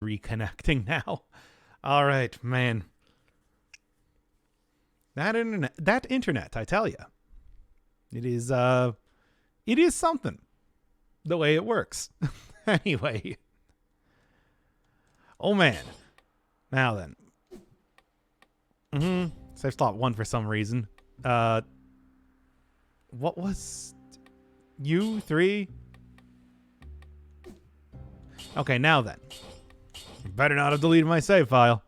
reconnecting now. All right, man. That internet, I tell you. It is something. The way it works. Anyway. Oh, man. Now then. Save slot 1 for some reason. What was... U3? Okay, now then. Better not have deleted my save file.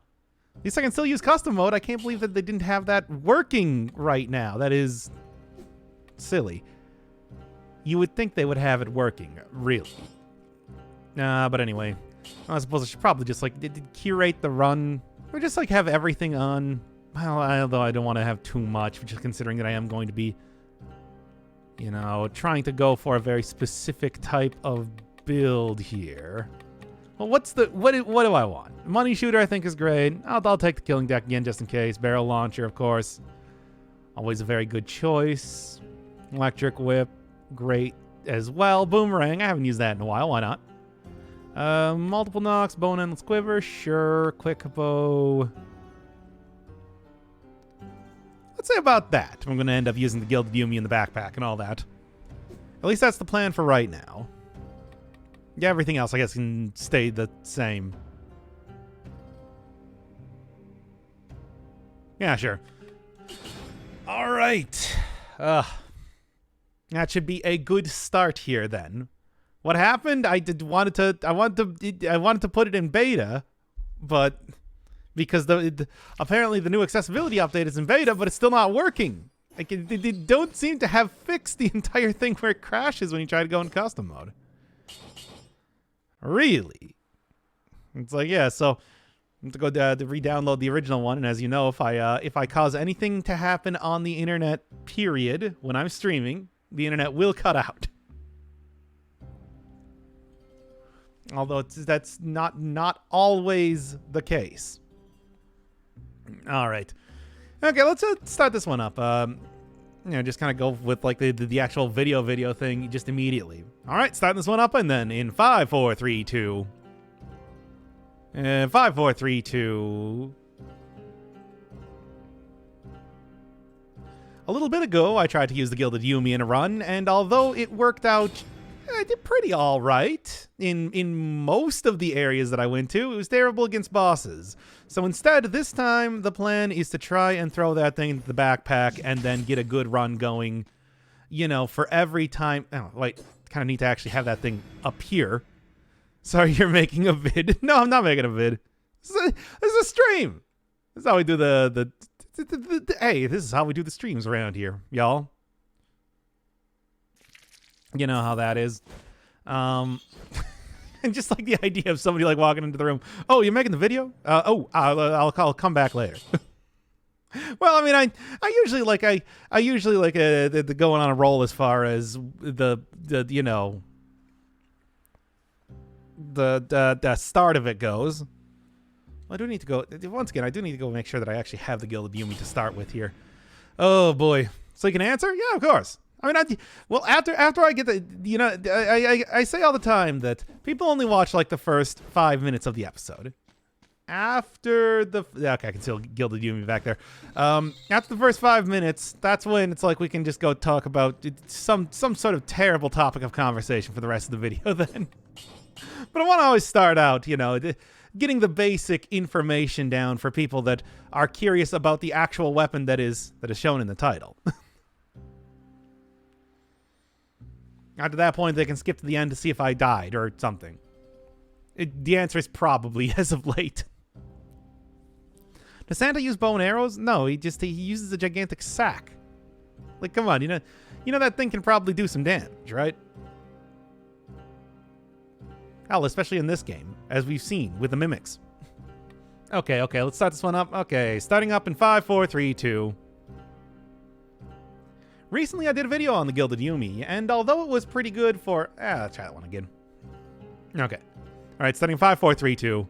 At least I can still use custom mode. I can't believe that they didn't have that working right now. That is... silly. You would think they would have it working, really. But anyway. I suppose I should probably just, like, curate the run. Or just, like, have everything on. Well, although I don't want to have too much, just considering that I am going to be, you know, trying to go for a very specific type of build here. Well, what do I want? Money shooter, I think, is great. I'll take the killing deck again, just in case. Barrel launcher, of course. Always a very good choice. Electric whip, great as well. Boomerang, I haven't used that in a while. Why not? Multiple knocks, bone endless quiver, sure. Quick bow. Let's say about that. I'm going to end up using the Gilded Yumi in the backpack and all that. At least that's the plan for right now. Yeah, everything else, I guess, can stay the same. Yeah, sure. All right. That should be a good start here, then. What happened? I wanted to put it in beta, but because apparently the new accessibility update is in beta, but it's still not working. Like they don't seem to have fixed the entire thing where it crashes when you try to go in custom mode. Really? It's like, yeah, so I have to go to re-download the original one, and as you know, if I cause anything to happen on the internet, period, when I'm streaming, the internet will cut out. Although that's not always the case. All right. Okay, let's start this one up. Just kind of go with like the actual video thing just immediately. All right, starting this one up, and then in 5, 4, 3, 2. 5, 4, 3, 2. A little bit ago, I tried to use the Gilded Yumi in a run, and although it worked out, I did pretty all right in most of the areas that I went to. It was terrible against bosses. So instead, this time, the plan is to try and throw that thing into the backpack and then get a good run going, you know, for every time. Oh, wait, kind of need to actually have that thing up here. Sorry, you're making a vid. No, I'm not making a vid. This is a stream. This is how we do hey, this is how we do the streams around here, y'all. You know how that is. And just like the idea of somebody like walking into the room. Oh, you're making the video? I'll come back later. Well, I mean, I usually like the going on a roll as far as the start of it goes. I do need to go once again. I do need to go make sure that I actually have the Gilded Yumi to start with here. Oh boy! So you can answer? Yeah, of course. I mean, after I get the, I say all the time that people only watch like the first 5 minutes of the episode. After the, okay, I can still Gilded Yumi back there. After the first 5 minutes, that's when it's like we can just go talk about some sort of terrible topic of conversation for the rest of the video then. But I want to always start out, getting the basic information down for people that are curious about the actual weapon that is shown in the title. After that point, they can skip to the end to see if I died or something. The answer is probably as of late. Does Santa use bow and arrows? No, he uses a gigantic sack. Like, come on, you know that thing can probably do some damage, right? Hell, especially in this game, as we've seen with the mimics. Okay, let's start this one up. Okay, starting up in 5, 4, 3, 2. Recently, I did a video on the Gilded Yumi, and although it was pretty good for... let's try that one again. Okay. All right, starting 5, 4, 3, 2.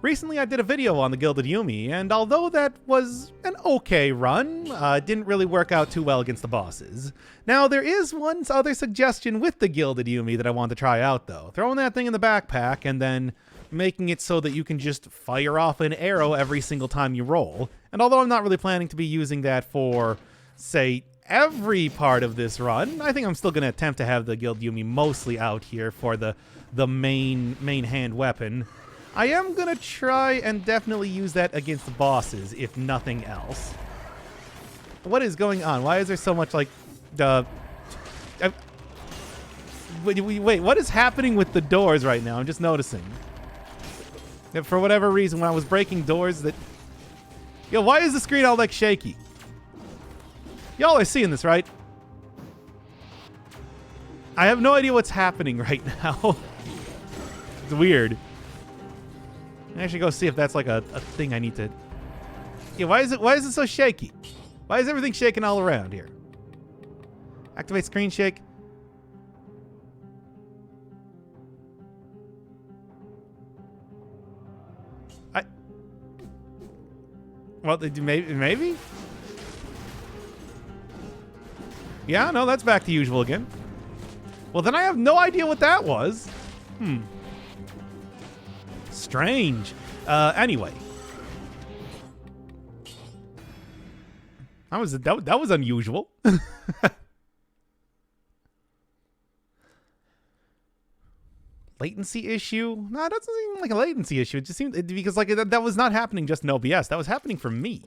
Recently I did a video on the Gilded Yumi, and although that was an okay run, it didn't really work out too well against the bosses. Now there is one other suggestion with the Gilded Yumi that I want to try out though. Throwing that thing in the backpack and then making it so that you can just fire off an arrow every single time you roll. And although I'm not really planning to be using that for, say, every part of this run, I think I'm still going to attempt to have the Gilded Yumi mostly out here for the main hand weapon. I am going to try and definitely use that against the bosses, if nothing else. What is going on? Why is there so much, like, wait, what is happening with the doors right now? I'm just noticing. That for whatever reason, when I was breaking doors, that... Yo, why is the screen all, like, shaky? Y'all are seeing this, right? I have no idea what's happening right now. It's weird. I should go see if that's like a thing I need to... Yeah, why is it so shaky? Why is everything shaking all around here? Activate screen shake. Well, maybe? Yeah, no, that's back to usual again. Well, then I have no idea what that was. Strange. Anyway. That was unusual. Latency issue? No, that doesn't seem like a latency issue. It just seemed because like that was not happening just in OBS. That was happening for me.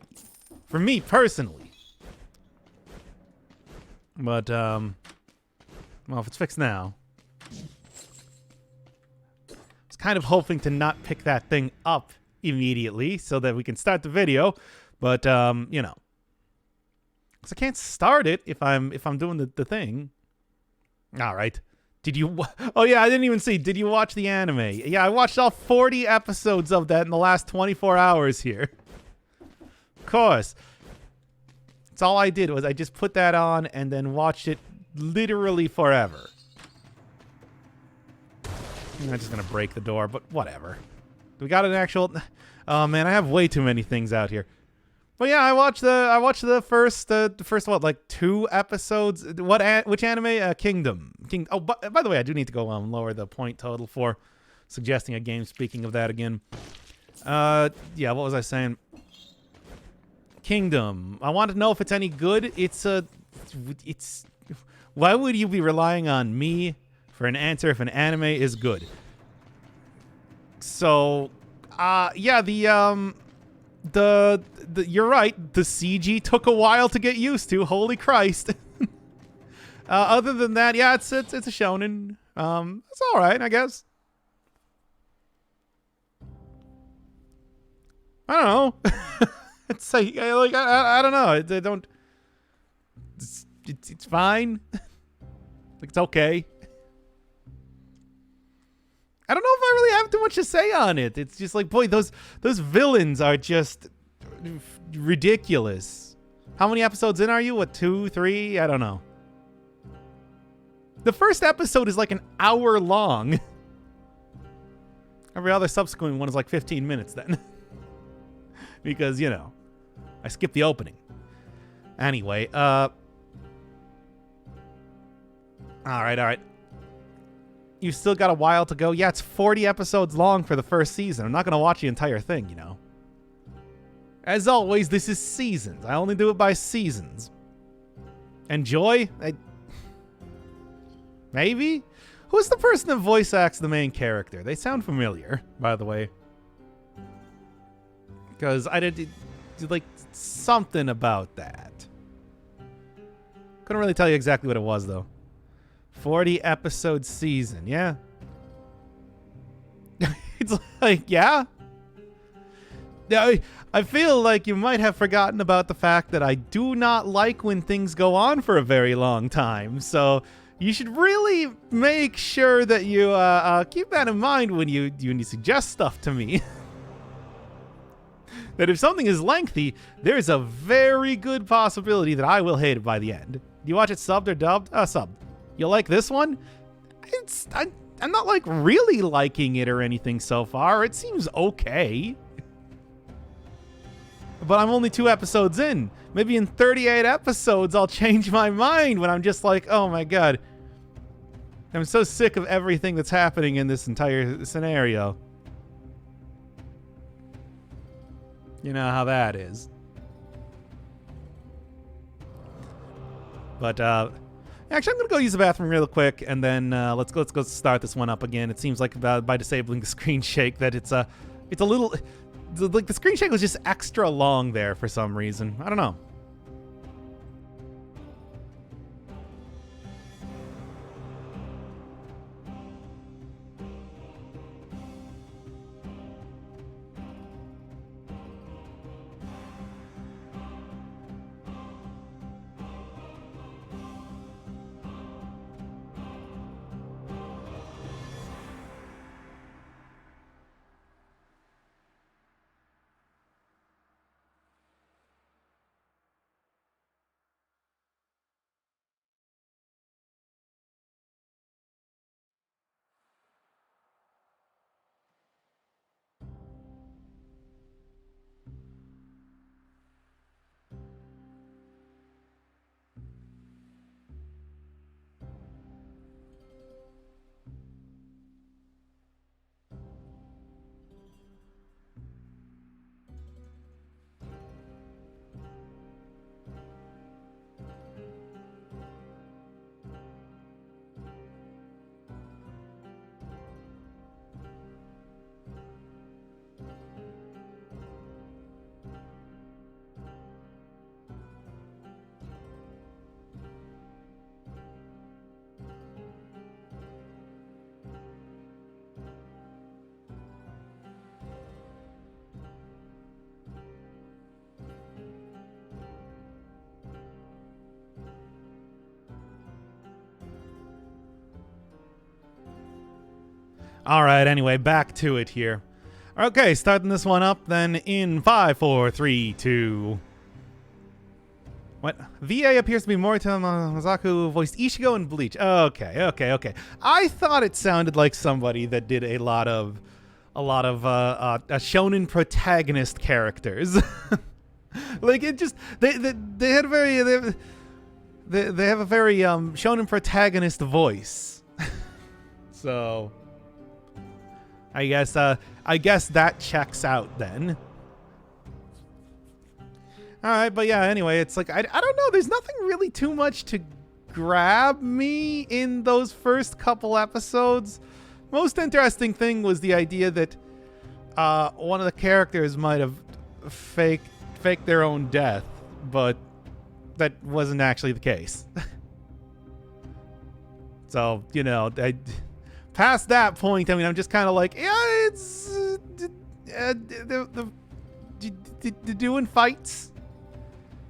For me personally. But well, if it's fixed now. Kind of hoping to not pick that thing up immediately so that we can start the video, but you know, because I can't start it if I'm doing the thing. All right, did you? Oh yeah, I didn't even see. Did you watch the anime? Yeah, I watched all 40 episodes of that in the last 24 hours here. Of course, that's all I did was I just put that on and then watched it literally forever. I'm just gonna break the door, but whatever. We got an actual... Oh man, I have way too many things out here. But yeah, I watched the first what, like 2 episodes. Which anime? Kingdom. Oh, by the way, I do need to go lower the point total for suggesting a game. Speaking of that again. Yeah, what was I saying? Kingdom. I want to know if it's any good. It's why would you be relying on me for an answer if an anime is good? So, yeah, you're right. The CG took a while to get used to. Holy Christ. Other than that, yeah, it's a shonen. It's all right, I guess. I don't know. It's like I don't know. I don't. It's fine. Like it's okay. I don't know if I really have too much to say on it. It's just like, boy, those villains are just ridiculous. How many episodes in are you? What, 2, 3? I don't know. The first episode is like an hour long. Every other subsequent one is like 15 minutes then. Because, you know, I skipped the opening. Anyway, all right. You still got a while to go. Yeah, it's 40 episodes long for the first season. I'm not going to watch the entire thing, you know. As always, this is seasons. I only do it by seasons. Enjoy? Maybe? Who's the person that voice acts the main character? They sound familiar, by the way. Because I did like something about that. Couldn't really tell you exactly what it was, though. 40 episode season, yeah. It's like, yeah. I feel like you might have forgotten about the fact that I do not like when things go on for a very long time. So you should really make sure that you keep that in mind when you suggest stuff to me. That if something is lengthy, there's a very good possibility that I will hate it by the end. Do you watch it subbed or dubbed? Subbed. You like this one? I'm not like really liking it or anything so far. It seems okay. But I'm only 2 episodes in. Maybe in 38 episodes, I'll change my mind when I'm just like, oh my god. I'm so sick of everything that's happening in this entire scenario. You know how that is. But, actually, I'm gonna go use the bathroom real quick, and then let's go start this one up again. It seems like by disabling the screen shake that it's a little, like the screen shake was just extra long there for some reason. I don't know. All right, anyway, back to it here. Okay, starting this one up then in 5, 4, 3, 2. What? VA appears to be Morita Masaku, who voiced Ichigo in Bleach. Okay. I thought it sounded like somebody that did a lot of shonen protagonist characters. Like it just they had a very they have a very shonen protagonist voice. So I guess that checks out then. All right, but yeah, anyway, it's like I don't know, there's nothing really too much to grab me in those first couple episodes. Most interesting thing was the idea that one of the characters might have faked their own death, but that wasn't actually the case. So, you know, past that point, I mean, I'm just kind of like, yeah, it's the doing fights.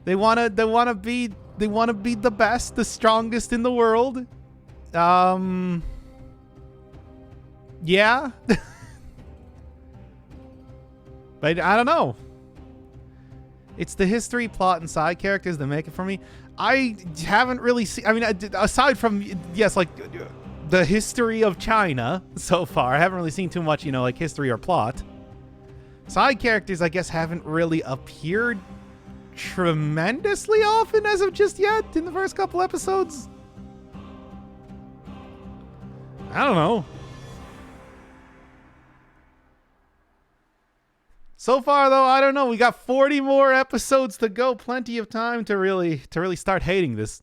They wanna be the best, the strongest in the world. Yeah. But I don't know. It's the history, plot, and side characters that make it for me. I haven't really seen, I mean, aside from, yes, like the history of China so far, I haven't really seen too much, you know, like history or plot. Side characters, I guess, haven't really appeared tremendously often as of just yet in the first couple episodes. I don't know. So far, though, I don't know. We got 40 more episodes to go. Plenty of time to really start hating this.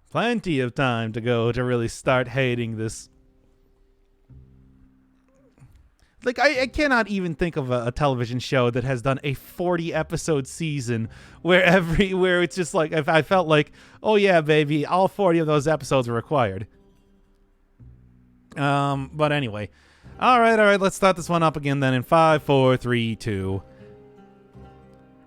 Plenty of time to go to really start hating this. Like, I cannot even think of a television show that has done a 40-episode season where it's just like, if I felt like, oh yeah, baby, all 40 of those episodes were required. But anyway. All right, let's start this one up again then in 5, 4, 3, 2.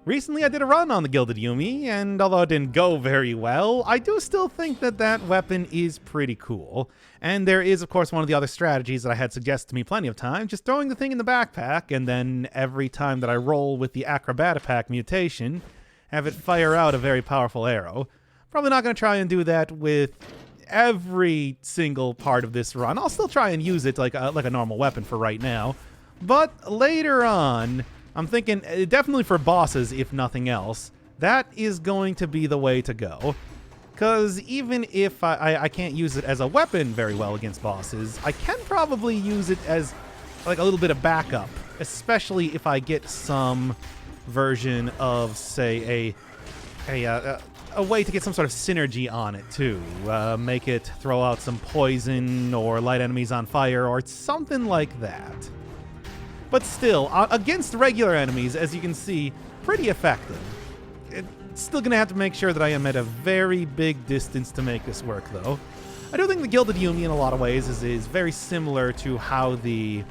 Recently I did a run on the Gilded Yumi, and although it didn't go very well, I do still think that weapon is pretty cool. And there is, of course, one of the other strategies that I had suggested to me plenty of times, just throwing the thing in the backpack, and then every time that I roll with the Acrobatapack mutation, have it fire out a very powerful arrow. Probably not going to try and do that with every single part of this run. I'll still try and use it like a normal weapon for right now. But later on, I'm thinking definitely for bosses, if nothing else, that is going to be the way to go. Because even if I can't use it as a weapon very well against bosses, I can probably use it as like a little bit of backup, especially if I get some version of, say, a way to get some sort of synergy on it too. Make it throw out some poison or light enemies on fire or something like that. But still, against regular enemies, as you can see, pretty effective. It's still going to have to make sure that I am at a very big distance to make this work, though. I do think the Gilded Yumi, in a lot of ways, is very similar to how the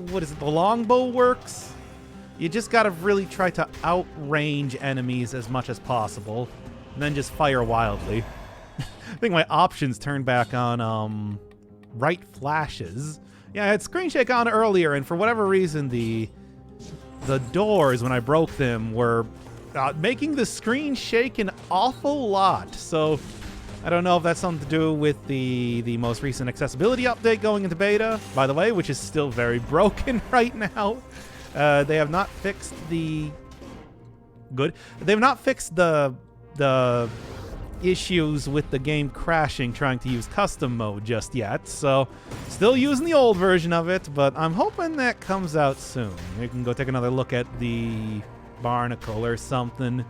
what is it, the longbow works. You just got to really try to outrange enemies as much as possible, and then just fire wildly. I think my options turned back on right flashes. Yeah, I had screen shake on earlier, and for whatever reason, the doors, when I broke them, were making the screen shake an awful lot. So I don't know if that's something to do with the most recent accessibility update going into beta, by the way, which is still very broken right now. They have not fixed the issues with the game crashing trying to use custom mode just yet, so still using the old version of it, but I'm hoping that comes out soon. We can go take another look at the barnacle or something,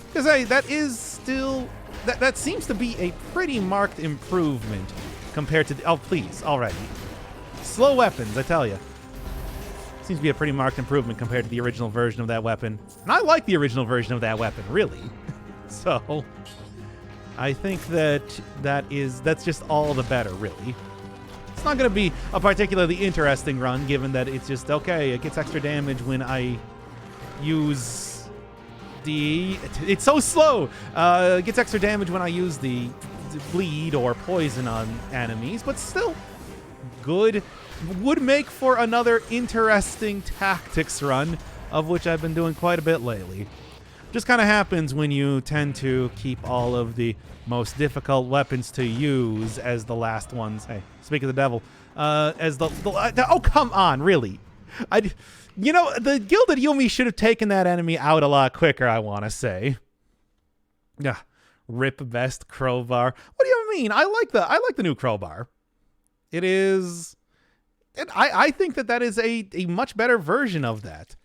because hey, that is still that seems to be a pretty marked improvement compared to the, oh please, alrighty, slow weapons, I tell you. Seems to be a pretty marked improvement compared to the original version of that weapon, and I like the original version of that weapon, really. So I think that's just all the better, really. It's not going to be a particularly interesting run, given that it's just, okay, it gets extra damage when I use the... It's so slow! It gets extra damage when I use the bleed or poison on enemies, but still good. Would make for another interesting tactics run, of which I've been doing quite a bit lately. Just kind of happens when you tend to keep all of the most difficult weapons to use as the last ones. Hey, speak of the devil. As the oh, come on, really? You know, the Gilded Yumi should have taken that enemy out a lot quicker, I want to say. Yeah, rip best crowbar. What do you mean? I like the new crowbar. It is, and I think that is a much better version of that.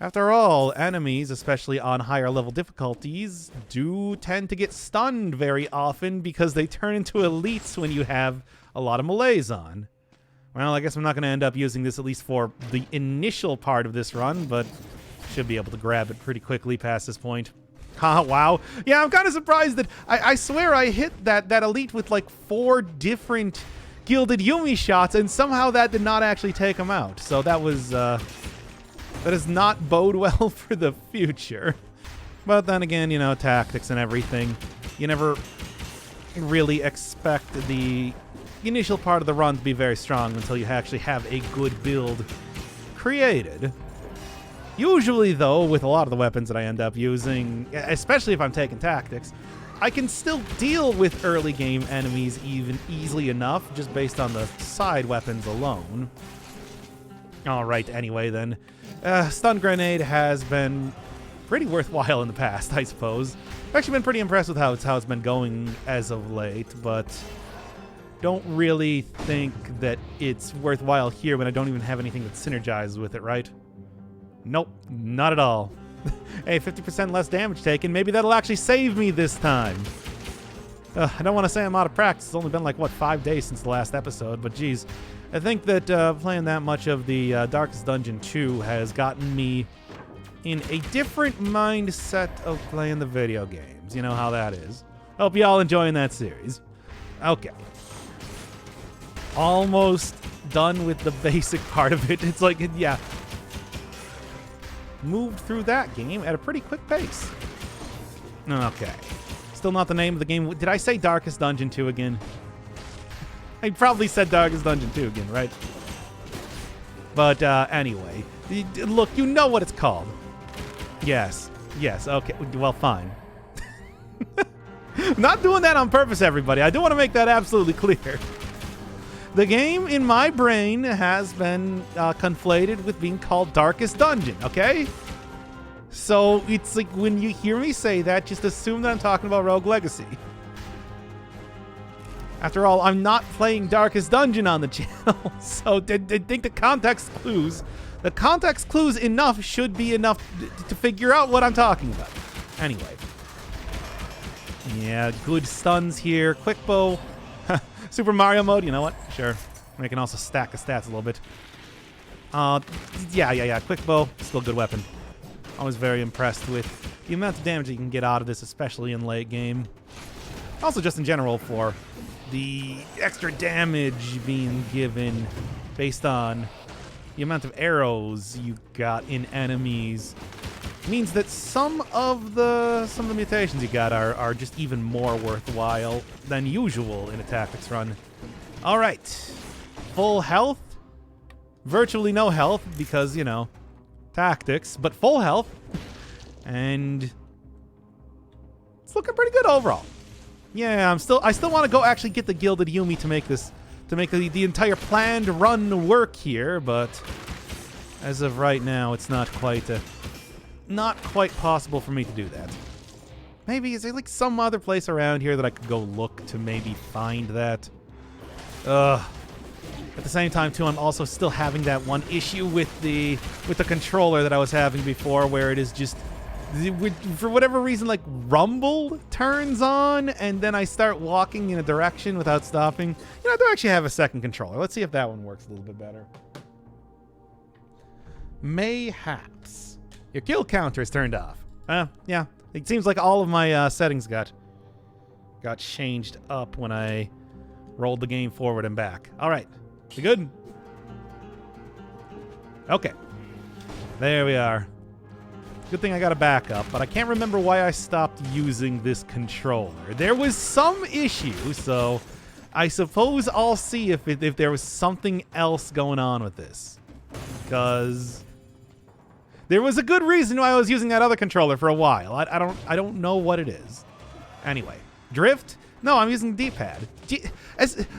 After all, enemies, especially on higher level difficulties, do tend to get stunned very often because they turn into elites when you have a lot of melees on. Well, I guess I'm not going to end up using this at least for the initial part of this run, but should be able to grab it pretty quickly past this point. Ha, wow. Yeah, I'm kind of surprised that I swear I hit that elite with like 4 different Gilded Yumi shots, and somehow that did not actually take him out. So that was... that does not bode well for the future. But then again, you know, tactics and everything. You never really expect the initial part of the run to be very strong until you actually have a good build created. Usually, though, with a lot of the weapons that I end up using, especially if I'm taking tactics, I can still deal with early game enemies even easily enough just based on the side weapons alone. Alright, anyway then. Stun Grenade has been pretty worthwhile in the past, I suppose. I've actually been pretty impressed with how it's been going as of late, but don't really think that it's worthwhile here when I don't even have anything that synergizes with it, right? Nope, not at all. Hey, 50% less damage taken. Maybe that'll actually save me this time. I don't want to say I'm out of practice. It's only been like, what, 5 days since the last episode, but geez. I think that playing that much of the Darkest Dungeon 2 has gotten me in a different mindset of playing the video games. You know how that is. Hope you all enjoying that series. Okay. Almost done with the basic part of it. It's like, yeah. Moved through that game at a pretty quick pace. Okay. Still not the name of the game. Did I say Darkest Dungeon 2 again? I probably said Darkest Dungeon 2 again, right? But anyway, look, you know what it's called. Yes, Yes, okay. Well, fine. Not doing that on purpose, everybody. I do want to make that absolutely clear. The game in my brain has been conflated with being called Darkest Dungeon, okay? So it's like when you hear me say that, just assume that I'm talking about Rogue Legacy. After all, I'm not playing Darkest Dungeon on the channel, so I think the context clues enough should be enough to figure out what I'm talking about. Anyway. Yeah, good stuns here. Quick bow. Super Mario mode, you know what? Sure. We can also stack the stats a little bit. Yeah. Quick bow, still a good weapon. I was very impressed with the amount of damage you can get out of this, especially in late game. Also just in general for the extra damage being given based on the amount of arrows you got in enemies means that some of the mutations you got are just even more worthwhile than usual in a tactics run. All right, full health, virtually no health because, you know, tactics, but full health, and it's looking pretty good overall. Yeah, I still want to go actually get the Gilded Yumi to make the entire planned run work here, but as of right now, it's not quite possible for me to do that. Maybe is there like some other place around here that I could go look to maybe find that? At the same time, too, I'm also still having that one issue with the controller that I was having before, where it is just, for whatever reason, like rumble turns on, and then I start walking in a direction without stopping. You know, I do actually have a second controller. Let's see if that one works a little bit better. Mayhaps. Your kill counter is turned off. Yeah. It seems like all of my settings got changed up when I rolled the game forward and back. All right. You good? Okay. There we are. Good thing I got a backup, but I can't remember why I stopped using this controller. There was some issue, so I suppose I'll see if there was something else going on with this. Because there was a good reason why I was using that other controller for a while. I don't know what it is. Anyway, drift? No, I'm using D-pad.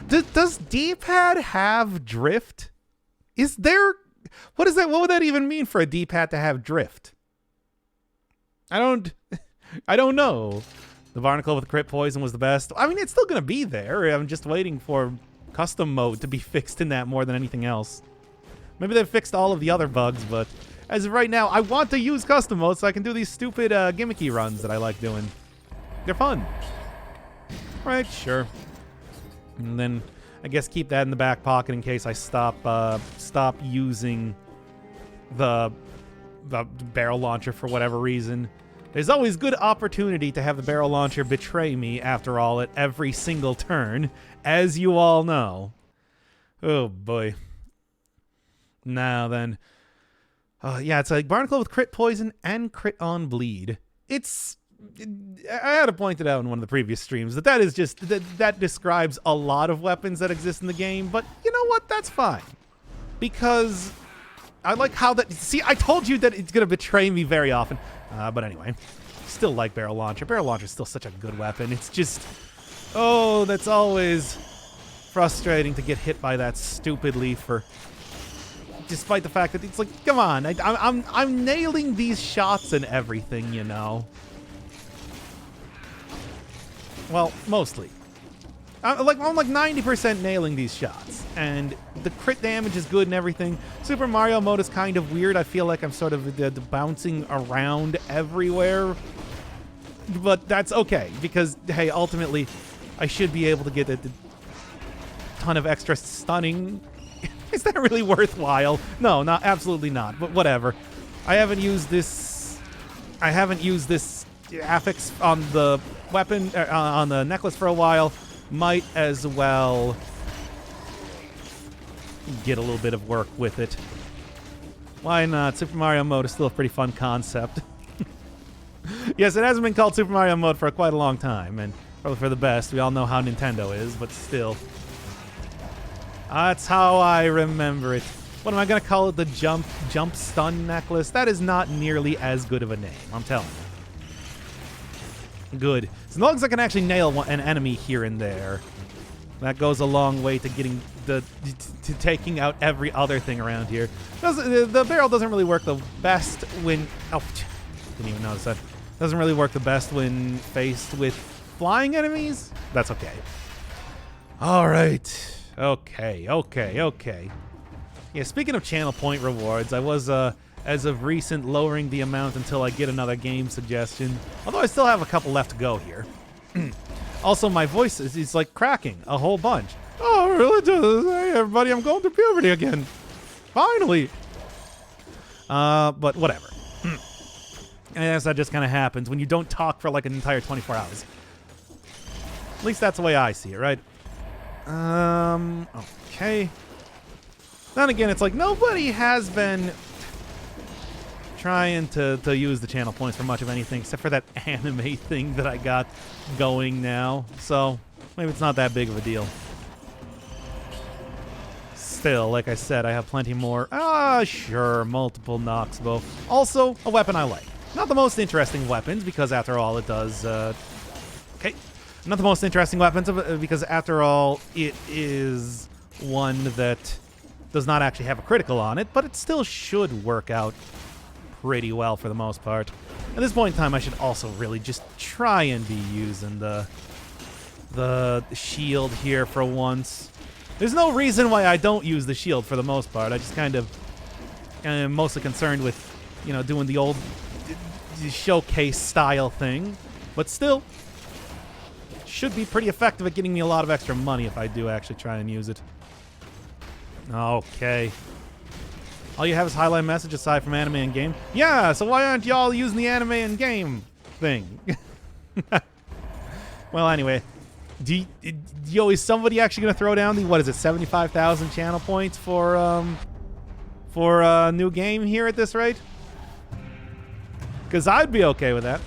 Does D-pad have drift? Is there... What is that? What would that even mean for a D-pad to have drift? I don't know. The barnacle with crit poison was the best. I mean, it's still going to be there. I'm just waiting for custom mode to be fixed in that more than anything else. Maybe they've fixed all of the other bugs, but as of right now, I want to use custom mode so I can do these stupid gimmicky runs that I like doing. They're fun. Right, sure. And then I guess keep that in the back pocket in case I stop using the barrel launcher for whatever reason. There's always good opportunity to have the barrel launcher betray me, after all, at every single turn, as you all know. Oh boy. Now then. Yeah, it's like barnacle with crit poison and crit on bleed. I had to point it out in one of the previous streams that is just that describes a lot of weapons that exist in the game, but you know what? That's fine. Because I like how that... See, I told you that it's going to betray me very often. But anyway, still like barrel launcher. Barrel launcher is still such a good weapon. It's just... Oh, that's always frustrating to get hit by that stupidly for... Despite the fact that it's like, come on, I'm nailing these shots and everything, you know. Well, mostly. I'm like 90% nailing these shots, and the crit damage is good and everything. Super Mario mode is kind of weird. I feel like I'm sort of bouncing around everywhere, but that's okay because hey, ultimately, I should be able to get a ton of extra stunning. Is that really worthwhile? No, absolutely not. But whatever. I haven't used this affix on the weapon on the necklace for a while. Might as well get a little bit of work with it. Why not? Super Mario mode is still a pretty fun concept. Yes, it hasn't been called Super Mario mode for quite a long time, and probably for the best. We all know how Nintendo is, but still. That's how I remember it. What am I going to call it? The jump stun necklace? That is not nearly as good of a name, I'm telling you. Good. As long as I can actually nail an enemy here and there, that goes a long way to getting to taking out every other thing around here. The barrel doesn't really work the best when... Oh, didn't even notice that. Doesn't really work the best when faced with flying enemies. That's okay. All right. Okay. Yeah, speaking of channel point rewards, I was, as of recent, lowering the amount until I get another game suggestion. Although I still have a couple left to go here. Also, my voice is like cracking a whole bunch. Oh, really? Hey, everybody, I'm going through puberty again. Finally. But whatever. I guess that just kind of happens when you don't talk for like an entire 24 hours. At least that's the way I see it, right? Okay. Then again, it's like nobody has been trying to use the channel points for much of anything except for that anime thing that I got going now. So maybe it's not that big of a deal. Still, like I said, I have plenty more. Sure, multiple Nox bow. Also, a weapon I like. Not the most interesting weapons because after all it does... okay. Not the most interesting weapons because after all it is one that does not actually have a critical on it, but it still should work out pretty well for the most part. At this point in time, I should also really just try and be using the shield here for once. There's no reason why I don't use the shield for the most part. I just kind of am mostly concerned with, you know, doing the old showcase style thing, but still should be pretty effective at getting me a lot of extra money if I do actually try and use it. Okay. All you have is highlight message aside from anime and game? Yeah, so why aren't y'all using the anime and game thing? Well, anyway. Is somebody actually going to throw down the, what is it, 75,000 channel points for a new game here at this rate? Because I'd be okay with that.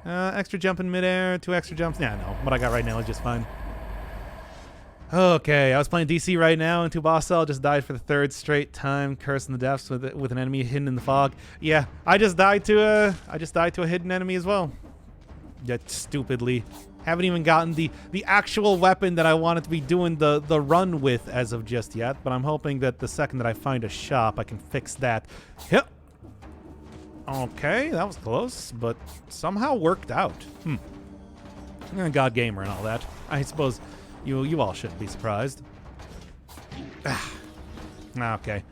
Extra jump in midair, 2 extra jumps. Yeah, no. What I got right now is just fine. Okay, I was playing DC right now, and 2 boss cell just died for the 3rd straight time, cursing the depths with an enemy hidden in the fog. Yeah, I just died to a hidden enemy as well. Yet stupidly, haven't even gotten the actual weapon that I wanted to be doing the run with as of just yet. But I'm hoping that the second that I find a shop, I can fix that. Yep. Okay, that was close, but somehow worked out. God Gamer and all that. I suppose you all shouldn't be surprised. Okay.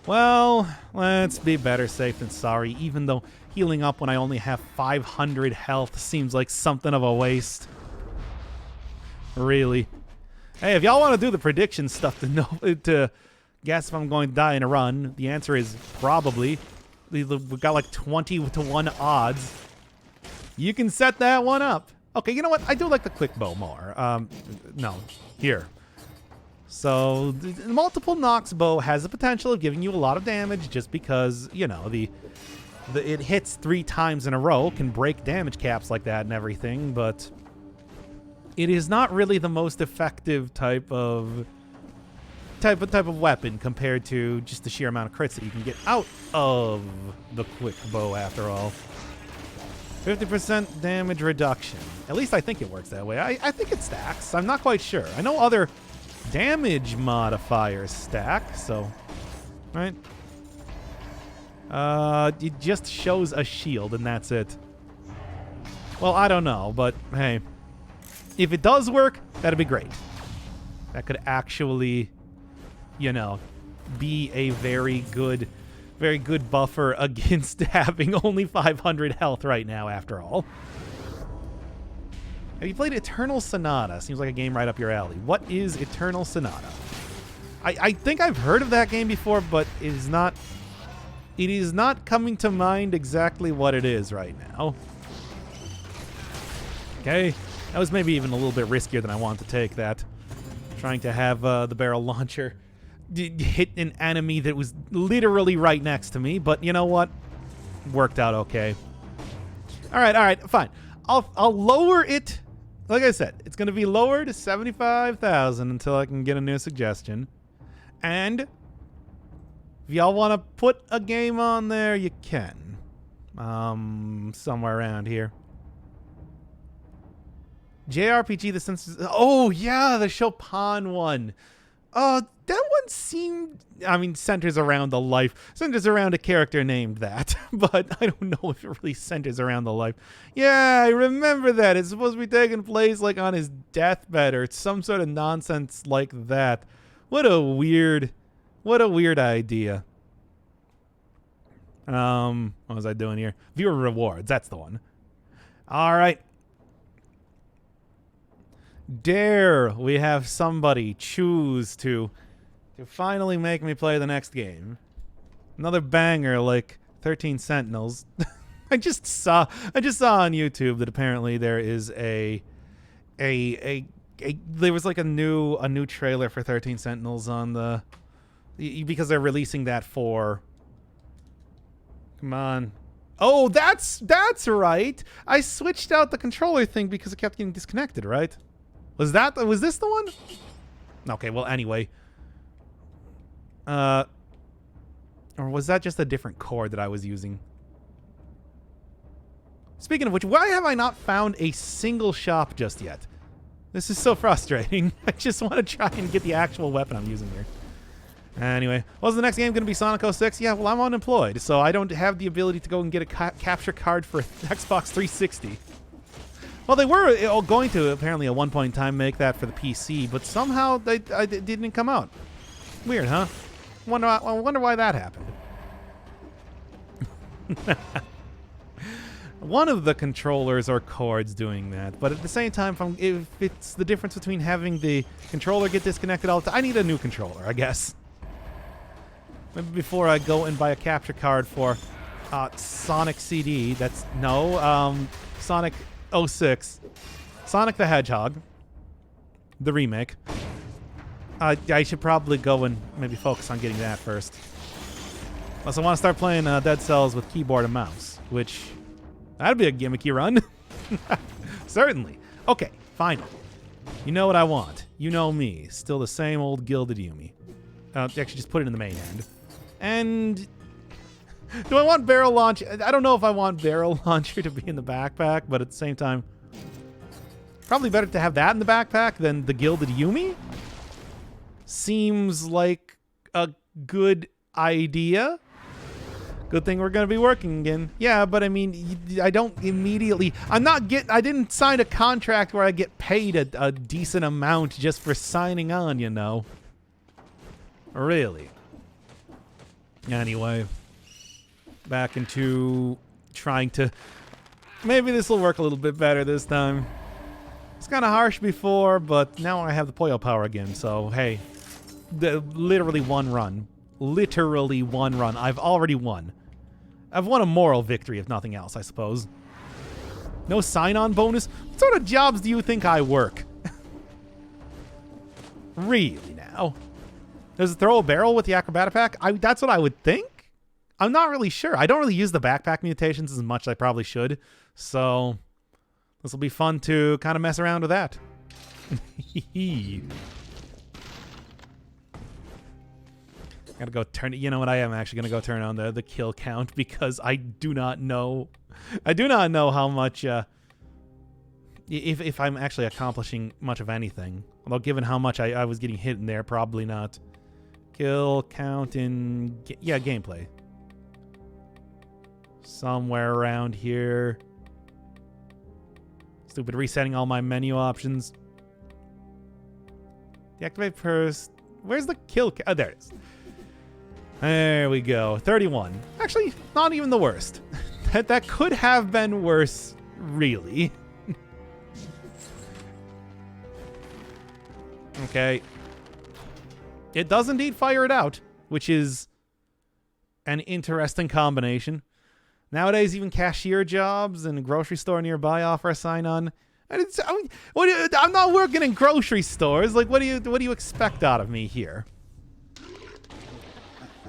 Well, let's be better safe than sorry, even though healing up when I only have 500 health seems like something of a waste. Really. Hey, if y'all want to do the prediction stuff to guess if I'm going to die in a run, the answer is probably. We've got like 20-1 odds. You can set that one up. Okay, you know what? I do like the quick bow more. No, here. So the multiple Nox bow has the potential of giving you a lot of damage just because, you know, it hits 3 times in a row, can break damage caps like that and everything, but it is not really the most effective type of weapon compared to just the sheer amount of crits that you can get out of the quick bow after all. 50% damage reduction. At least I think it works that way. I think it stacks. I'm not quite sure. I know other damage modifiers stack, so... Right? It just shows a shield, and that's it. Well, I don't know, but hey. If it does work, that'd be great. That could actually, you know, be a very good buffer against having only 500 health right now, after all. Have you played Eternal Sonata? Seems like a game right up your alley. What is Eternal Sonata? I think I've heard of that game before, but it is not coming to mind exactly what it is right now. Okay. That was maybe even a little bit riskier than I wanted to take that. Trying to have the barrel launcher hit an enemy that was literally right next to me, but you know what? Worked out okay. All right, fine. I'll lower it. Like I said, it's going to be lower to 75,000 until I can get a new suggestion. And if y'all want to put a game on there, you can. Somewhere around here. JRPG, the senses. Oh, yeah, the Chopin one. That one seemed, I mean, centers around a character named that, but I don't know if it really centers around the life. Yeah, I remember that. It's supposed to be taking place like on his deathbed or some sort of nonsense like that. What a weird idea. What was I doing here? Viewer rewards, that's the one. All right. Dare we have somebody choose to finally make me play the next game. Another banger like 13 Sentinels. I just saw on YouTube that apparently there is there was like a new trailer for 13 Sentinels on the because they're releasing that for. Come on. Oh, that's right. I switched out the controller thing because it kept getting disconnected, right? Was this the one? Okay, well, anyway. Or was that just a different cord that I was using? Speaking of which, why have I not found a single shop just yet? This is so frustrating. I just want to try and get the actual weapon I'm using here. Anyway, was the next game going to be Sonic 06? Yeah, well, I'm unemployed, so I don't have the ability to go and get a capture card for Xbox 360. Well, they were going to, apparently, at one point in time, make that for the PC, but somehow they didn't come out. Weird, huh? I wonder why that happened. One of the controllers or cords doing that, but at the same time, if it's the difference between having the controller get disconnected all the time, I need a new controller, I guess. Maybe before I go and buy a capture card for Sonic CD, Sonic 06, Sonic the Hedgehog, the remake. I should probably go and maybe focus on getting that first. Unless I want to start playing Dead Cells with keyboard and mouse, which that'd be a gimmicky run. Certainly. Okay, fine. You know what I want. You know me. Still the same old Gilded Yumi. Actually, just put it in the main hand. And do I want barrel launch? I don't know if I want barrel launcher to be in the backpack, but at the same time, probably better to have that in the backpack than the Gilded Yumi. Seems like a good idea. Good thing we're going to be working again. Yeah, but I mean, I don't immediately. I didn't sign a contract where I get paid a decent amount just for signing on, you know. Really. Anyway, back into trying to. Maybe this will work a little bit better this time. It's kind of harsh before, but now I have the Poyo power again. So hey, literally one run. Literally one run. I've already won. I've won a moral victory, if nothing else, I suppose. No sign-on bonus? What sort of jobs do you think I work? Really now? Does it throw a barrel with the acrobatic pack? That's what I would think. I'm not really sure. I don't really use the backpack mutations as much as I probably should. So this will be fun to kind of mess around with that. Gotta go turn it. You know what? I am actually gonna go turn on the kill count because I do not know. I do not know how much. If I'm actually accomplishing much of anything. Although given how much I was getting hit in there, probably not. Kill count in gameplay. Somewhere around here. Stupid resetting all my menu options. Deactivate first. Where's the kill? Oh, there it is. There we go. 31. Actually, not even the worst. That could have been worse, really. Okay. It does indeed fire it out, which is an interesting combination. Nowadays, even cashier jobs and a grocery store nearby offer a sign-on. I'm not working in grocery stores. Like, what do you expect out of me here?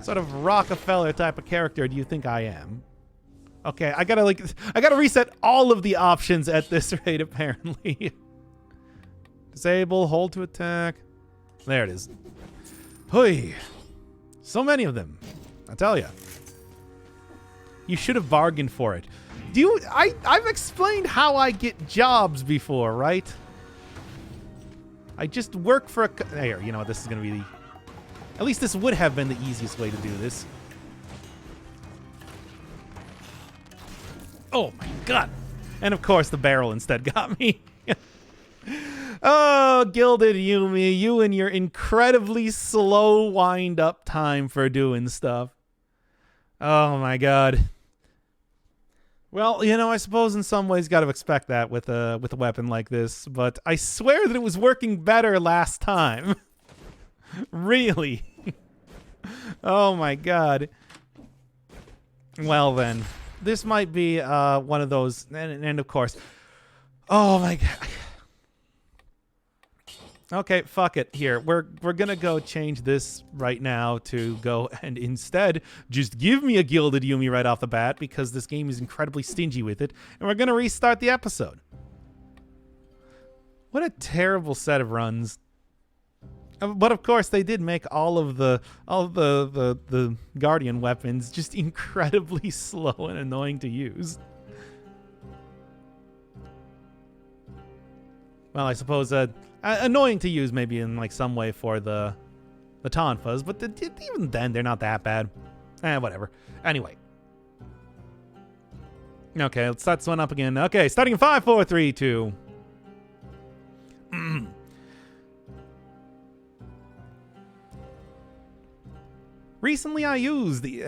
Sort of Rockefeller type of character do you think I am? Okay, I gotta reset all of the options at this rate, apparently. Disable, hold to attack. There it is. Hui. So many of them. I tell ya. You should have bargained for it. I've explained how I get jobs before, right? I just work for a... Here, you know what? This is going to be the... At least this would have been the easiest way to do this. Oh my god. And of course the barrel instead got me. Oh, Gilded Yumi, you and your incredibly slow wind-up time for doing stuff. Oh my god. Well, you know, I suppose in some ways got to expect that with a weapon like this, but I swear that it was working better last time. Really. Oh my god. Well then, this might be one of those, and of course, oh my god. Okay, fuck it. Here, we're gonna go change this right now to go and instead just give me a Gilded Yumi right off the bat because this game is incredibly stingy with it, and we're gonna restart the episode. What a terrible set of runs. But of course, they did make all of the Guardian weapons just incredibly slow and annoying to use. Well, I suppose annoying to use maybe in like some way for the Tonfas, but even then they're not that bad. Whatever. Anyway. Okay, let's start this one up again. Okay, starting in 5, 4, 3, 2. Recently I used the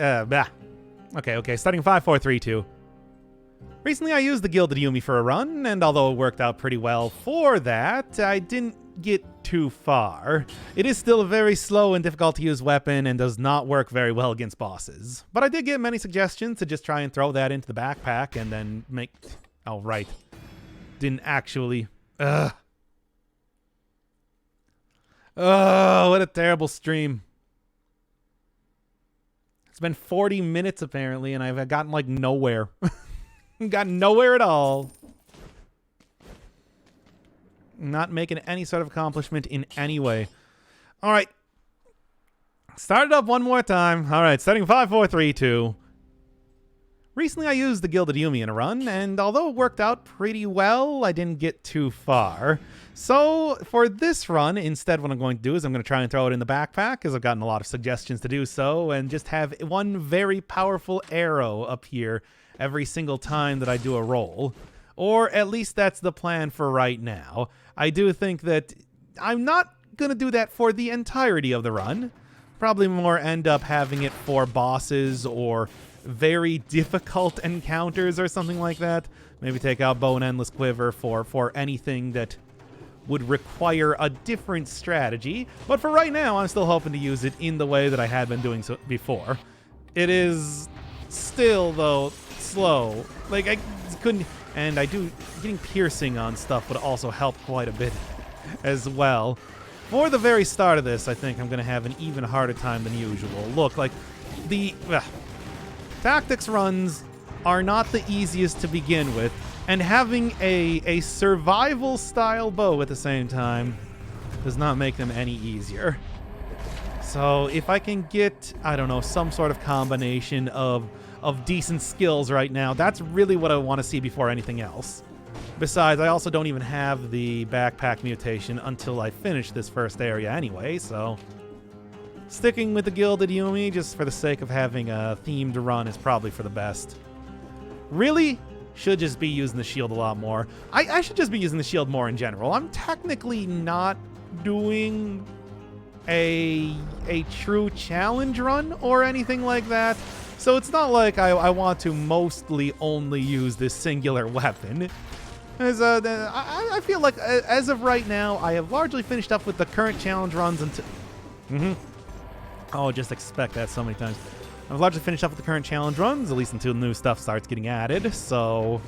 Okay, starting in 5, 4, 3, 2. Recently I used the Gilded Yumi for a run, and although it worked out pretty well for that, I didn't get too far. It is still a very slow and difficult to use weapon and does not work very well against bosses. But I did get many suggestions to just try and throw that into the backpack and then make... Oh, right. Didn't actually... Ugh. Oh, what a terrible stream. It's been 40 minutes apparently, and I've gotten like nowhere. Got nowhere at all. Not making any sort of accomplishment in any way. All right. Start it up one more time. All right, setting 5, 4, 3, 2. Recently I used the Gilded Yumi in a run, and although it worked out pretty well, I didn't get too far. So for this run, instead what I'm going to do is I'm going to try and throw it in the backpack, because I've gotten a lot of suggestions to do so, and just have one very powerful arrow appear every single time that I do a roll. Or at least that's the plan for right now. I do think that I'm not going to do that for the entirety of the run. Probably more end up having it for bosses or very difficult encounters or something like that. Maybe take out Bow and Endless Quiver for anything that would require a different strategy. But for right now, I'm still hoping to use it in the way that I had been doing so before. It is still, though, slow. Like, I couldn't... And getting piercing on stuff would also help quite a bit as well. For the very start of this, I think I'm going to have an even harder time than usual. Look, like, the tactics runs are not the easiest to begin with, and having a survival-style bow at the same time does not make them any easier. So if I can get, I don't know, some sort of combination of decent skills right now, that's really what I want to see before anything else. Besides, I also don't even have the backpack mutation until I finish this first area anyway, so sticking with the Gilded Yumi just for the sake of having a themed run is probably for the best. Really should just be using the shield a lot more. I should just be using the shield more in general. I'm technically not doing a true challenge run or anything like that. So it's not like I want to mostly only use this singular weapon. As, I feel like, as of right now, I have largely finished up with the current challenge runs until... Oh, just expect that so many times. I've largely finished up with the current challenge runs, at least until new stuff starts getting added, so...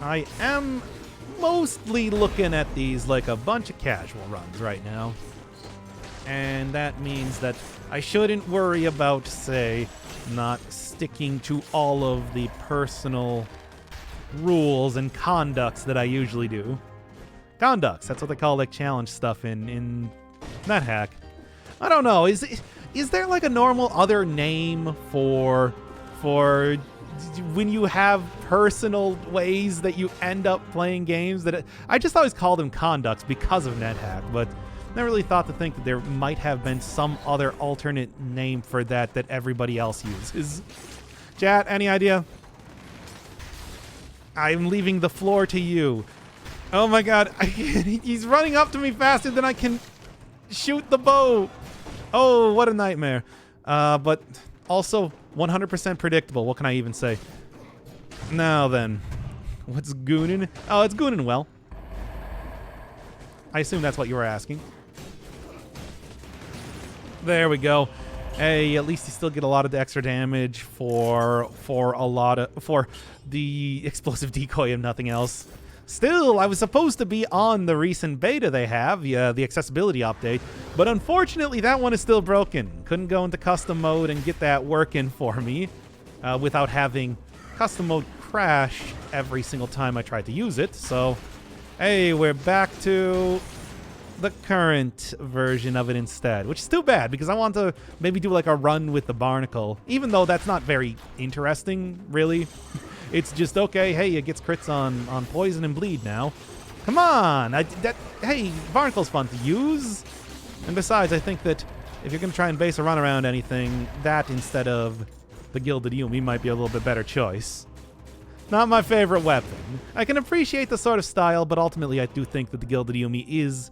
I am mostly looking at these like a bunch of casual runs right now. And that means that I shouldn't worry about, say, not sticking to all of the personal rules and conducts that I usually do. Conducts, that's what they call like challenge stuff in NetHack. I don't know. Is there like a normal other name for when you have personal ways that you end up playing games? I just always called them conducts because of NetHack, but never really thought to think that there might have been some other alternate name for that everybody else uses. Chat, any idea? I'm leaving the floor to you. Oh my god, he's running up to me faster than I can shoot the bow. Oh, what a nightmare. But also 100% predictable. What can I even say? Now then, what's gooning? Oh, it's gooning well. I assume that's what you were asking. There we go. Hey, at least you still get a lot of the extra damage for the explosive decoy and nothing else. Still, I was supposed to be on the recent beta they have, the accessibility update, but unfortunately that one is still broken. Couldn't go into custom mode and get that working for me without having custom mode crash every single time I tried to use it. So, hey, we're back to the current version of it instead, which is too bad because I want to maybe do like a run with the barnacle, even though that's not very interesting, really. It's just, okay, hey, it gets crits on poison and bleed now. Come on! Hey, Barnacle's fun to use. And besides, I think that if you're going to try and base a run around anything, that instead of the Gilded Yumi might be a little bit better choice. Not my favorite weapon. I can appreciate the sort of style, but ultimately I do think that the Gilded Yumi is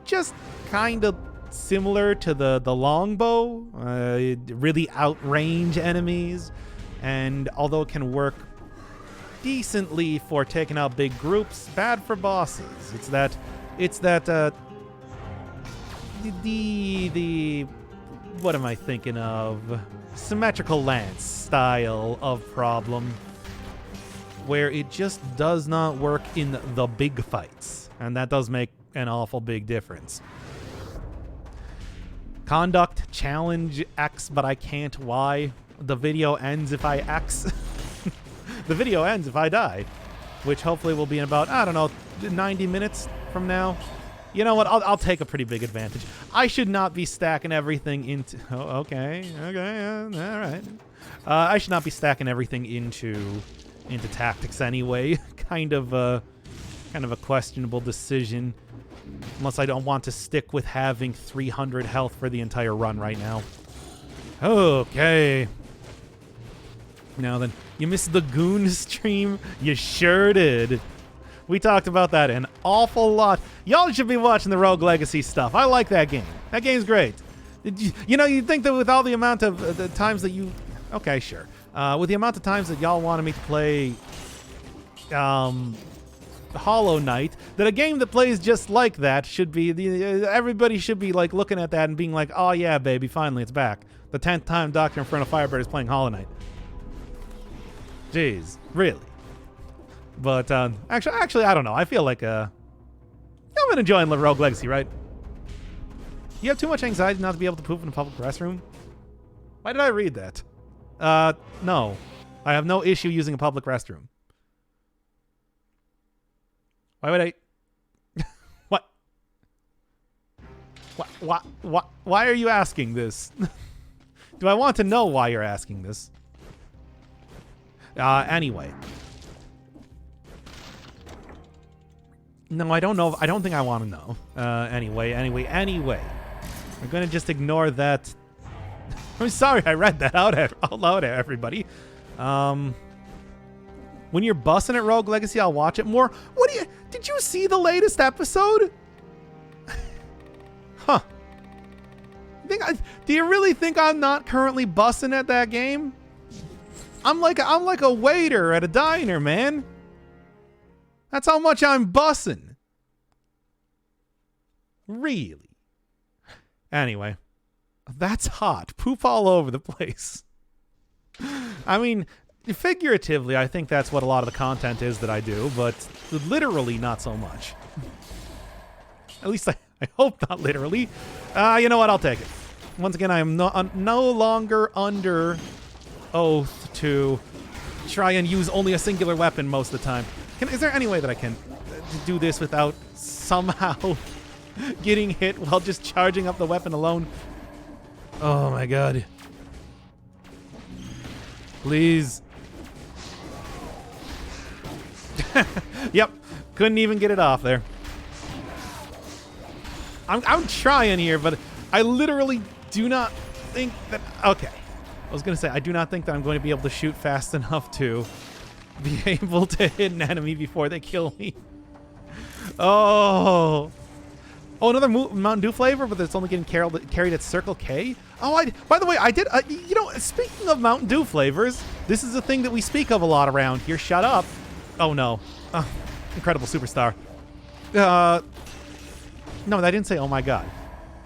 just kind of similar to the longbow. Really outrange enemies. And although it can work decently for taking out big groups, bad for bosses. It's that the what am I thinking of? Symmetrical lance style of problem, where it just does not work in the big fights, and that does make an awful big difference. Conduct challenge X, but I can't Y. The video ends if I X. The video ends if I die, which hopefully will be in about, I don't know, 90 minutes from now. You know what? I'll take a pretty big advantage. I should not be stacking everything into... Oh, okay, all right. I should not be stacking everything into tactics anyway. Kind of a questionable decision, unless I don't want to stick with having 300 health for the entire run right now. Okay. Now then, you missed the Goon stream? You sure did. We talked about that an awful lot. Y'all should be watching the Rogue Legacy stuff. I like that game. That game's great. You know, you'd think that with all the amount of the times that you... Okay, sure. With the amount of times that y'all wanted me to play Hollow Knight, that a game that plays just like that should be... everybody should be like looking at that and being like, oh yeah, baby, finally it's back. The 10th time Doctor Inferno Firebird is playing Hollow Knight. Jeez, really? But actually, I don't know. I feel like I've been enjoying Rogue Legacy, right? You have too much anxiety not to be able to poop in a public restroom? Why did I read that? No. I have no issue using a public restroom. Why would I... What? Why are you asking this? Do I want to know why you're asking this? Anyway. No, I don't know. I don't think I want to know. Anyway. I'm going to just ignore that. I'm sorry I read that out loud, everybody. When you're bussing at Rogue Legacy, I'll watch it more. Did you see the latest episode? Huh. Do you really think I'm not currently bussing at that game? I'm like a waiter at a diner, man. That's how much I'm bussing. Really? Anyway, that's hot. Poop all over the place. I mean, figuratively, I think that's what a lot of the content is that I do, but literally not so much. At least I hope not literally. You know what? I'll take it. Once again, I am no longer under oath to try and use only a singular weapon most of the time. Is there any way that I can do this without somehow getting hit while just charging up the weapon alone. Oh my god. Please. Yep. Couldn't even get it off there. I'm trying here, but I literally do not think that... Okay. I was going to say, I do not think that I'm going to be able to shoot fast enough to be able to hit an enemy before they kill me. Oh. Oh, another Mountain Dew flavor, but it's only getting carried at Circle K. Oh, by the way, I did... you know, speaking of Mountain Dew flavors, this is a thing that we speak of a lot around here. Shut up. Oh, no. Incredible superstar. No, I didn't say, oh, my God.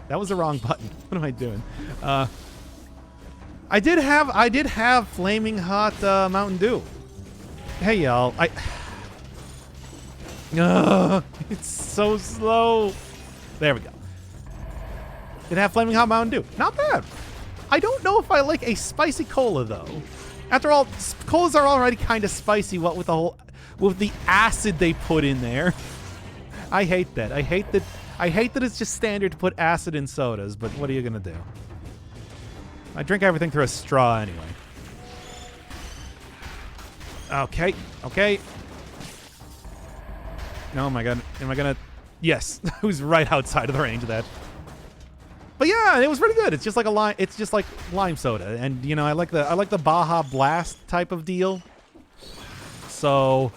That was the wrong button. What am I doing? I did have Flaming Hot Mountain Dew. Hey, y'all. It's so slow. There we go. Did have Flaming Hot Mountain Dew. Not bad. I don't know if I like a spicy cola, though. After all, colas are already kind of spicy, what with the acid they put in there. I hate that. I hate that it's just standard to put acid in sodas, but what are you going to do? I drink everything through a straw anyway. Okay. Okay. Oh my god. Am I going to... Yes. I was right outside of the range of that. But yeah, it was pretty good. It's just like lime soda. And you know, I like the Baja Blast type of deal. So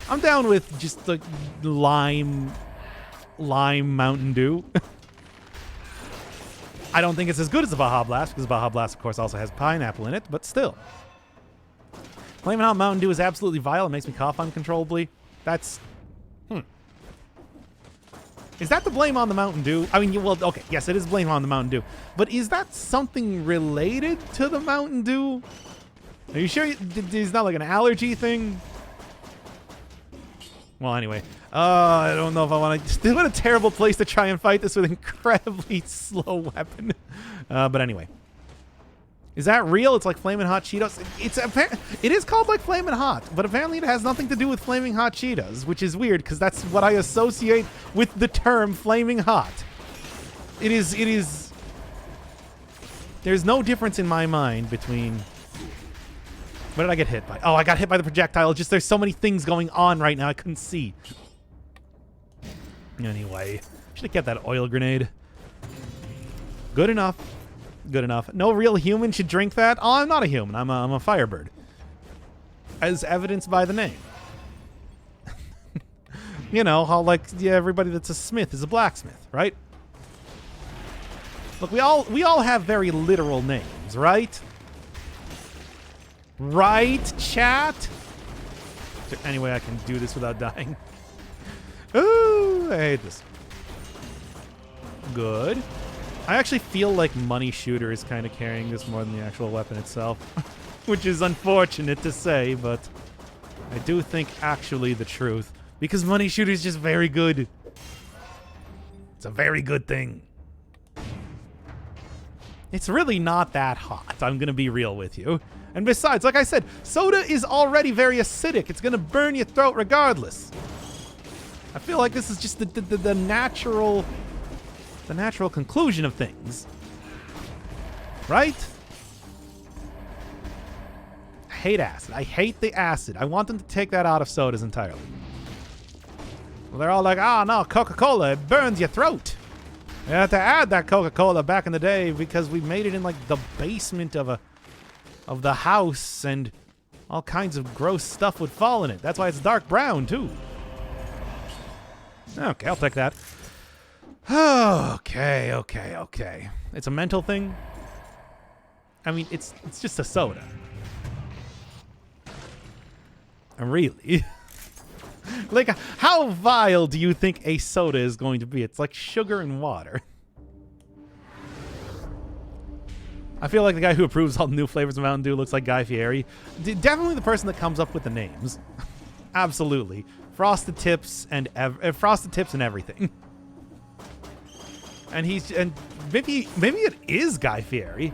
I'm down with just the lime Mountain Dew. I don't think it's as good as the Baja Blast, because Baja Blast, of course, also has pineapple in it, but still. Flamin' Hot Mountain Dew is absolutely vile. It makes me cough uncontrollably. That's... Is that the blame on the Mountain Dew? I mean, well, okay, yes, it is blame on the Mountain Dew. But is that something related to the Mountain Dew? Are you sure it's not like an allergy thing? Well, anyway. I don't know if I want to... What a terrible place to try and fight this with an incredibly slow weapon. But anyway. Is that real? It's like Flamin' Hot Cheetos? It is called like Flamin' Hot, but apparently it has nothing to do with Flaming Hot Cheetos, which is weird because that's what I associate with the term Flaming Hot. It is... There's no difference in my mind between... What did I get hit by? Oh, I got hit by the projectile. Just there's so many things going on right now I couldn't see. Anyway, should have kept that oil grenade. Good enough. Good enough. No real human should drink that. Oh, I'm not a human. I'm a firebird. As evidenced by the name. You know, how like everybody that's a smith is a blacksmith, right? Look, we all have very literal names, right? Right, chat? Is there any way I can do this without dying? Ooh, I hate this. Good. I actually feel like Money Shooter is kind of carrying this more than the actual weapon itself. Which is unfortunate to say, but I do think actually the truth. Because Money Shooter is just very good. It's a very good thing. It's really not that hot, I'm going to be real with you. And besides, like I said, soda is already very acidic. It's going to burn your throat regardless. I feel like this is just the natural conclusion of things. Right? I hate acid. I hate the acid. I want them to take that out of sodas entirely. Well, they're all like, oh no, Coca-Cola, it burns your throat. You had to add that Coca-Cola back in the day because we made it in like the basement of the house and all kinds of gross stuff would fall in it. That's why it's dark brown too. Okay, I'll take that. Okay. It's a mental thing. I mean, it's just a soda. Really? Like, how vile do you think a soda is going to be? It's like sugar and water. I feel like the guy who approves all the new flavors of Mountain Dew looks like Guy Fieri. Definitely the person that comes up with the names. Absolutely. Frosted Tips and everything. And maybe it is Guy Fieri.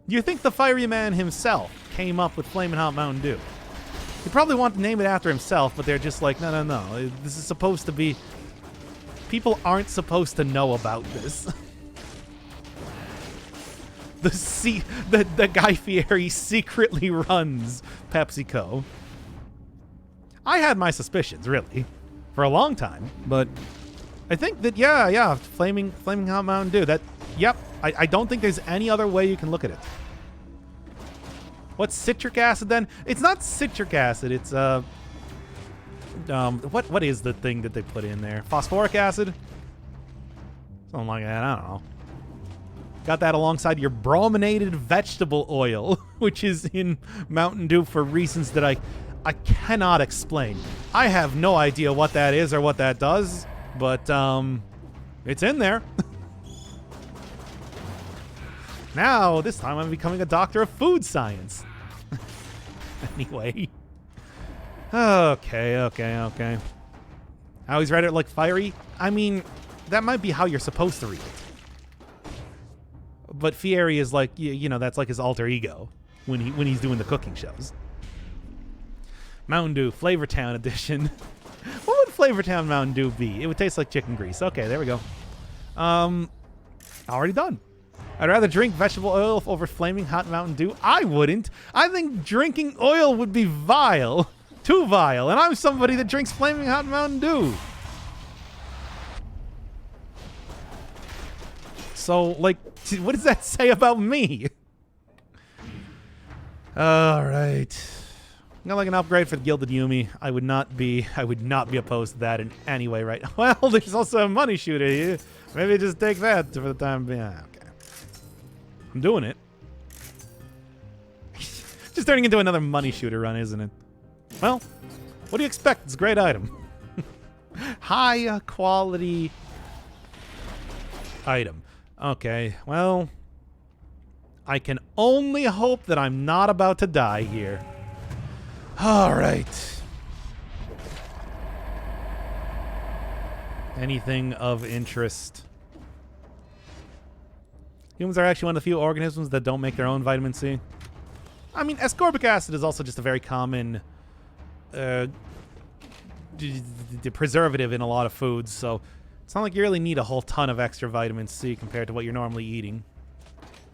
You think the fiery man himself came up with Flamin' Hot Mountain Dew? He probably wanted to name it after himself, but they're just like, no. This is supposed to be People aren't supposed to know about this. The Guy Fieri secretly runs PepsiCo. I had my suspicions, really, for a long time, but I think that, yeah, Flaming Hot Mountain Dew, that, yep, I don't think there's any other way you can look at it. What's citric acid then? It's not citric acid, it's, what is the thing that they put in there? Phosphoric acid? Something like that, I don't know. Got that alongside your brominated vegetable oil, which is in Mountain Dew for reasons that I cannot explain. I have no idea what that is or what that does, but it's in there. Now, this time I'm becoming a doctor of food science. Anyway. Okay. How he's read it like fiery? I mean, that might be how you're supposed to read it. But Fieri is like, you know, that's like his alter ego when he's doing the cooking shows. Mountain Dew, Flavortown edition. What would Flavortown Mountain Dew be? It would taste like chicken grease. Okay, there we go. Already done. I'd rather drink vegetable oil over Flaming Hot Mountain Dew. I wouldn't. I think drinking oil would be vile. Too vile. And I'm somebody that drinks Flaming Hot Mountain Dew. So, like, what does that say about me? All right. Got like an upgrade for the Gilded Yumi. I would not be opposed to that in any way, right? Well, there's also a money shooter here. Maybe just take that for the time being. Okay. I'm doing it. Just turning into another money shooter run, isn't it? Well, what do you expect? It's a great item. High quality item. Okay, well, I can only hope that I'm not about to die here. All right. Anything of interest? Humans are actually one of the few organisms that don't make their own vitamin C. I mean, ascorbic acid is also just a very common preservative in a lot of foods, so it's not like you really need a whole ton of extra vitamin C compared to what you're normally eating.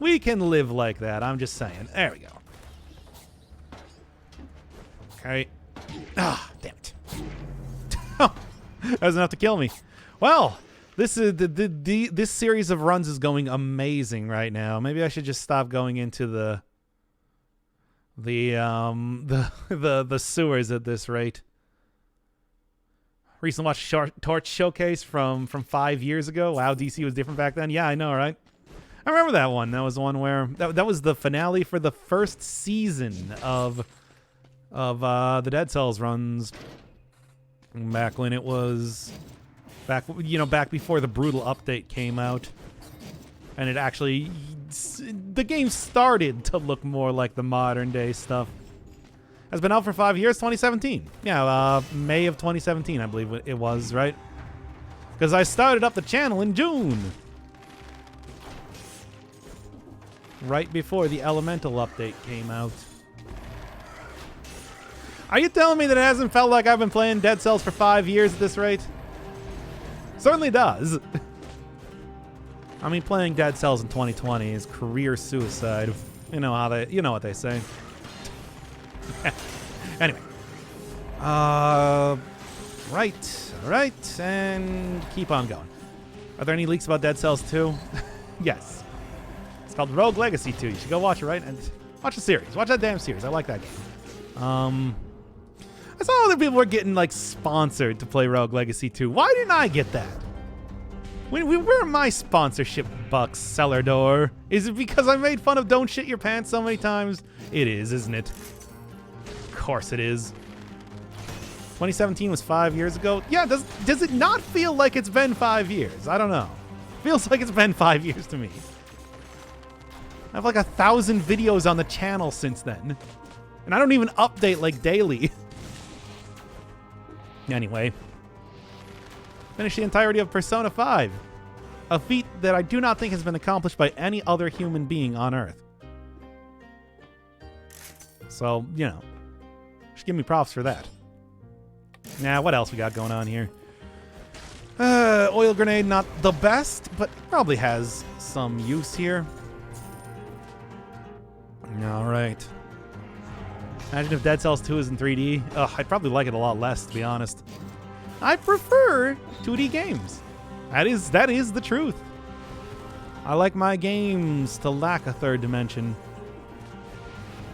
We can live like that, I'm just saying. There we go. Okay. Ah, damn it. That was enough to kill me. Well, this is this series of runs is going amazing right now. Maybe I should just stop going into the sewers at this rate. Recently watched Torch Showcase from 5 years ago. Wow, DC was different back then. Yeah, I know, right? I remember that one. That was one where that was the finale for the first season of the Dead Cells runs. Back when it was back before the Brutal update came out, and it actually the game started to look more like the modern day stuff. Has been out for 5 years, 2017. Yeah, May of 2017, I believe it was, right? Because I started up the channel in June. Right before the Elemental update came out. Are you telling me that it hasn't felt like I've been playing Dead Cells for 5 years at this rate? Certainly does. I mean, playing Dead Cells in 2020 is career suicide. You know what they say. Anyway. Right, and keep on going. Are there any leaks about Dead Cells 2? Yes. It's called Rogue Legacy 2. You should go watch it, right? And watch the series. Watch that damn series. I like that game. I saw other people were getting, like, sponsored to play Rogue Legacy 2. Why didn't I get that? Where are my sponsorship bucks, Cellar Door? Is it because I made fun of Don't Shit Your Pants so many times? It is, isn't it? Of course it is. 2017 was 5 years ago. Yeah, does it not feel like it's been 5 years? I don't know. Feels like it's been 5 years to me. I have like 1,000 videos on the channel since then. And I don't even update like daily. Anyway. Finish the entirety of Persona 5. A feat that I do not think has been accomplished by any other human being on Earth. So, you know. Just give me props for that. Now, what else we got going on here? Oil grenade, not the best, but probably has some use here. All right. Imagine if Dead Cells 2 is in 3D. Ugh, I'd probably like it a lot less, to be honest. I prefer 2D games. That is the truth. I like my games to lack a third dimension.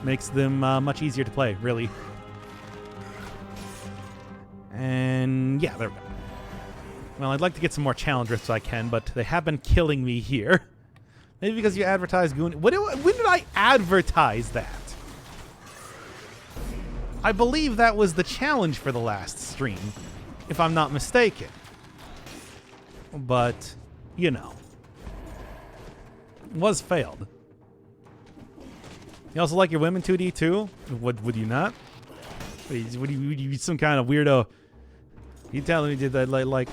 Makes them much easier to play, really. And yeah, there we go. Well, I'd like to get some more challenge drifts if I can, but they have been killing me here. Maybe because you advertised Goon. When did I advertise that? I believe that was the challenge for the last stream, if I'm not mistaken. But, you know. Was failed. You also like your women 2D too? Would you not? Would you some kind of weirdo? You telling me did that like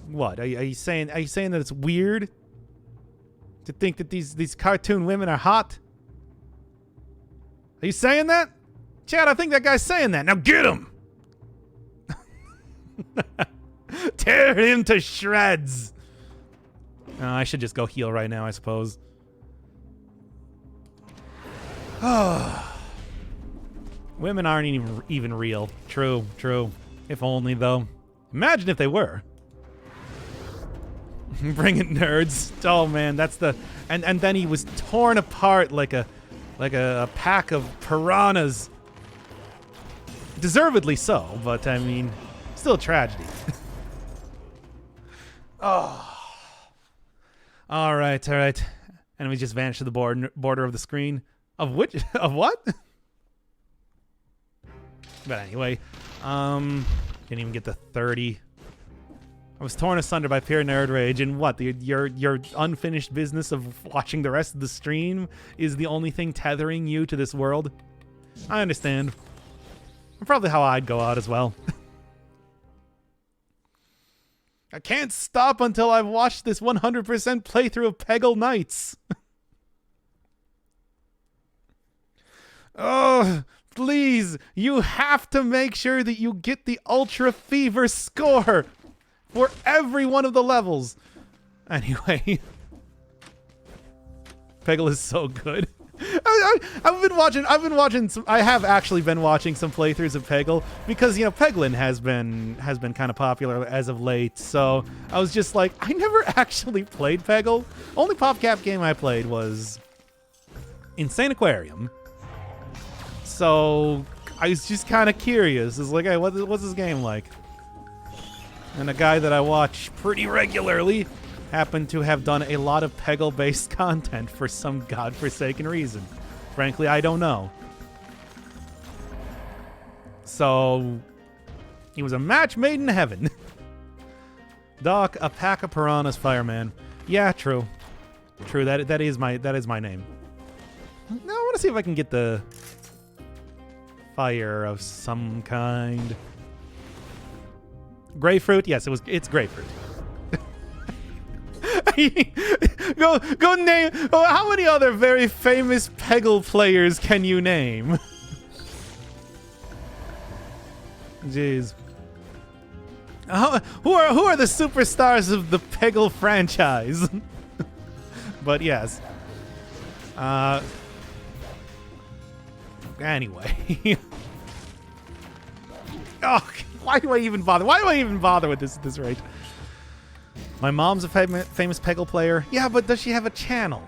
what? Are you saying that it's weird to think that these cartoon women are hot? Are you saying that? Chad, I think that guy's saying that. Now get him! Tear him to shreds! I should just go heal right now, I suppose. Women aren't even real. True. If only, though. Imagine if they were. Bring it, nerds. Oh, man, that's the... And then he was torn apart like a pack of piranhas. Deservedly so, but, I mean, still a tragedy. Oh. All right. And we just vanished to the border of the screen. Of what? But anyway, didn't even get the 30. I was torn asunder by pure nerd rage, and what? Your unfinished business of watching the rest of the stream is the only thing tethering you to this world? I understand. Probably how I'd go out as well. I can't stop until I've watched this 100% playthrough of Peggle Knights. Oh, please, you have to make sure that you get the Ultra Fever score for every one of the levels. Anyway, Peggle is so good. I have actually been watching some playthroughs of Peggle because, you know, Peglin has been kind of popular as of late. So I was just like, I never actually played Peggle. Only PopCap game I played was Insane Aquarium. So I was just kind of curious. It's like, hey, what's this game like? And a guy that I watch pretty regularly happened to have done a lot of Peggle-based content for some godforsaken reason. Frankly, I don't know. So, he was a match made in heaven. Doc, a pack of piranhas, fireman. Yeah, true. True, that is my name. Now I want to see if I can get the fire of some kind. Grapefruit? Yes, it's grapefruit. go name. Oh, how many other very famous Peggle players can you name? Jeez. Who are the superstars of the Peggle franchise? But yes. Anyway. Oh, why do I even bother? Why do I even bother with this at this rate? My mom's a famous Peggle player. Yeah, but does she have a channel?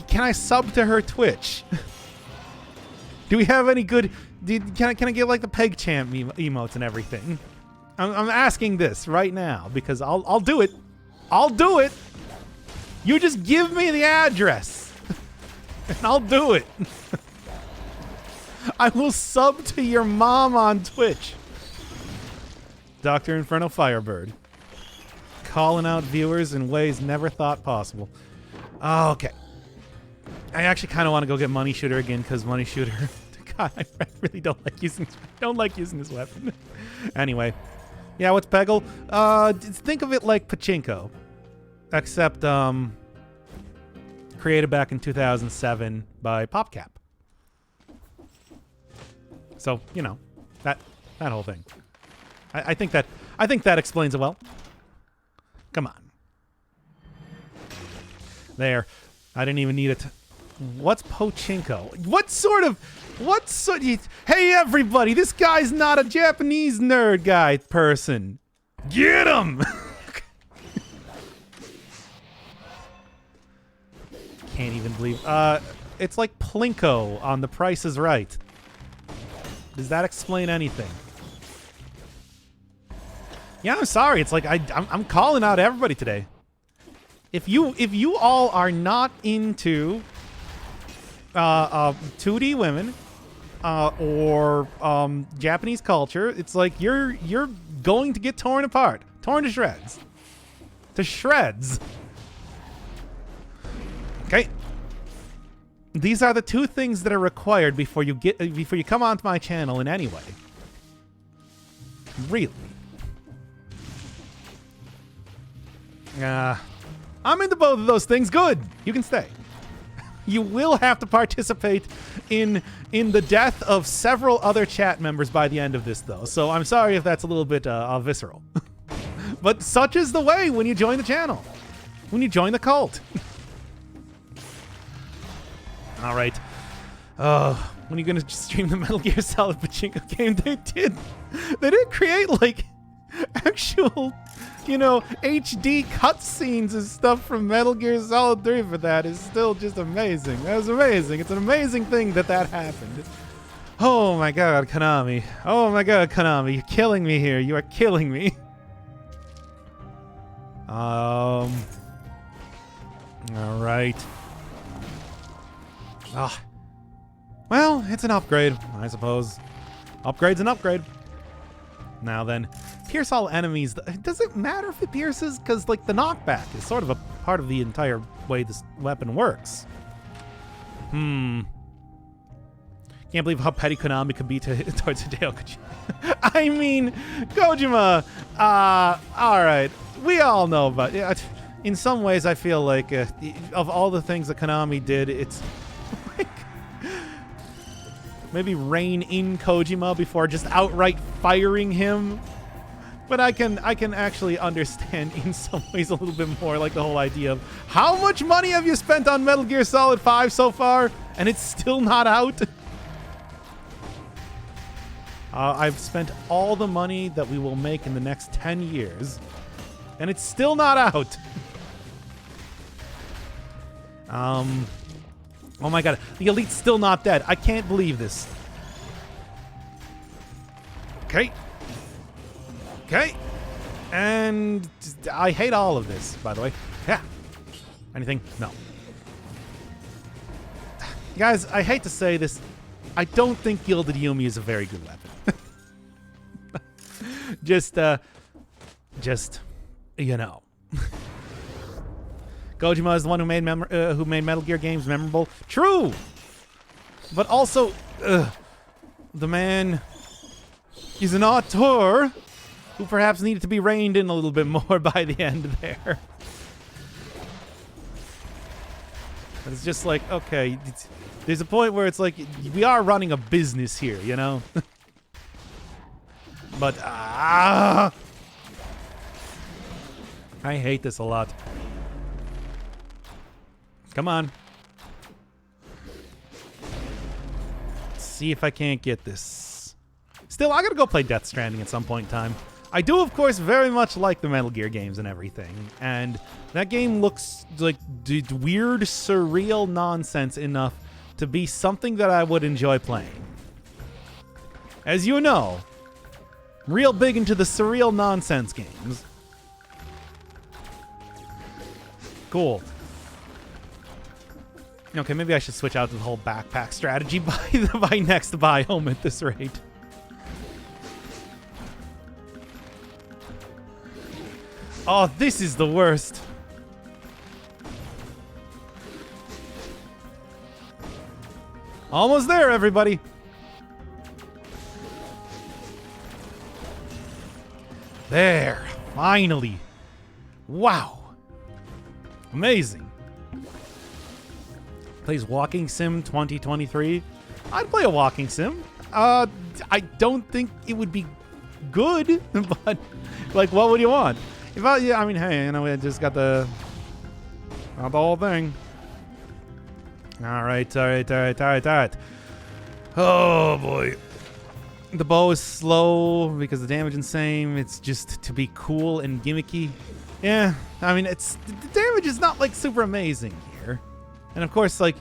Can I sub to her Twitch? Do we have any good... Can I get like the Peg Champ emotes and everything? I'm asking this right now because I'll do it. I'll do it. You just give me the address. And I'll do it. I will sub to your mom on Twitch. Dr. Inferno Firebird. Calling out viewers in ways never thought possible. Oh, okay. I actually kind of want to go get Money Shooter again because Money Shooter... God, I really don't like using this weapon. Anyway. Yeah, what's Peggle? Think of it like Pachinko. Except, created back in 2007 by PopCap. So, you know, that whole thing. I think that explains it well. Come on. There. I didn't even need it. What's pachinko? Hey, everybody, this guy's not a Japanese nerd guy person. Get him! Can't even believe. It's like Plinko on The Price is Right. Does that explain anything? Yeah, I'm sorry. It's like I'm calling out everybody today. If you all are not into 2D women or Japanese culture, it's like you're going to get torn apart, torn to shreds. To shreds. Okay. These are the two things that are required before you come onto my channel in any way. Really. I'm into both of those things. Good. You can stay. You will have to participate in the death of several other chat members by the end of this, though. So I'm sorry if that's a little bit visceral. But such is the way when you join the channel. When you join the cult. All right. When are you going to stream the Metal Gear Solid Pachinko game? They did create, like, actual, HD cutscenes and stuff from Metal Gear Solid 3 for that is still just amazing. That was amazing. It's an amazing thing that happened. Oh my god, Konami. Oh my god, Konami. You're killing me here. You are killing me. All right. Well, it's an upgrade, I suppose. Upgrade's an upgrade. Now then, pierce all enemies. Does it matter if it pierces? Because, like, the knockback is sort of a part of the entire way this weapon works. Can't believe how petty Konami could be towards Hideo Kojima. I mean, Kojima, alright. We all know about it. In some ways, I feel like, of all the things that Konami did, it's like maybe rein in Kojima before just outright firing him. But I can actually understand in some ways a little bit more, like the whole idea of how much money have you spent on Metal Gear Solid 5 so far and it's still not out? I've spent all the money that we will make in the next 10 years and it's still not out. Oh my god, the Elite's still not dead. I can't believe this. Okay. Okay. And I hate all of this, by the way. Yeah. Anything? No. Guys, I hate to say this. I don't think Gilded Yumi is a very good weapon. just, Kojima is the one who made Metal Gear games memorable. True! But also, the man is an auteur who perhaps needed to be reined in a little bit more by the end there. But it's just like, okay, there's a point where it's like, we are running a business here, But, I hate this a lot. Come on. Let's see if I can't get this. Still, I gotta go play Death Stranding at some point in time. I do, of course, very much like the Metal Gear games and everything. And that game looks like weird, surreal nonsense enough to be something that I would enjoy playing. As you know, I'm real big into the surreal nonsense games. Cool. Okay, maybe I should switch out to the whole backpack strategy by next biome at this rate. Oh, this is the worst. Almost there, everybody. There, finally. Wow. Amazing. Plays Walking Sim 2023. I'd play a walking sim. I don't think it would be good, but like, what would you want? Yeah, I mean, hey, you know, we just got the whole thing. All right. Oh boy. The bow is slow because the damage is insane. It's just to be cool and gimmicky. Yeah, I mean, the damage is not like super amazing here. And of course, like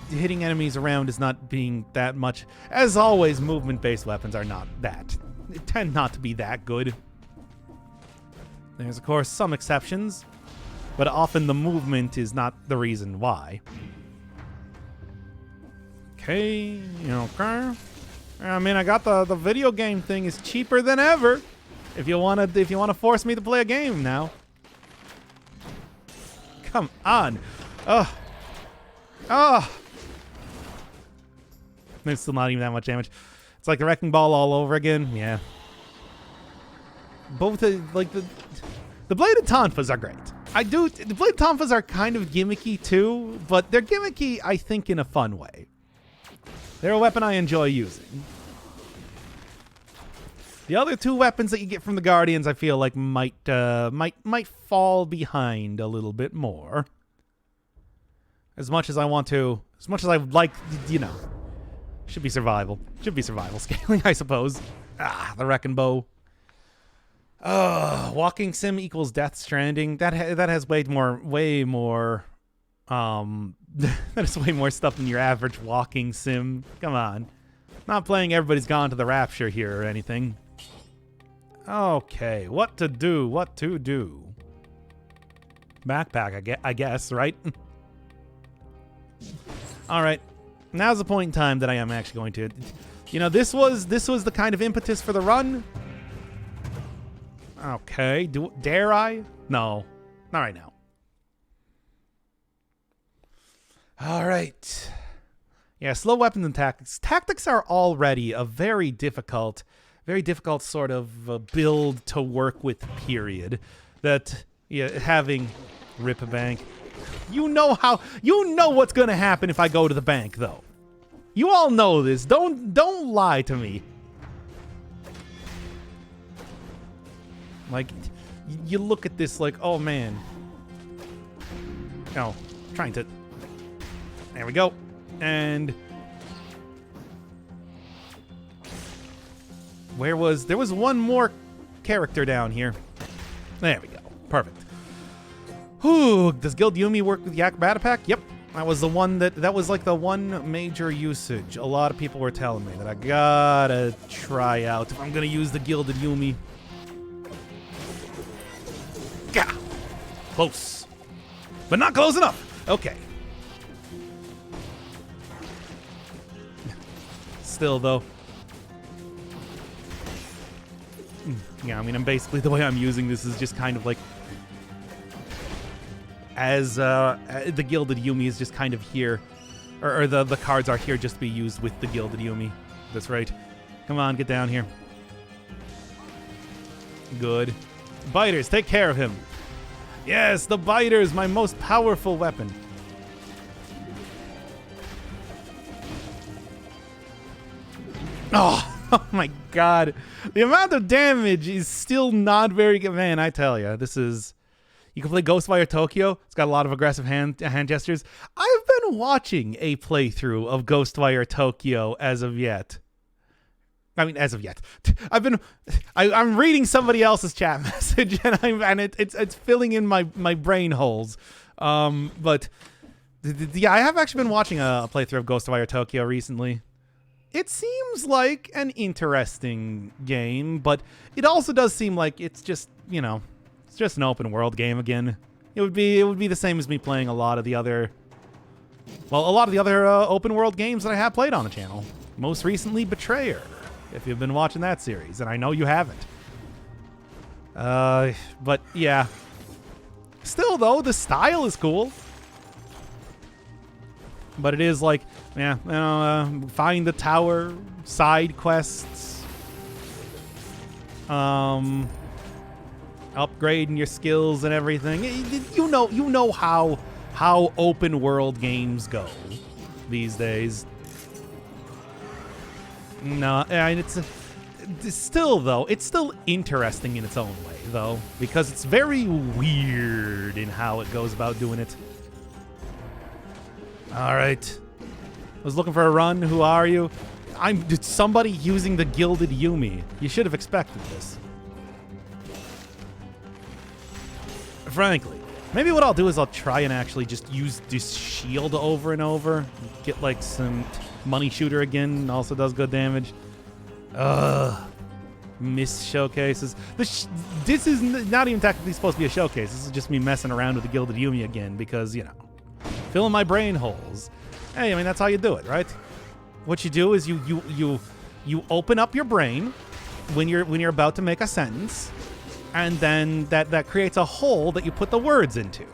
hitting enemies around is not being that much. As always, movement-based weapons are not that. They tend not to be that good. There's of course some exceptions, but often the movement is not the reason why. Okay, okay. I mean, I got the video game thing is cheaper than ever. If you wanna force me to play a game now. Come on. Ugh. There's still not even that much damage. It's like the wrecking ball all over again. Yeah. Both the bladed tonfas are great. The bladed tonfas are kind of gimmicky too, but they're gimmicky, I think, in a fun way. They're a weapon I enjoy using. The other two weapons that you get from the Guardians, I feel like might fall behind a little bit more. As much as I would like, should be survival scaling, I suppose. The Wrecking Bow. Walking sim equals Death Stranding. That has way more. That is way more stuff than your average walking sim. Come on, not playing Everybody's Gone to the Rapture here or anything. Okay, what to do? Backpack, I guess, right? All right, now's the point in time that I am actually going to. This was the kind of impetus for the run. Okay, dare I? No, not right now. All right. Yeah, slow weapons and tactics. Tactics are already a very difficult sort of build to work with, period. That, having rip a bank. You know what's going to happen if I go to the bank, though. You all know this. Don't lie to me. Like, you look at this like, oh, man. Oh, trying to... There we go. And... there was one more character down here. There we go. Perfect. Whew, does Gilded Yumi work with the Acrobata Pack? Yep. That was the one that was like the one major usage. A lot of people were telling me that I gotta try out if I'm gonna use the Gilded Yumi. Gah! Close. But not close enough. Okay. Still, though. Yeah, I mean, the way I'm using this is just kind of like... as the Gilded Yumi is just kind of here. Or the cards are here just to be used with the Gilded Yumi. That's right. Come on, get down here. Good. Biters, take care of him. Yes, the biters, my most powerful weapon. Oh my god. The amount of damage is still not very good. Man, I tell you, this is... You can play Ghostwire Tokyo. It's got a lot of aggressive hand gestures. I've been watching a playthrough of Ghostwire Tokyo as of yet. I mean, as of yet. I'm reading somebody else's chat message, and it's filling in my brain holes. But yeah, I have actually been watching a playthrough of Ghostwire Tokyo recently. It seems like an interesting game, but it also does seem like it's just, it's just an open world game again. It would be the same as me playing a lot of the other open world games that I have played on the channel. Most recently, Betrayer, if you've been watching that series, and I know you haven't. But yeah. Still, though, the style is cool. But it is like, find the tower, side quests, upgrading your skills and everything. You know how open world games go these days. No, and it's still, though, it's still interesting in its own way. though, because it's very weird in how it goes about doing it. All right. I was looking for a run. Who are you? It's somebody using the Gilded Yumi. You should have expected this. Frankly. Maybe what I'll do is I'll try and actually just use this shield over and over. Get like some money shooter again. Also does good damage. Miss showcases. This is not even technically supposed to be a showcase. This is just me messing around with the Gilded Yumi again because, you know, filling my brain holes. Hey, I mean, that's how you do it, right? What you do is you open up your brain when you're about to make a sentence. And then that creates a hole that you put the words into.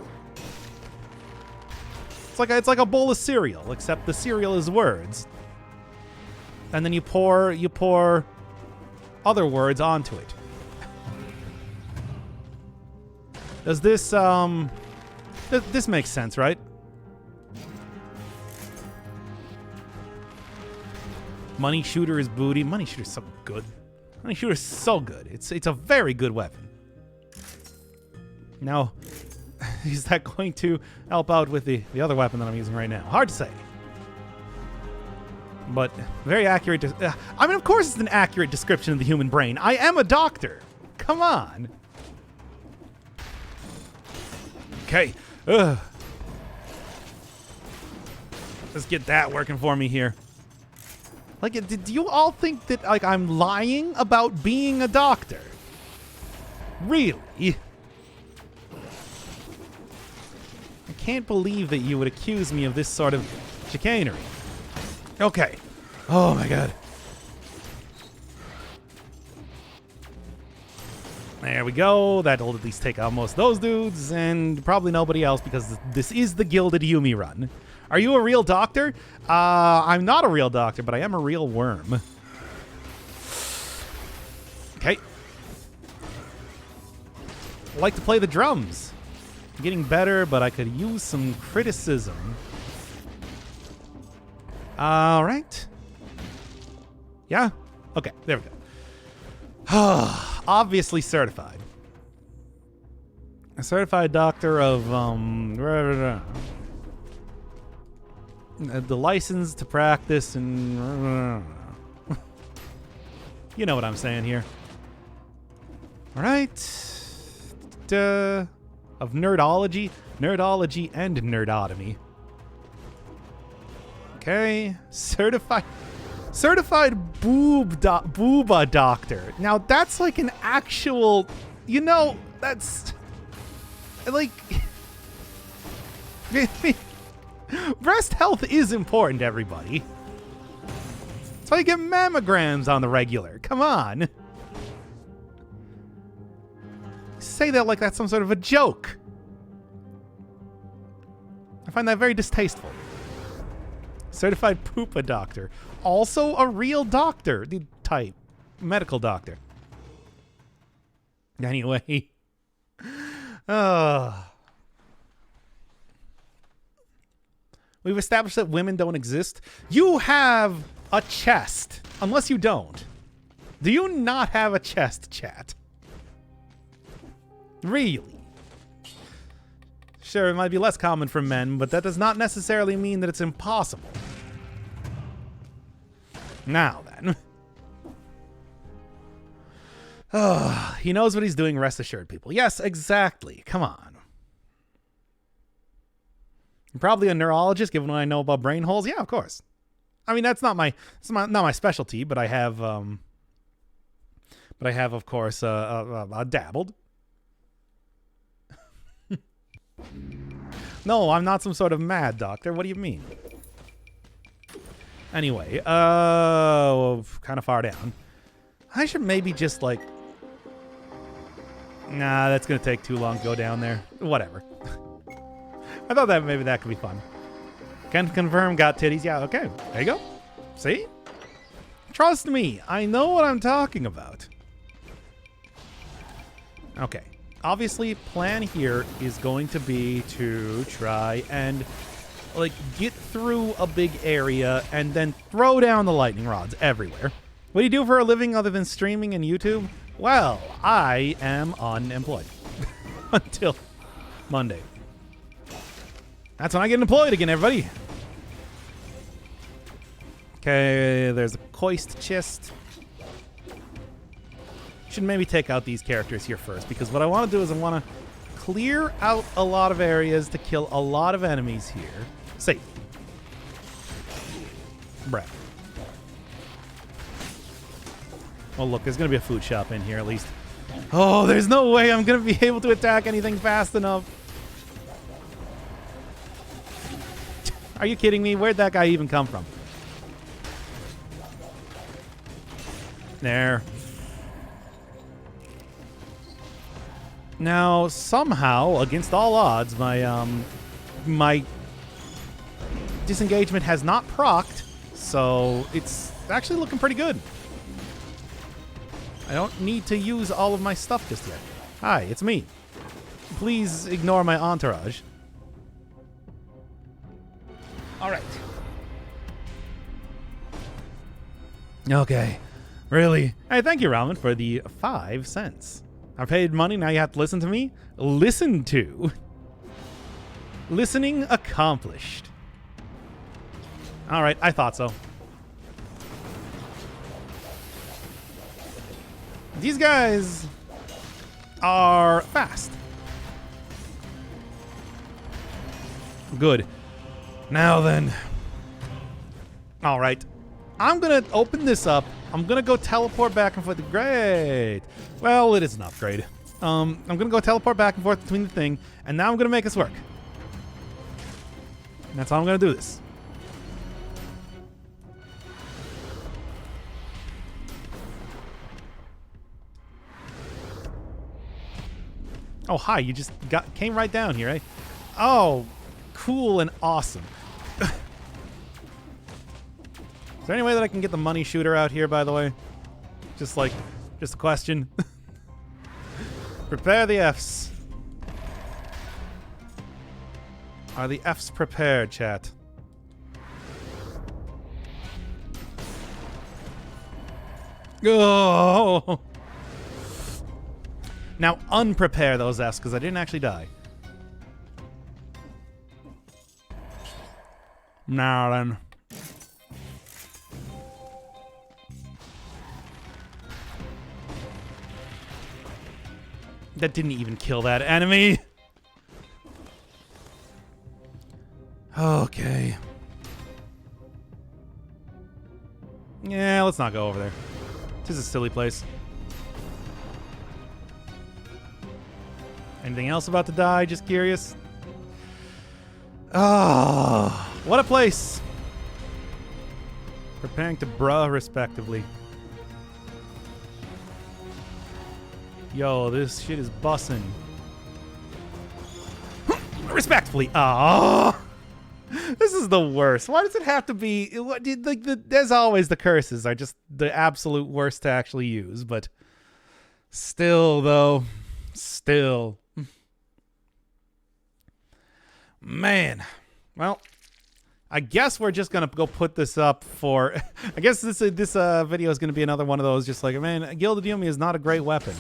It's like a bowl of cereal, except the cereal is words. And then you pour other words onto it. Does this this makes sense, right? Money shooter is booty. Money shooter's so good. Money shooter's so good. It's a very good weapon. Now, is that going to help out with the other weapon that I'm using right now? Hard to say. But very accurate. I mean, of course it's an accurate description of the human brain. I am a doctor. Come on. Okay. Let's get that working for me here. Like, do you all think that, like, I'm lying about being a doctor? Really? I can't believe that you would accuse me of this sort of chicanery. Okay. Oh, my God. There we go. That'll at least take out most of those dudes, and probably nobody else, because this is the Gilded Yumi run. Are you a real doctor? I'm not a real doctor, but I am a real worm. Okay. I like to play the drums. I'm getting better, but I could use some criticism. All right. Yeah? Okay, there we go. Obviously certified. A certified doctor of, the license to practice and you know what I'm saying here. All right. Of nerdology and nerdotomy. Okay. Certified booba doctor. Now that's like an actual, you know, that's like breast health is important, everybody. That's why you get mammograms on the regular. Come on. Say that like that's some sort of a joke. I find that very distasteful. Certified poopa doctor. Also a real doctor. The type. Medical doctor. Anyway. We've established that women don't exist. You have a chest. Unless you don't. Do you not have a chest, chat? Really? Sure, it might be less common for men, but that does not necessarily mean that it's impossible. Now then. He knows what he's doing, rest assured, people. Yes, exactly. Come on. I'm probably a neurologist, given what I know about brain holes. Yeah, of course. I mean, that's not my specialty, but I have of course dabbled. No, I'm not some sort of mad doctor. What do you mean? Anyway, kind of far down. I should maybe just like... Nah, that's going to take too long to go down there. Whatever. I thought that maybe that could be fun. Can confirm, got titties. Yeah, okay. There you go. See? Trust me, I know what I'm talking about. Okay. Obviously, plan here is going to be to try and like get through a big area and then throw down the lightning rods everywhere. What do you do for a living other than streaming and YouTube? Well, I am unemployed until Monday. That's when I get employed again, everybody. Okay, there's a Koist chest. Should maybe take out these characters here first, because what I want to do is I want to clear out a lot of areas to kill a lot of enemies here. Safe. Bruh. Oh, look, there's going to be a food shop in here at least. Oh, there's no way I'm going to be able to attack anything fast enough. Are you kidding me? Where'd that guy even come from? There. Now, somehow, against all odds, my disengagement has not procced, so it's actually looking pretty good. I don't need to use all of my stuff just yet. Hi, it's me. Please ignore my entourage. All right. Okay. Really? Hey, thank you, Ramen, for the 5 cents. I paid money, now you have to listen to me? Listen to. Listening accomplished. All right, I thought so. These guys are fast. Good. Now then. All right. I'm going to open this up. I'm going to go teleport back and forth. Great. Well, it is an upgrade. I'm going to go teleport back and forth between the thing, and now I'm going to make this work. And that's how I'm going to do this. Oh, hi. You just came right down here, eh? Oh, cool and awesome. Is there any way that I can get the money shooter out here, by the way? Just a question. Prepare the Fs. Are the Fs prepared, chat? Oh! Now unprepare those Fs, because I didn't actually die. Now then. That didn't even kill that enemy. Okay. Yeah, let's not go over there. This is a silly place. Anything else about to die? Just curious. Oh, what a place. Preparing to bruh, respectively. Yo, this shit is bussin'. Respectfully. Oh, this is the worst. Why does it have to be? There's always the curses are just the absolute worst to actually use. But still, though, still, man. Well, I guess we're just gonna go put this up for. I guess this video is gonna be another one of those. Just like, man, Gilded Yumi is not a great weapon.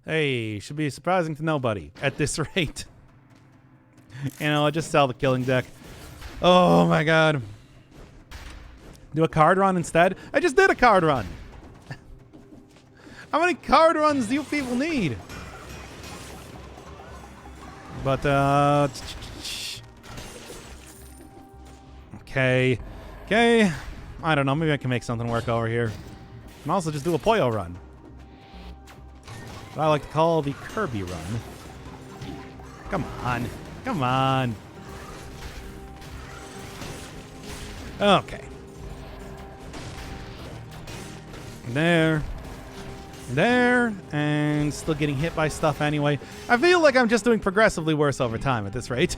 Hey, should be surprising to nobody at this rate. You know, I just sell the killing deck. Oh my god. Do a card run instead? I just did a card run. How many card runs do you people need? But, okay. Okay. I don't know. Maybe I can make something work over here. And also just do a Poyo run. What I like to call the Kirby run. Come on. Come on. Okay. There. There. And still getting hit by stuff anyway. I feel like I'm just doing progressively worse over time at this rate.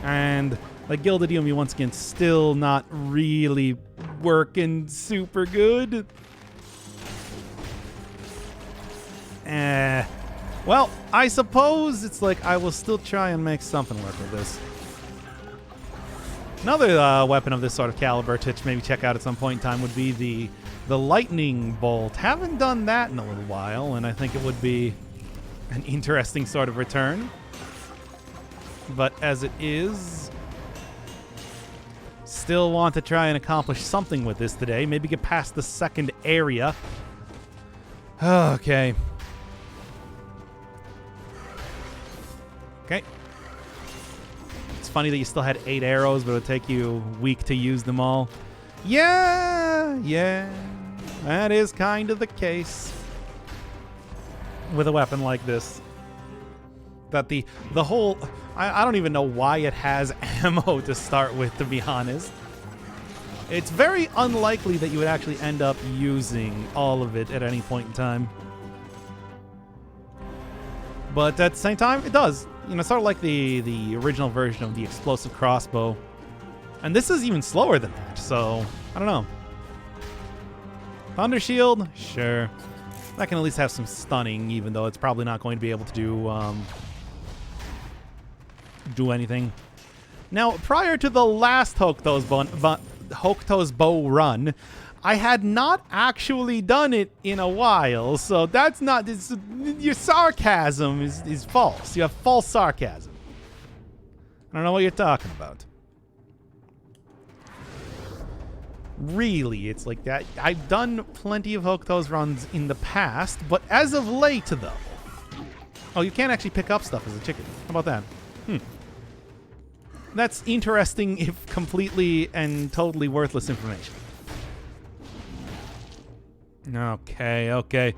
And like Gilded Yumi once again still not really working super good. Well, I suppose it's like I will still try and make something work with this. Another weapon of this sort of caliber to maybe check out at some point in time would be the lightning bolt. Haven't done that in a little while, and I think it would be an interesting sort of return. But as it is, still want to try and accomplish something with this today. Maybe get past the second area. Okay. Okay. It's funny that you still had 8 arrows, but it would take you a week to use them all. Yeah. That is kind of the case with a weapon like this. That the whole... I don't even know why it has ammo to start with, to be honest. It's very unlikely that you would actually end up using all of it at any point in time. But at the same time, it does. You know, sort of like the original version of the explosive crossbow. And this is even slower than that, so I don't know. Thunder Shield? Sure. That can at least have some stunning, even though it's probably not going to be able to do anything. Now, prior to the last Hokuto's bow run, I had not actually done it in a while, so that's not... your sarcasm is false. You have false sarcasm. I don't know what you're talking about. Really, it's like that. I've done plenty of Hokuto's runs in the past, but as of late, though... Oh, you can't actually pick up stuff as a chicken. How about that? That's interesting, if completely and totally worthless information. Okay.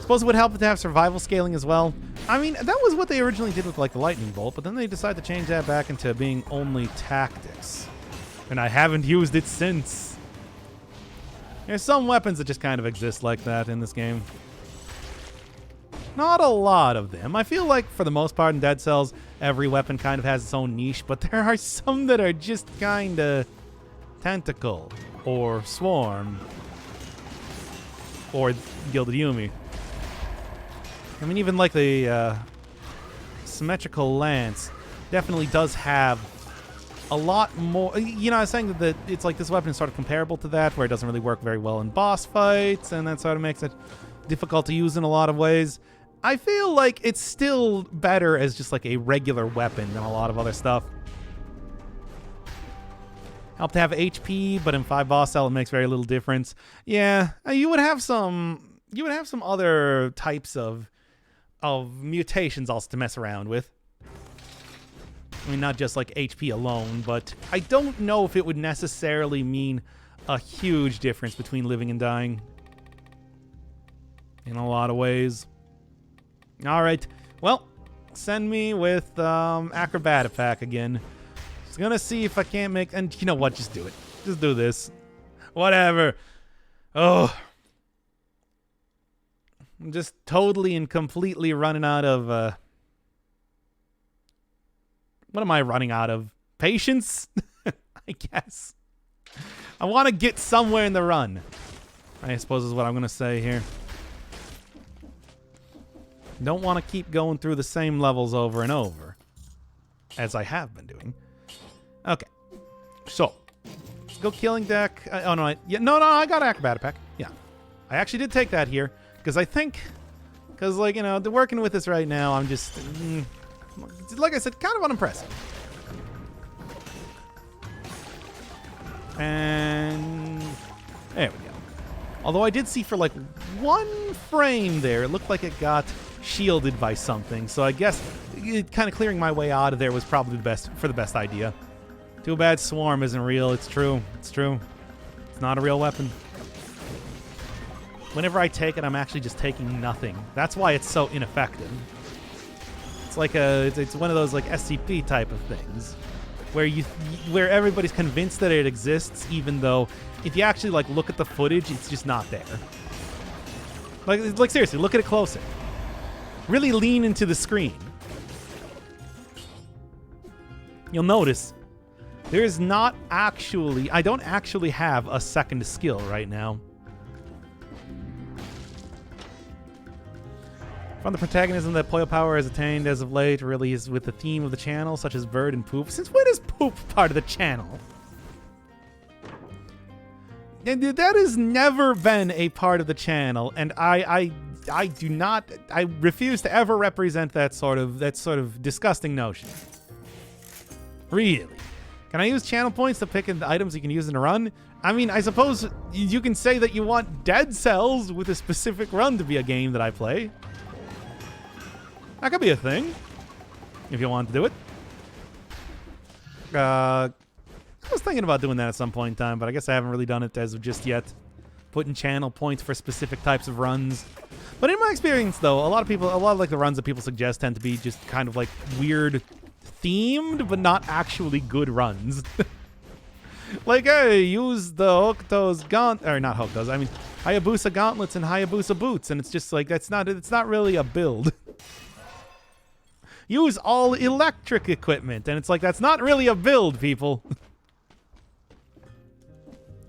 Suppose it would help to have survival scaling as well. I mean, that was what they originally did with, like, the lightning bolt, but then they decided to change that back into being only tactics. And I haven't used it since. There's some weapons that just kind of exist like that in this game. Not a lot of them. I feel like, for the most part, in Dead Cells, every weapon kind of has its own niche, but there are some that are just kind of tentacle, or swarm, or Gilded Yumi. I mean, even like the symmetrical lance definitely does have a lot more. You know, I was saying that it's like this weapon is sort of comparable to that, where it doesn't really work very well in boss fights, and that sort of makes it difficult to use in a lot of ways. I feel like it's still better as just like a regular weapon than a lot of other stuff. Help to have HP, but in 5 boss cell it makes very little difference. Yeah, you would have some other types of mutations also to mess around with. I mean, not just like HP alone, but I don't know if it would necessarily mean a huge difference between living and dying. In a lot of ways. All right. Well, send me with Acrobat Pack again. Just gonna see if I can't make... And you know what? Just do it. Just do this. Whatever. Oh. I'm just totally and completely running out of... What am I running out of? Patience? I guess. I want to get somewhere in the run, I suppose is what I'm going to say here. Don't want to keep going through the same levels over and over, as I have been doing. Okay. So, let's go killing deck. Oh, no. I got Acrobat Pack. Yeah. I actually did take that here, because I think... Because, like, you know, working with this right now, I'm just... like I said, kind of unimpressive. And... there we go. Although I did see for, like, 1 frame there, it looked like it got shielded by something. So I guess kind of clearing my way out of there was probably the best idea. Too bad Swarm isn't real. It's true. It's true. It's not a real weapon. Whenever I take it, I'm actually just taking nothing. That's why it's so ineffective. It's like it's one of those like SCP type of things, where everybody's convinced that it exists, even though if you actually like look at the footage, it's just not there. Like seriously, look at it closer. Really lean into the screen. You'll notice there is not actually... I don't actually have a second skill right now. From the protagonism that Poyo Power has attained as of late really is with the theme of the channel, such as bird and poop. Since when is poop part of the channel? And that has never been a part of the channel, and I refuse to ever represent that sort of disgusting notion. Really? Can I use channel points to pick the items you can use in a run? I mean, I suppose you can say that you want Dead Cells with a specific run to be a game that I play. That could be a thing, if you want to do it. I was thinking about doing that at some point in time, but I guess I haven't really done it as of just yet. Putting channel points for specific types of runs. But in my experience, though, a lot of like the runs that people suggest tend to be just kind of like weird themed, but not actually good runs. Like, hey, use the Hokuto's or not Hokuto's, I mean Hayabusa gauntlets and Hayabusa boots, and it's just like it's not really a build. Use all electric equipment, and it's like that's not really a build, people.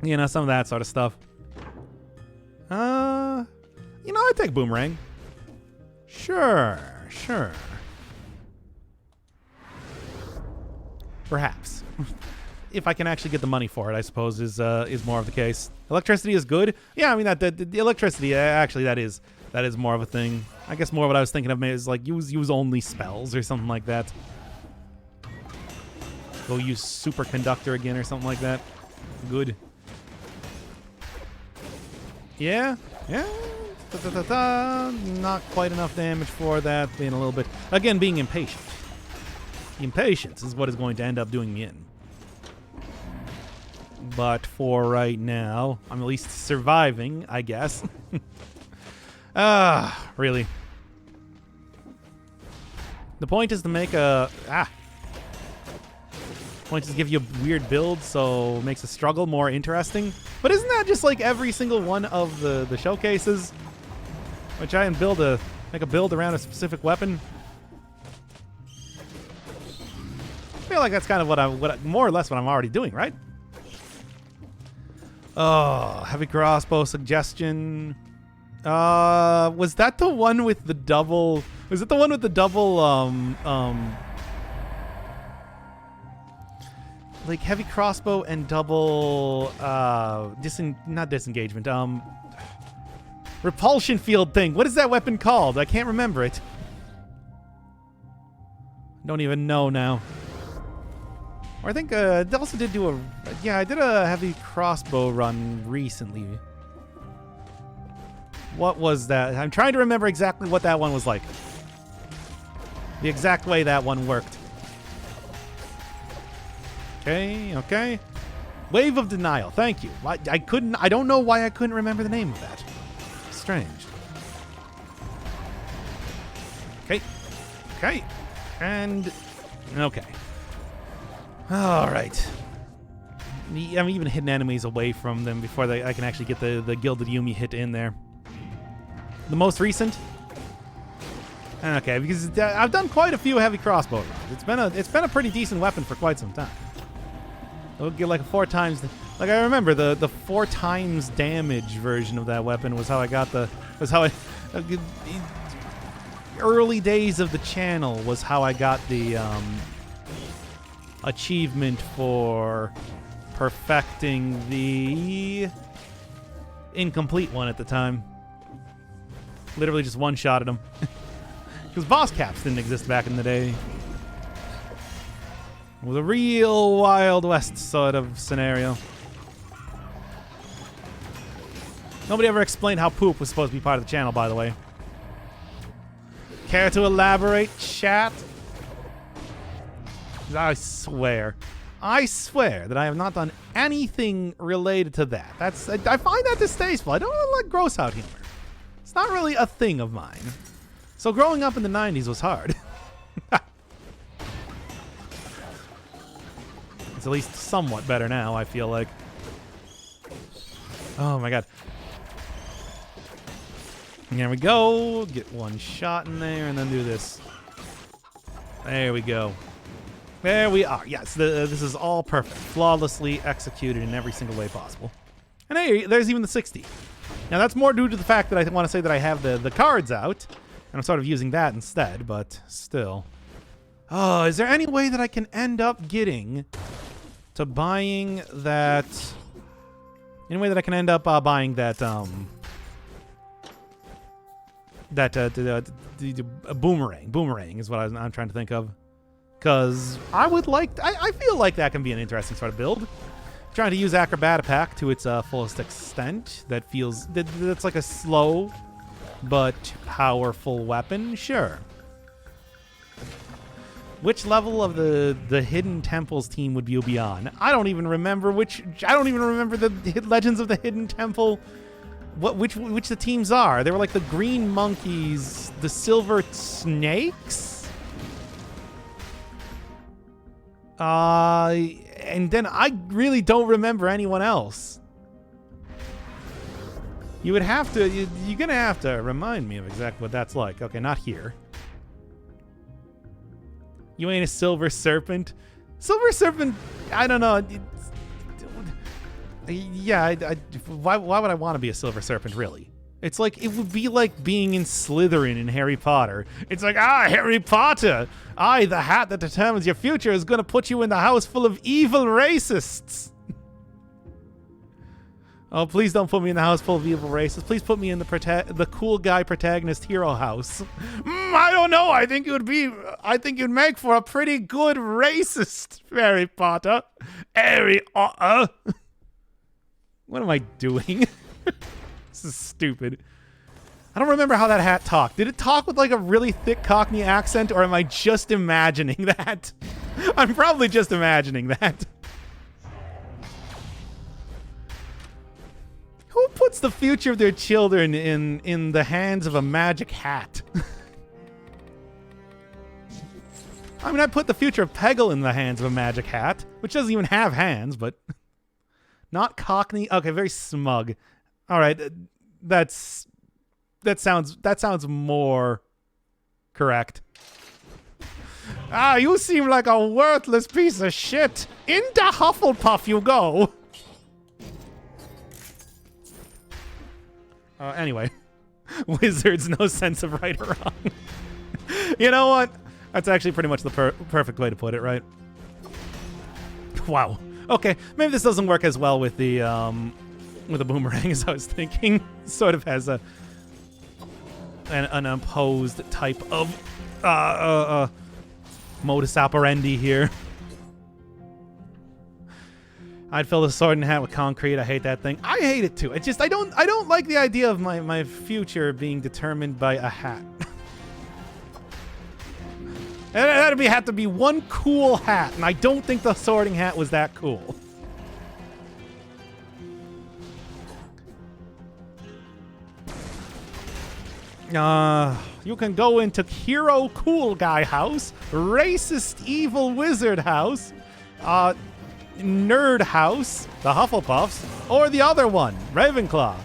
You know, some of that sort of stuff. You know, I'd take Boomerang. Sure. Perhaps. If I can actually get the money for it, I suppose, is more of the case. Electricity is good. Yeah, I mean, the electricity, actually, that is more of a thing. I guess more what I was thinking of is like use only spells or something like that. Go use Superconductor again or something like that. Good. Yeah. Not quite enough damage for that. Being a little bit... Again, being impatient. Impatience is what is going to end up doing me in. But for right now, I'm at least surviving, I guess. Really. The point is to make a... The point is to give you a weird build, so it makes the struggle more interesting. But isn't that just like every single one of the showcases? I try and make a build around a specific weapon. I feel like that's kind of what more or less what I'm already doing, right? Oh, heavy crossbow suggestion. Was that the one with the double? Was it the one with the double? Like heavy crossbow and double not disengagement. Repulsion field thing. What is that weapon called? I can't remember it. Don't even know now. Or I think I also did do I did a heavy crossbow run recently. What was that? I'm trying to remember exactly what that one was like. The exact way that one worked. Okay. Wave of Denial. Thank you. I don't know why I couldn't remember the name of that. Strange. Okay. And okay. All right. I'm even hitting enemies away from them before I can actually get the Gilded Yumi hit in there. The most recent? Okay, because I've done quite a few heavy crossbow runs. It's been a pretty decent weapon for quite some time. It'll get like 4 times. Like I remember the 4 times damage version of that weapon was how I got early days of the channel was how I got the achievement for perfecting the incomplete one at the time. Literally just one-shotted him. Because boss caps didn't exist back in the day. It was a real Wild West sort of scenario. Nobody ever explained how poop was supposed to be part of the channel, by the way. Care to elaborate, chat? I swear that I have not done anything related to that. I find that distasteful. I don't really like gross out humor. It's not really a thing of mine. So growing up in the 90s was hard. It's at least somewhat better now, I feel like. Oh my god. There we go. Get one shot in there and then do this. There we go. There we are. Yes, this is all perfect. Flawlessly executed in every single way possible. And hey, there's even the 60. Now that's more due to the fact that I want to say that I have the cards out. And I'm sort of using that instead, but still. Oh, is there any way that I can end up getting to buying that... Any way that I can end up buying that, boomerang. Boomerang is what I'm trying to think of. Because I would like... I feel like that can be an interesting sort of build. Trying to use Acrobat Pack to its fullest extent. That feels... That's like a slow but powerful weapon. Sure. Which level of the Hidden Temples team would you be on? I don't even remember which... I don't even remember the Legends of the Hidden Temple... Which the teams are. They were like the green monkeys, the silver snakes? And then I really don't remember anyone else. You would have to... You're gonna have to remind me of exactly what that's like. Okay, not here. You ain't a silver serpent. Silver serpent, I don't know. Yeah, why would I want to be a silver serpent, really? It's like, it would be like being in Slytherin in Harry Potter. It's like, Harry Potter! The hat that determines your future is gonna put you in the house full of evil racists! Oh, please don't put me in the house full of evil racists. Please put me in the cool guy protagonist hero house. I don't know. I think you'd make for a pretty good racist, Harry Potter. Harry Potter. What am I doing? This is stupid. I don't remember how that hat talked. Did it talk with like a really thick Cockney accent, or am I just imagining that? I'm probably just imagining that. Who puts the future of their children in the hands of a magic hat? I mean, I put the future of Peggle in the hands of a magic hat, which doesn't even have hands, but not Cockney. Okay, very smug. All right, that sounds more correct. You seem like a worthless piece of shit. Into Hufflepuff you go. Anyway, wizards, no sense of right or wrong. You know what? That's actually pretty much the perfect way to put it, right? Wow. Okay, maybe this doesn't work as well with the boomerang as I was thinking. Sort of has an opposed type of modus operandi here. I'd fill the sword and hat with concrete. I hate that thing. I hate it too. It's just I don't like the idea of my future being determined by a hat. That'd have to be one cool hat, and I don't think the sorting hat was that cool. You can go into Hero Cool Guy House, Racist Evil Wizard House, Nerd House, the Hufflepuffs, or the other one, Ravenclaw.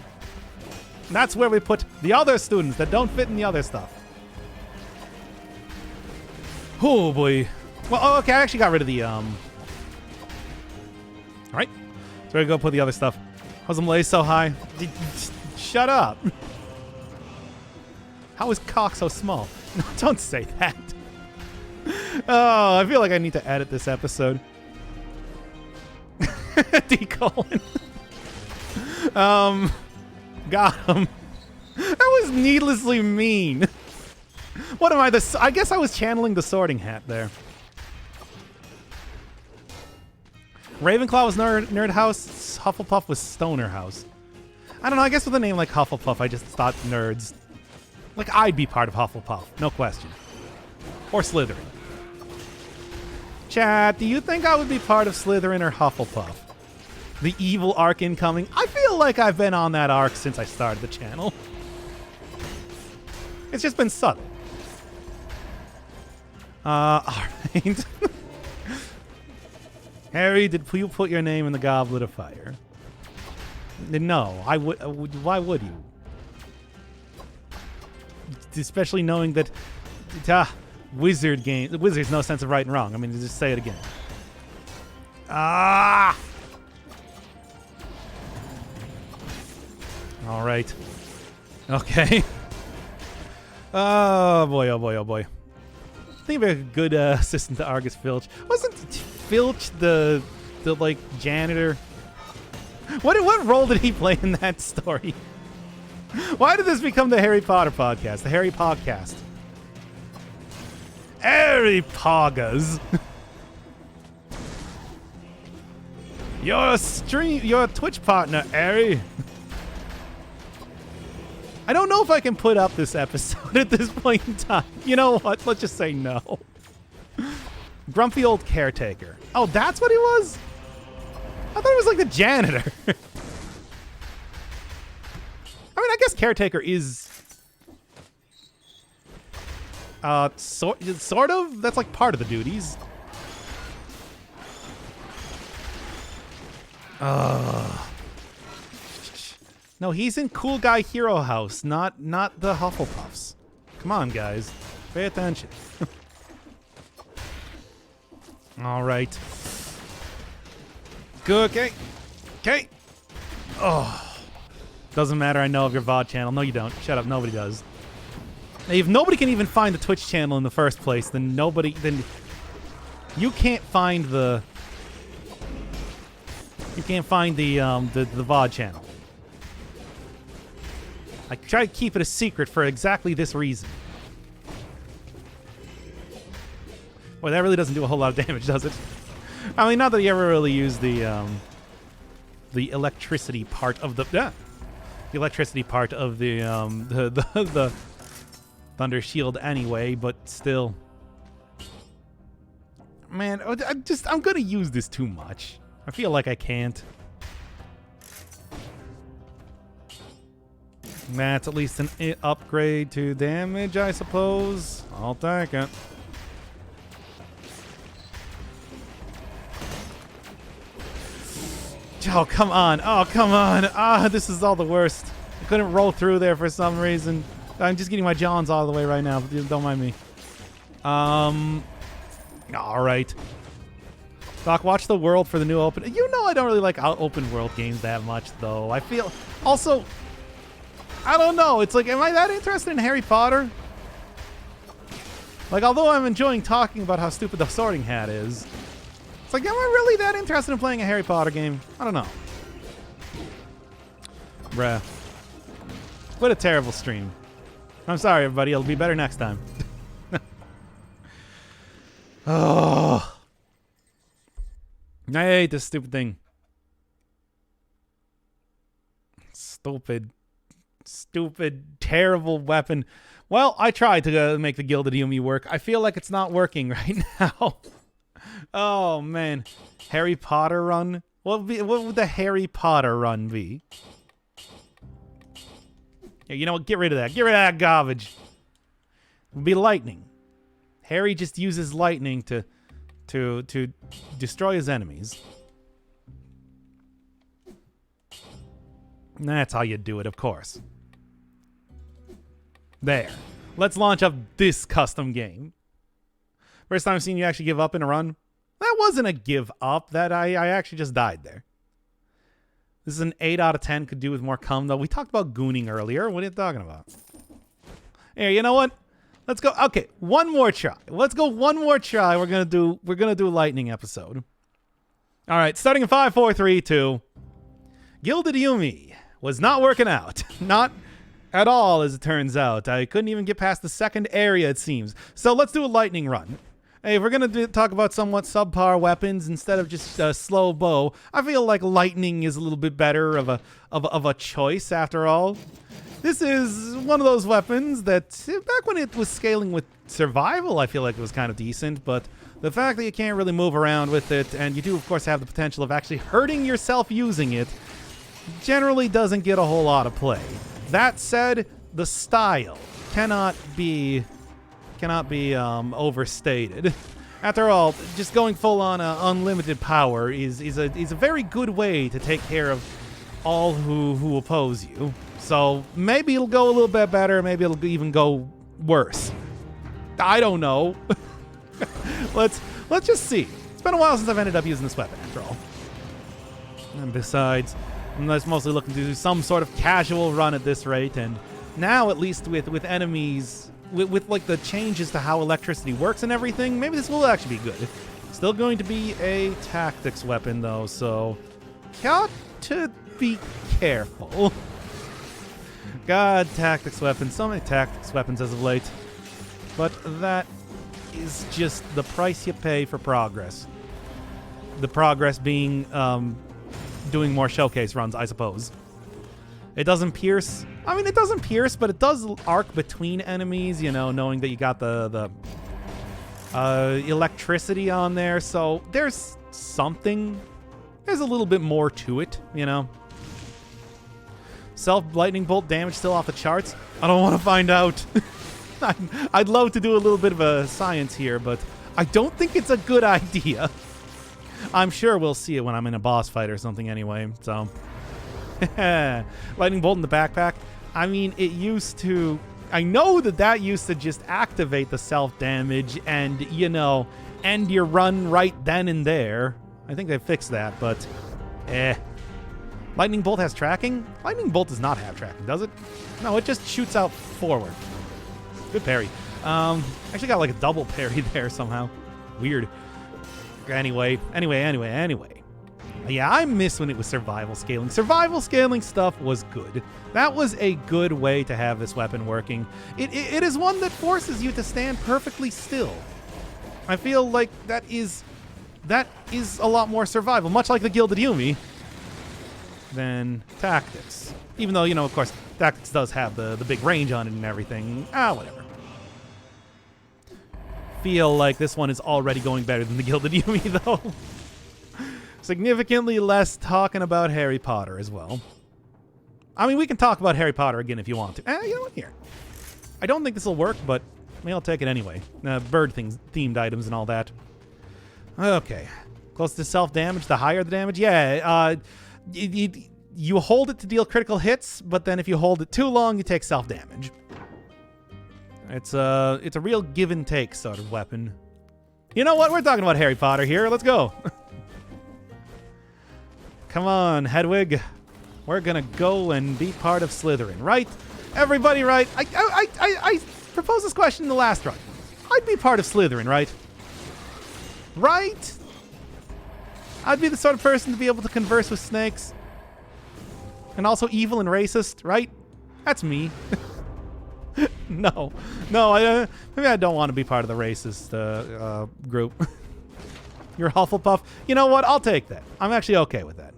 And that's where we put the other students that don't fit in the other stuff. Oh boy. Well, okay, I actually got rid of the Alright. So we go put the other stuff. How's them lay so high? Shut up. How is cock so small? No, don't say that. Oh, I feel like I need to edit this episode. D-colon. Got him. That was needlessly mean. What am I, I guess I was channeling the sorting hat there. Ravenclaw was Nerd House, Hufflepuff was Stoner House. I don't know, I guess with a name like Hufflepuff, I just thought nerds. Like, I'd be part of Hufflepuff, no question. Or Slytherin. Chat, do you think I would be part of Slytherin or Hufflepuff? The evil arc incoming. I feel like I've been on that arc since I started the channel. It's just been subtle. Alright. Harry, did you put your name in the Goblet of Fire? No, I would. Why would you? Especially knowing that Wizards no sense of right and wrong. I mean, just say it again. Ah! All right. Okay. Oh boy, oh boy, oh boy. I think of a good assistant to Argus Filch. Wasn't Filch the like janitor? What role did he play in that story? Why did this become the Harry Potter podcast? The Harry Podcast. Harry Poggers. Your Twitch partner, Harry. I don't know if I can put up this episode at this point in time. You know what? Let's just say no. Grumpy old caretaker. Oh, that's what he was? I thought he was like the janitor. I mean, I guess caretaker is... sort of? That's like part of the duties. No, he's in Cool Guy Hero House, not the Hufflepuffs. Come on, guys. Pay attention. All right. Good, okay. Okay. Oh. Doesn't matter, I know of your VOD channel. No, you don't. Shut up, nobody does. If nobody can even find the Twitch channel in the first place, then you can't find the... You can't find the VOD channel. I try to keep it a secret for exactly this reason. Boy, that really doesn't do a whole lot of damage, does it? I mean, not that you ever really use the electricity part of the electricity part of the Thunder Shield anyway, but still. Man, I'm gonna use this too much. I feel like I can't. That's at least an upgrade to damage, I suppose. I'll take it. Oh, come on. Oh, come on. Ah, this is all the worst. I couldn't roll through there for some reason. I'm just getting my Johns all the way right now. Don't mind me. All right. Doc, watch the world for the new open. You know I don't really like open world games that much, though. I feel... Also, I don't know. It's like, am I that interested in Harry Potter? Like, although I'm enjoying talking about how stupid the Sorting Hat is, it's like, am I really that interested in playing a Harry Potter game? I don't know. Bruh. What a terrible stream. I'm sorry, everybody. It'll be better next time. Oh. I hate this stupid thing. Stupid, terrible weapon. Well, I tried to make the Gilded Yumi work. I feel like it's not working right now. Oh, man. Harry Potter run? What would the Harry Potter run be? Yeah, you know what? Get rid of that. Get rid of that garbage. It would be lightning. Harry just uses lightning to destroy his enemies. That's how you do it, of course. There. Let's launch up this custom game. First time I've seen you actually give up in a run. That wasn't a give up. That I actually just died there. This is an 8 out of 10. Could do with more cum, though. We talked about gooning earlier. What are you talking about? Here, you know what? Let's go. Okay, one more try. Let's go one more try. We're gonna do a lightning episode. All right, starting in 5, 4, 3, 2. Gilded Yumi was not working out. Not at all, as it turns out. I couldn't even get past the second area, it seems. So let's do a lightning run. Hey, if we're gonna talk about somewhat subpar weapons instead of just a slow bow, I feel like lightning is a little bit better of a choice after all. This is one of those weapons that, back when it was scaling with survival, I feel like it was kind of decent, but the fact that you can't really move around with it, and you do, of course, have the potential of actually hurting yourself using it, generally doesn't get a whole lot of play. That said, the style cannot be overstated. After all, just going full on unlimited power is a very good way to take care of all who oppose you. So maybe it'll go a little bit better. Maybe it'll even go worse. I don't know. Let's just see. It's been a while since I've ended up using this weapon, after all. And besides, I'm just mostly looking to do some sort of casual run at this rate. And now, at least with enemies with like the changes to how electricity works and everything, maybe this will actually be good. Still going to be a tactics weapon though, so got to be careful. God, tactics weapons. So many tactics weapons as of late. But that is just the price you pay for progress. The progress being doing more showcase runs, I suppose. It doesn't pierce. I mean, it doesn't pierce, but it does arc between enemies, you know, knowing that you got the electricity on there. So there's something. There's a little bit more to it, you know. Self-lightning bolt damage still off the charts? I don't want to find out. I'd love to do a little bit of a science here, but I don't think it's a good idea. I'm sure we'll see it when I'm in a boss fight or something anyway, so. Lightning bolt in the backpack. I mean, it used to... I know that used to just activate the self-damage and, you know, end your run right then and there. I think they fixed that, but... Lightning bolt has tracking? Lightning bolt does not have tracking, does it? No, it just shoots out forward. Good parry. Actually got like a double parry there somehow. Weird. Anyway. Yeah, I miss when it was survival scaling. Survival scaling stuff was good. That was a good way to have this weapon working. It is one that forces you to stand perfectly still. I feel like that is a lot more survival, much like the Gilded Yumi, than tactics. Even though, you know, of course, tactics does have the big range on it and everything. Whatever. Feel like this one is already going better than the Gilded Yumi, though. Significantly less talking about Harry Potter as well. I mean, we can talk about Harry Potter again if you want to. You know what? Here. I don't think this will work, but maybe I'll take it anyway. Bird things, themed items and all that. Okay. Close to self-damage, the higher the damage. Yeah, you hold it to deal critical hits, but then if you hold it too long, you take self-damage. It's a real give and take sort of weapon. You know what? We're talking about Harry Potter here. Let's go. Come on, Hedwig. We're gonna go and be part of Slytherin, right? Everybody, right? I proposed this question in the last run. I'd be part of Slytherin, right? Right? I'd be the sort of person to be able to converse with snakes. And also evil and racist, right? That's me. No, maybe I don't want to be part of the racist group. You're Hufflepuff. You know what? I'll take that. I'm actually okay with that.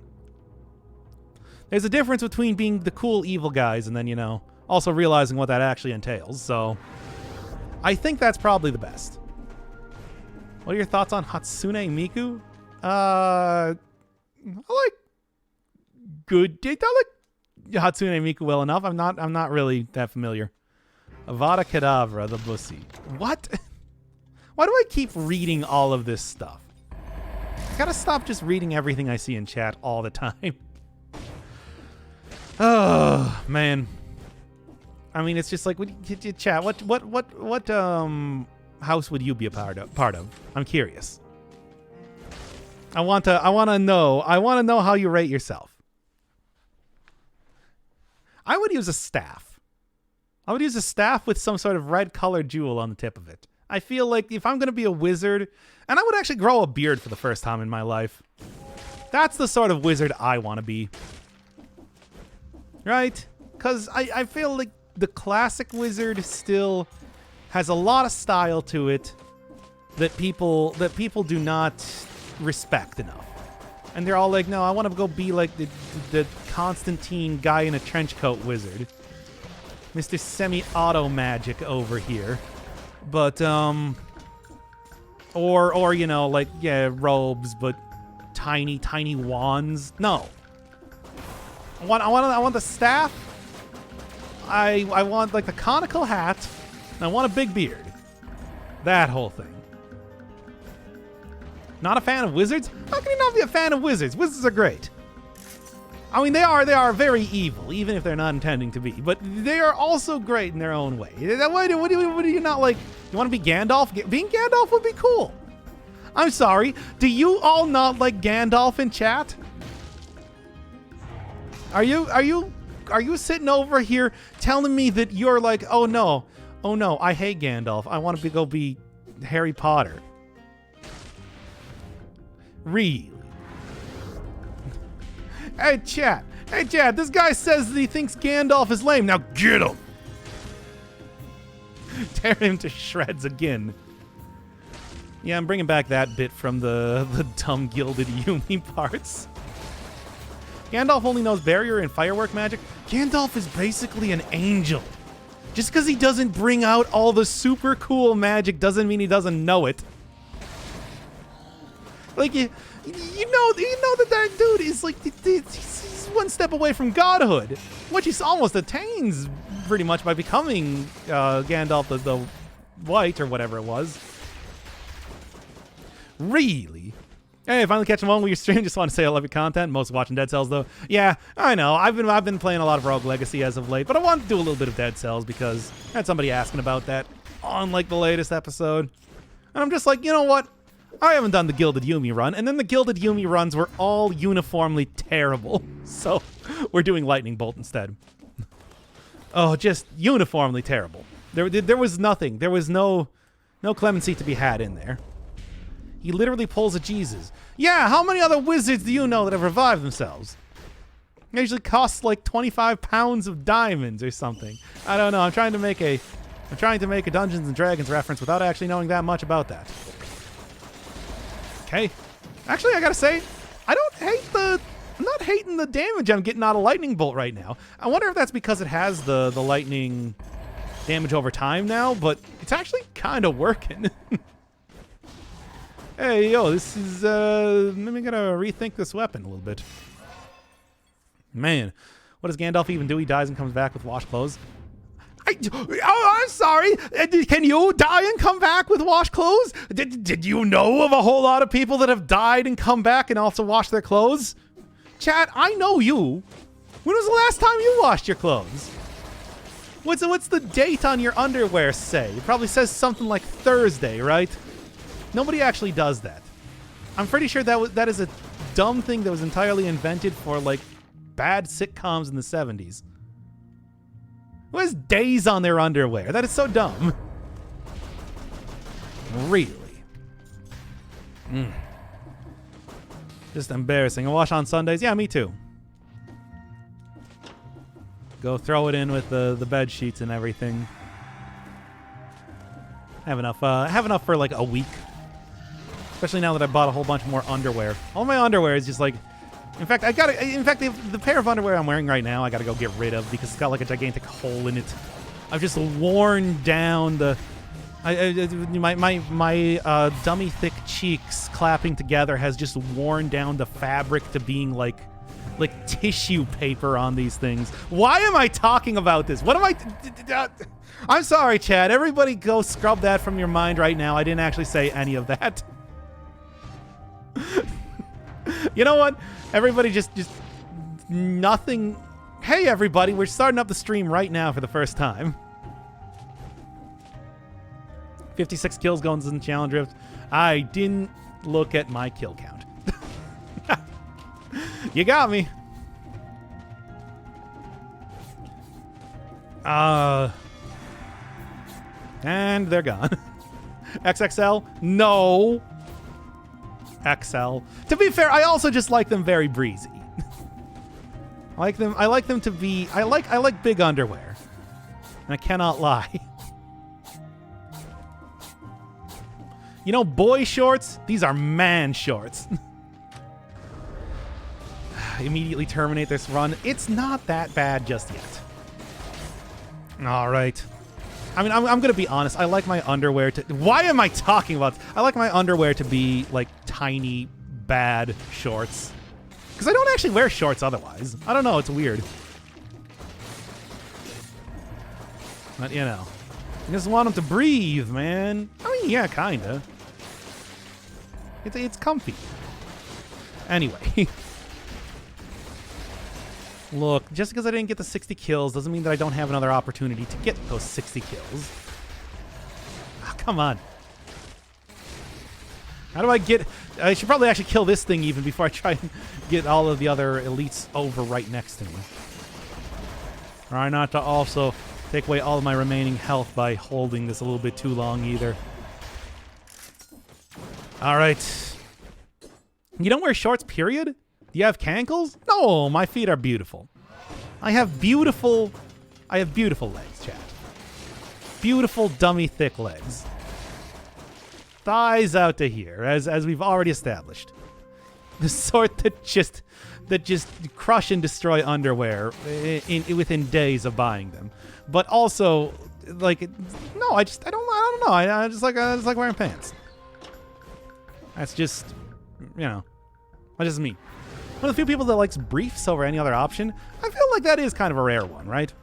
There's a difference between being the cool evil guys and then, you know, also realizing what that actually entails. So I think that's probably the best. What are your thoughts on Hatsune Miku? I like good. I like Hatsune Miku well enough. I'm not really that familiar. Avada Kedavra, the Bussy. What? Why do I keep reading all of this stuff? I gotta stop just reading everything I see in chat all the time. Oh man. I mean, it's just like, chat. What house would you be a part of? I'm curious. I want to know how you rate yourself. I would use a staff. I would use a staff with some sort of red colored jewel on the tip of it. I feel like if I'm going to be a wizard, and I would actually grow a beard for the first time in my life. That's the sort of wizard I want to be. Right? Because I feel like the classic wizard still has a lot of style to it that people do not respect enough. And they're all like, no, I want to go be like the Constantine guy in a trench coat wizard. Mr. Semi-auto magic over here. But, or, you know, like, yeah, robes, but tiny wands. No. I want the staff. I want, like, the conical hat. And I want a big beard. That whole thing. Not a fan of wizards? How can you not be a fan of wizards? Wizards are great. I mean, they are very evil, even if they're not intending to be. But they are also great in their own way. What do you not like? You want to be Gandalf? Being Gandalf would be cool. I'm sorry. Do you all not like Gandalf in chat? Are you sitting over here telling me that you're like, oh no, Oh no, I hate Gandalf. I want to go be Harry Potter. Really? Hey, chat. Hey, chat. This guy says that he thinks Gandalf is lame. Now get him. Tear him to shreds again. Yeah, I'm bringing back that bit from the dumb Gilded Yumi parts. Gandalf only knows barrier and firework magic. Gandalf is basically an angel. Just because he doesn't bring out all the super cool magic doesn't mean he doesn't know it. Like, you know that dude is like, he's one step away from godhood, which he almost attains pretty much by becoming Gandalf the White or whatever it was. Really? Hey, finally catching along with your stream. Just want to say I love your content. Most watching Dead Cells though. Yeah, I know. I've been playing a lot of Rogue Legacy as of late, but I wanted to do a little bit of Dead Cells because I had somebody asking about that on like the latest episode, and I'm just like, you know what? I haven't done the Gilded Yumi run, and then the Gilded Yumi runs were all uniformly terrible, so we're doing Lightning Bolt instead. Oh, just uniformly terrible. There was nothing. There was no clemency to be had in there. He literally pulls a Jesus. Yeah, how many other wizards do you know that have revived themselves? It usually costs like 25 pounds of diamonds or something. I don't know. I'm trying to make a Dungeons and Dragons reference without actually knowing that much about that. Okay. Actually, I gotta say, I'm not hating the damage I'm getting out of Lightning Bolt right now. I wonder if that's because it has the lightning damage over time now, but it's actually kind of working. Hey, yo, this is, maybe gotta rethink this weapon a little bit. Man, what does Gandalf even do? He dies and comes back with washed clothes. I'm sorry. Can you die and come back with washed clothes? Did you know of a whole lot of people that have died and come back and also washed their clothes? Chat, I know you. When was the last time you washed your clothes? What's the date on your underwear say? It probably says something like Thursday, right? Nobody actually does that. I'm pretty sure that is a dumb thing that was entirely invented for like bad sitcoms in the 70s. Who has days on their underwear? That is so dumb. Really? Just embarrassing. I wash on Sundays? Yeah, me too. Go throw it in with the bed sheets and everything. Have enough for like a week. Especially now that I bought a whole bunch more underwear. All my underwear is just like, in fact, the pair of underwear I'm wearing right now, I gotta go get rid of because it's got like a gigantic hole in it. I've just worn down my dummy thick cheeks clapping together has just worn down the fabric to being like tissue paper on these things. Why am I talking about this? What am I? I'm sorry, Chad. Everybody go scrub that from your mind right now. I didn't actually say any of that. You know what? Everybody just nothing. Hey, everybody. We're starting up the stream right now for the first time. 56 kills going in challenge rift. I didn't look at my kill count. You got me. And they're gone. XXL? No. XL. To be fair, I also just like them very breezy. I like them to be I like big underwear. And I cannot lie. You know, boy shorts, these are man shorts. Immediately terminate this run. It's not that bad just yet. All right. I mean, I'm going to be honest. I like my underwear to... Why am I talking about this? I like my underwear to be, like, tiny, bad shorts. Because I don't actually wear shorts otherwise. I don't know. It's weird. But, you know. I just want them to breathe, man. I mean, yeah, kind of. It's comfy. Anyway. Look, just because I didn't get the 60 kills doesn't mean that I don't have another opportunity to get those 60 kills. Oh, come on. How do I get... I should probably actually kill this thing even before I try and get all of the other elites over right next to me. Try not to also take away all of my remaining health by holding this a little bit too long either. All right. You don't wear shorts, period? Do you have cankles? No, my feet are beautiful. I have beautiful legs, chat. Beautiful, dummy, thick legs. Thighs out to here, as we've already established. The sort that just crush and destroy underwear within days of buying them. But also, like, no, I don't know. I just like wearing pants. That's just, you know, that's just me. One of the few people that likes briefs over any other option. I feel like that is kind of a rare one, right?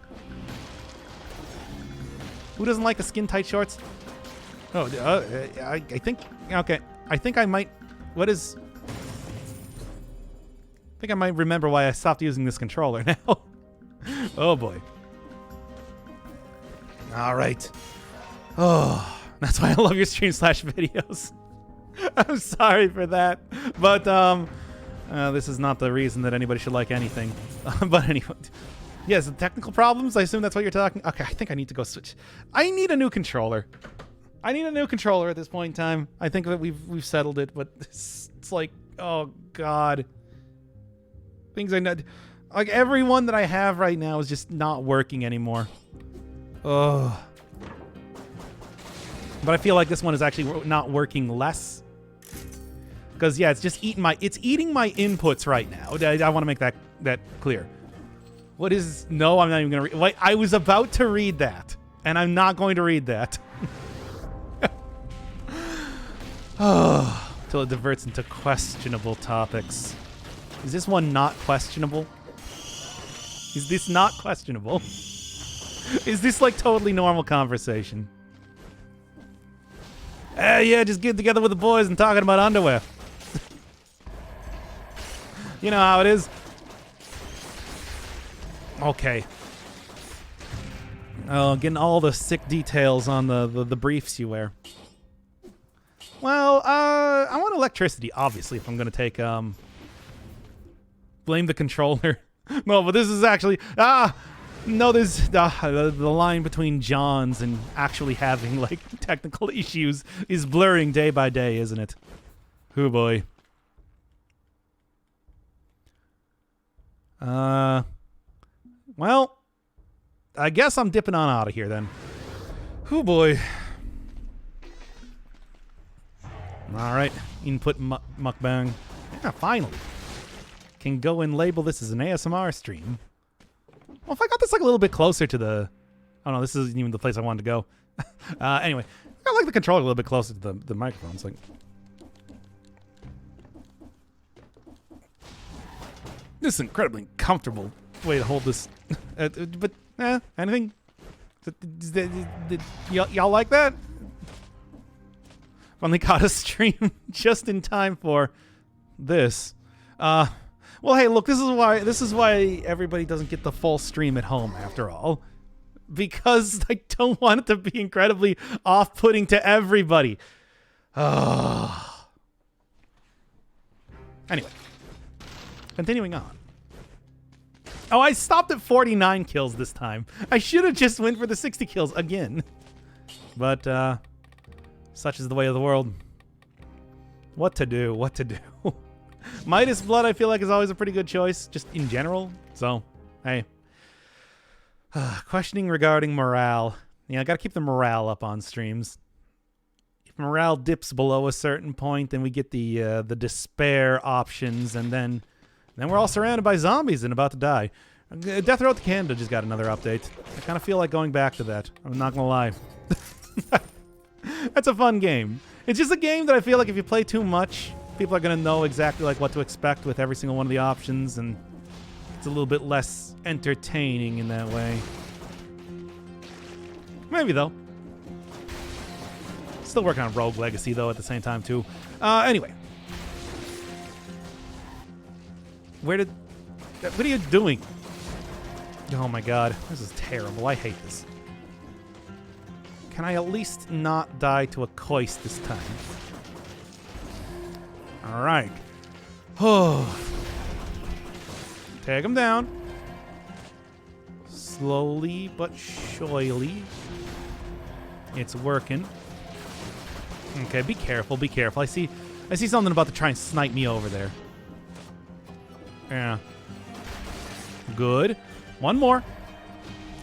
Who doesn't like the skin-tight shorts? Oh, I think, okay. I think I might, I think I might remember why I stopped using this controller now. Oh, boy. All right. Oh, that's why I love your stream/videos. I'm sorry for that. But, this is not the reason that anybody should like anything. But anyway. Yes, the technical problems, I assume that's what you're talking. Okay, I think I need to go switch. I need a new controller. I need a new controller at this point in time. I think that we've settled it, but it's like, oh god. Things I know, like every one that I have right now is just not working anymore. Oh. But I feel like this one is actually not working less. Because yeah, it's just eating my inputs right now. I want to make that clear. What is, no, I'm not even going to read. Wait, I was about to read that, and I'm not going to read that. Oh, till it diverts into questionable topics. Is this one not questionable? Is this not questionable? Is this like totally normal conversation? Yeah, just get together with the boys and talking about underwear. You know how it is. Okay. Oh, getting all the sick details on the briefs you wear. Well, I want electricity, obviously, if I'm going to take, blame the controller. No, but this is actually, no, there's, the line between Johns and actually having, like, technical issues is blurring day by day, isn't it? Oh, boy. Well, I guess I'm dipping on out of here then. Oh boy. Alright, input mukbang. Yeah, finally. Can go and label this as an ASMR stream. Well, if I got this like a little bit closer to the... Oh no, this isn't even the place I wanted to go. Anyway, I like the controller a little bit closer to the microphone. It's like... This is incredibly comfortable way to hold this. But, anything? Y'all like that? Finally caught a stream just in time for this. Well, hey, look, this is why everybody doesn't get the full stream at home after all. Because I don't want it to be incredibly off-putting to everybody. Anyway. Continuing on. Oh, I stopped at 49 kills this time. I should have just went for the 60 kills again. But, such is the way of the world. What to do? What to do? Midas Blood, I feel like, is always a pretty good choice, just in general. So, hey. Questioning regarding morale. Yeah, I gotta keep the morale up on streams. If morale dips below a certain point, then we get the despair options, and then we're all surrounded by zombies and about to die. Death Road to Canada just got another update. I kind of feel like going back to that. I'm not gonna lie. That's a fun game. It's just a game that I feel like if you play too much, people are gonna know exactly like what to expect with every single one of the options, and it's a little bit less entertaining in that way. Maybe though. Still working on Rogue Legacy though at the same time too. Anyway. What are you doing? Oh my god, this is terrible. I hate this. Can I at least not die to a Koist this time? Alright. Oh. Take him down. slowly but surely. It's working. Okay, be careful, be careful. I see something about to try and snipe me over there. Yeah. Good. One more.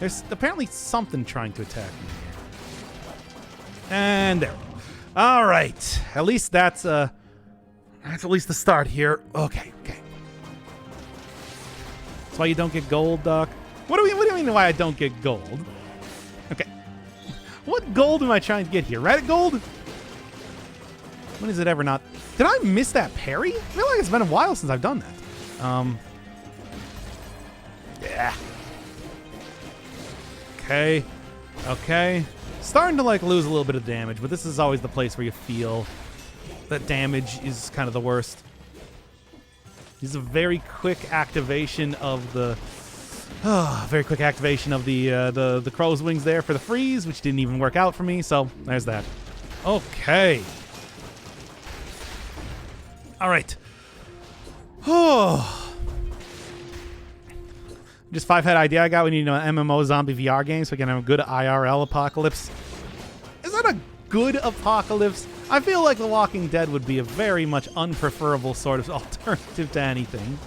There's apparently something trying to attack me here. And there. All right. At least that's at least the start here. Okay. That's why you don't get gold, Doc. What do you mean why I don't get gold? Okay. What gold am I trying to get here? Reddit gold? When is it ever not? Did I miss that parry? I feel like it's been a while since I've done that. Yeah. Okay. Starting to like lose a little bit of damage, but this is always the place where you feel that damage is kind of the worst. This is a very quick activation of the the crow's wings there for the freeze, which didn't even work out for me. So there's that. Okay. All right. Oh. Just 5-head idea I got. We need an MMO zombie VR game so we can have a good IRL apocalypse. Is that a good apocalypse? I feel like The Walking Dead would be a very much unpreferable sort of alternative to anything.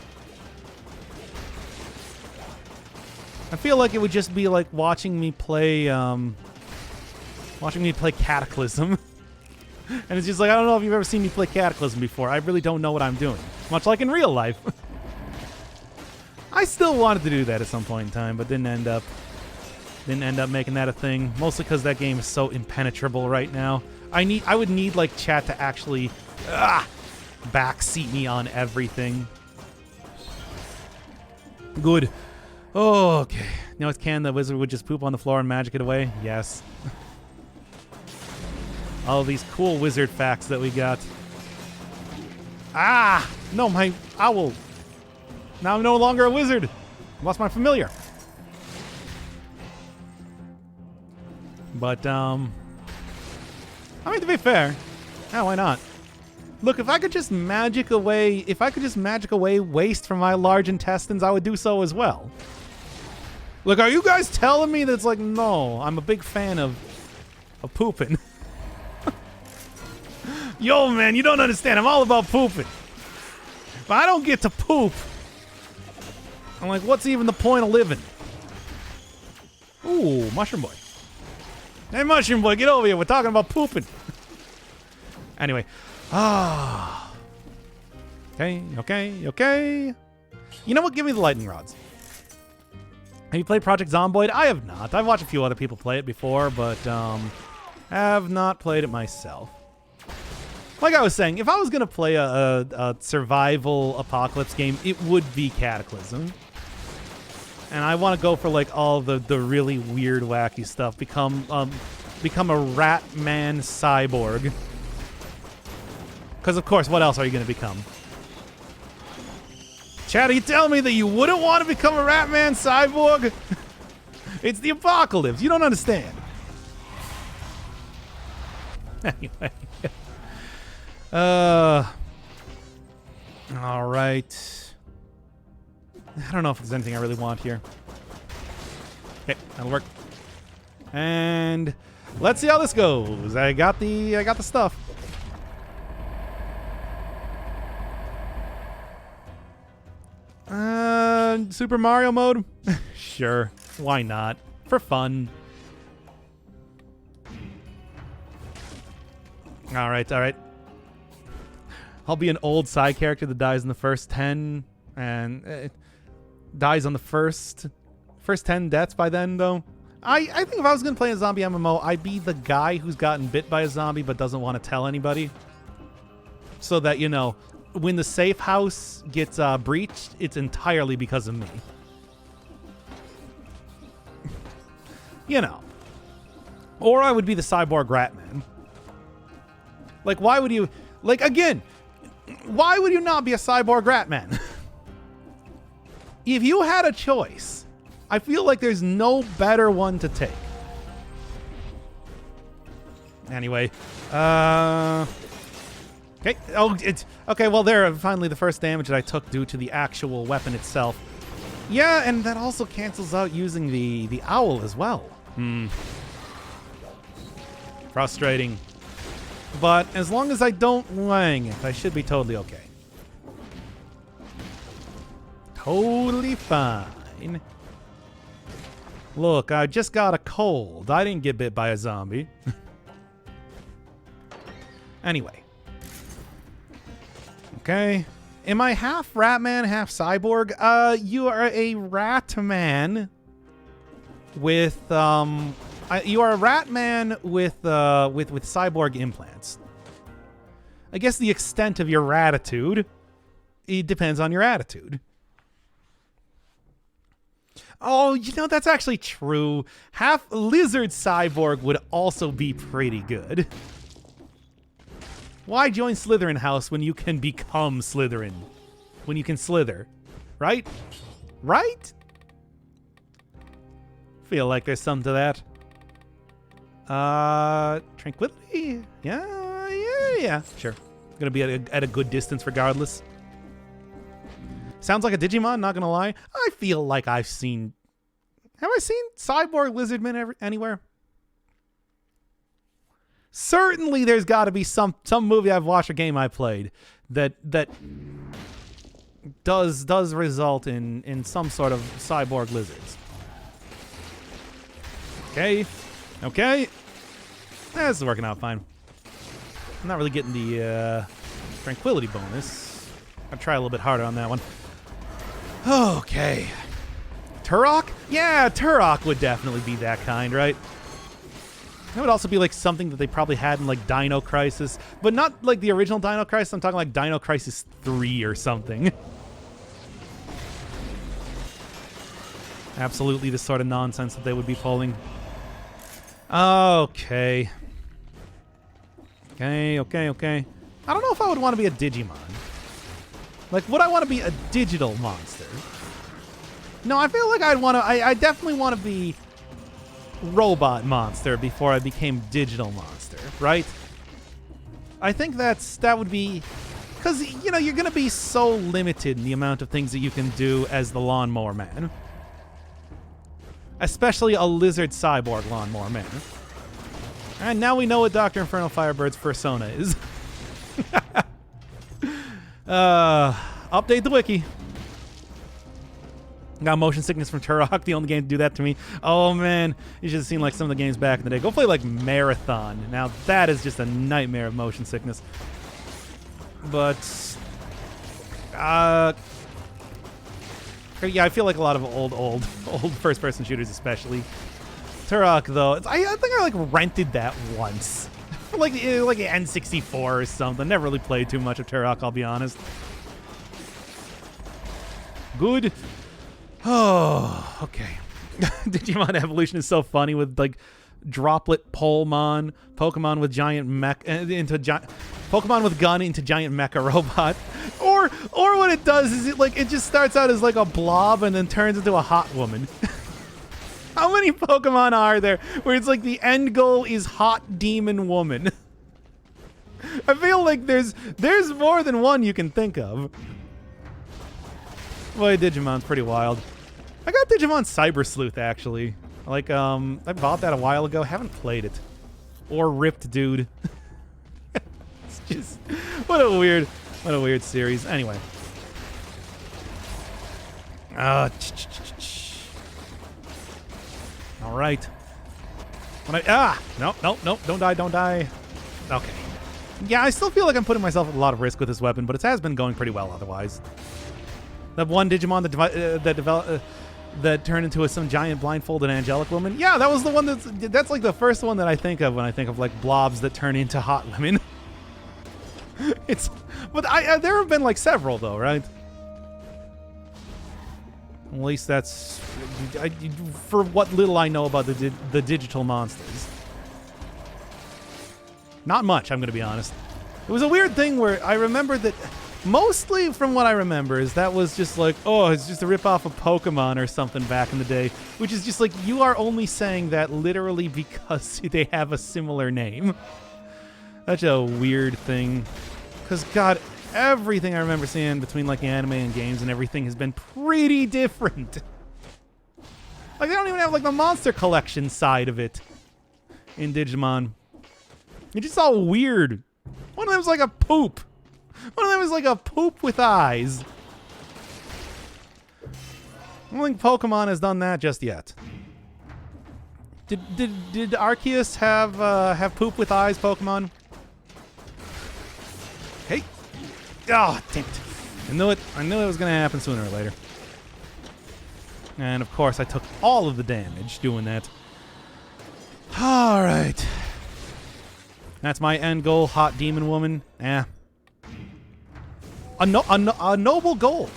I feel like it would just be like watching me play Cataclysm. And it's just like, I don't know if you've ever seen me play Cataclysm before. I really don't know what I'm doing. Much like in real life. I still wanted to do that at some point in time, but didn't end up making that a thing. Mostly because that game is so impenetrable right now. I would need like chat to actually backseat me on everything. Good. Oh, okay. Now it's the wizard would just poop on the floor and magic it away? Yes. All of these cool wizard facts that we got. No, my owl. Now I'm no longer a wizard. I lost my familiar. But, I mean, to be fair, why not? Look, if I could just magic away waste from my large intestines, I would do so as well. Look, are you guys telling me that's like, no, I'm a big fan of pooping. Yo, man, you don't understand. I'm all about pooping. If I don't get to poop, I'm like, what's even the point of living? Ooh, Mushroom Boy. Hey, Mushroom Boy, get over here. We're talking about pooping. Anyway. Okay. You know what? Give me the lightning rods. Have you played Project Zomboid? I have not. I've watched a few other people play it before, but have not played it myself. Like I was saying, if I was going to play a survival apocalypse game, it would be Cataclysm. And I want to go for like all the really weird, wacky stuff. Become a rat man cyborg. Because of course, what else are you going to become? Chad, are you telling me that you wouldn't want to become a rat man cyborg? It's the apocalypse. You don't understand. Anyway. All right. I don't know if there's anything I really want here. Okay, that'll work. And let's see how this goes. I got the stuff. Super Mario mode? Sure. Why not? For fun. All right. I'll be an old side character that dies in the first 10 and dies on the first 10 deaths by then, though. I think if I was going to play a zombie MMO, I'd be the guy who's gotten bit by a zombie but doesn't want to tell anybody. So that, you know, when the safe house gets breached, it's entirely because of me. You know. Or I would be the cyborg Ratman. Like, why would you... Like, again, why would you not be a cyborg Ratman? If you had a choice, I feel like there's no better one to take. Anyway, okay. Oh, it's okay. Well, there. Finally, the first damage that I took due to the actual weapon itself. Yeah, and that also cancels out using the owl as well. Frustrating. But as long as I don't wang it, I should be totally okay. Totally fine. Look, I just got a cold. I didn't get bit by a zombie. Anyway. Okay. Am I half rat man, half cyborg? You are a rat man with you are a rat man with cyborg implants. I guess the extent of your ratitude, it depends on your attitude. Oh, you know, that's actually true. Half lizard cyborg would also be pretty good. Why join Slytherin House when you can become Slytherin? When you can slither, right? Right? Feel like there's something to that. Tranquility? Yeah. Sure. Gonna be at a good distance regardless. Sounds like a Digimon, not gonna lie. I feel like I've seen... Have I seen Cyborg Lizardman anywhere? Certainly there's got to be some movie I've watched or game I played that does result in some sort of cyborg lizards. Okay. This is working out fine. I'm not really getting the tranquility bonus. I'll try a little bit harder on that one. Okay. Turok? Yeah, Turok would definitely be that kind, right? That would also be like something that they probably had in like Dino Crisis, but not like the original Dino Crisis. I'm talking like Dino Crisis 3 or something. Absolutely the sort of nonsense that they would be pulling. Okay. Okay. I don't know if I would want to be a Digimon. Like, would I want to be a digital monster? No, I feel like I'd want to... I definitely want to be robot monster before I became digital monster, right? I think that would be... Because, you know, you're going to be so limited in the amount of things that you can do as the Lawnmower Man. Especially a lizard cyborg Lawnmower Man. And now we know what Dr. Inferno Firebird's persona is. Update the wiki. Got motion sickness from Turok, the only game to do that to me. Oh man, you should have seen like some of the games back in the day. Go play like Marathon. Now that is just a nightmare of motion sickness. But yeah, I feel like a lot of old first-person shooters, especially Turok. Though I think I like rented that once, like an N64 or something. Never really played too much of Turok, I'll be honest. Good. Oh, okay. Digimon evolution is so funny with like droplet Polmon, Pokemon with giant mech Pokemon with gun into giant mecha robot, or what it does is it just starts out as like a blob and then turns into a hot woman. How many Pokemon are there where it's like the end goal is hot demon woman? I feel like there's more than one you can think of. Boy, Digimon's pretty wild. I got Digimon Cyber Sleuth actually. Like I bought that a while ago. Haven't played it. Or Ripped Dude. It's just what a weird series. Anyway. All right. No, don't die. Okay. Yeah, I still feel like I'm putting myself at a lot of risk with this weapon, but it has been going pretty well otherwise. That one Digimon that turned into some giant blindfolded angelic woman. Yeah, that was the one that's like the first one that I think of when I think of like blobs that turn into hot women. But there have been like several though, right? At least that's for what little I know about the digital monsters. Not much, I'm going to be honest. It was a weird thing where I remember that. Mostly from what I remember is that was just like, oh, it's just a ripoff of Pokemon or something back in the day, which is just like, you are only saying that literally because they have a similar name. That's a weird thing. Because, God, Everything I remember seeing between like the anime and games and everything has been pretty different. Like they don't even have like the monster collection side of it in Digimon. It's just all weird. One of them was like a poop. One of them was like a poop with eyes. I don't think Pokemon has done that just yet. Did Arceus have poop with eyes Pokemon? Hey. Oh, damn it. I knew it was going to happen sooner or later. And of course, I took all of the damage doing that. All right. That's my end goal, hot demon woman. A noble goal.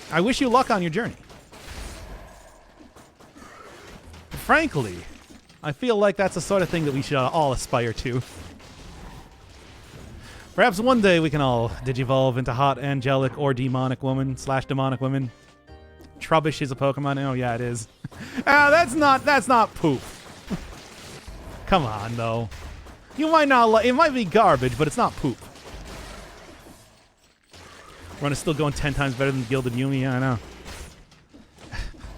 I wish you luck on your journey. Frankly, I feel like that's the sort of thing that we should all aspire to. Perhaps one day we can all digivolve into hot angelic or demonic woman / demonic women. Trubbish is a Pokemon. Oh yeah, it is. That's not poop. Come on, though. You might not it might be garbage, but it's not poop. Run is still going 10 times better than Gilded Yumi. Yeah, I know.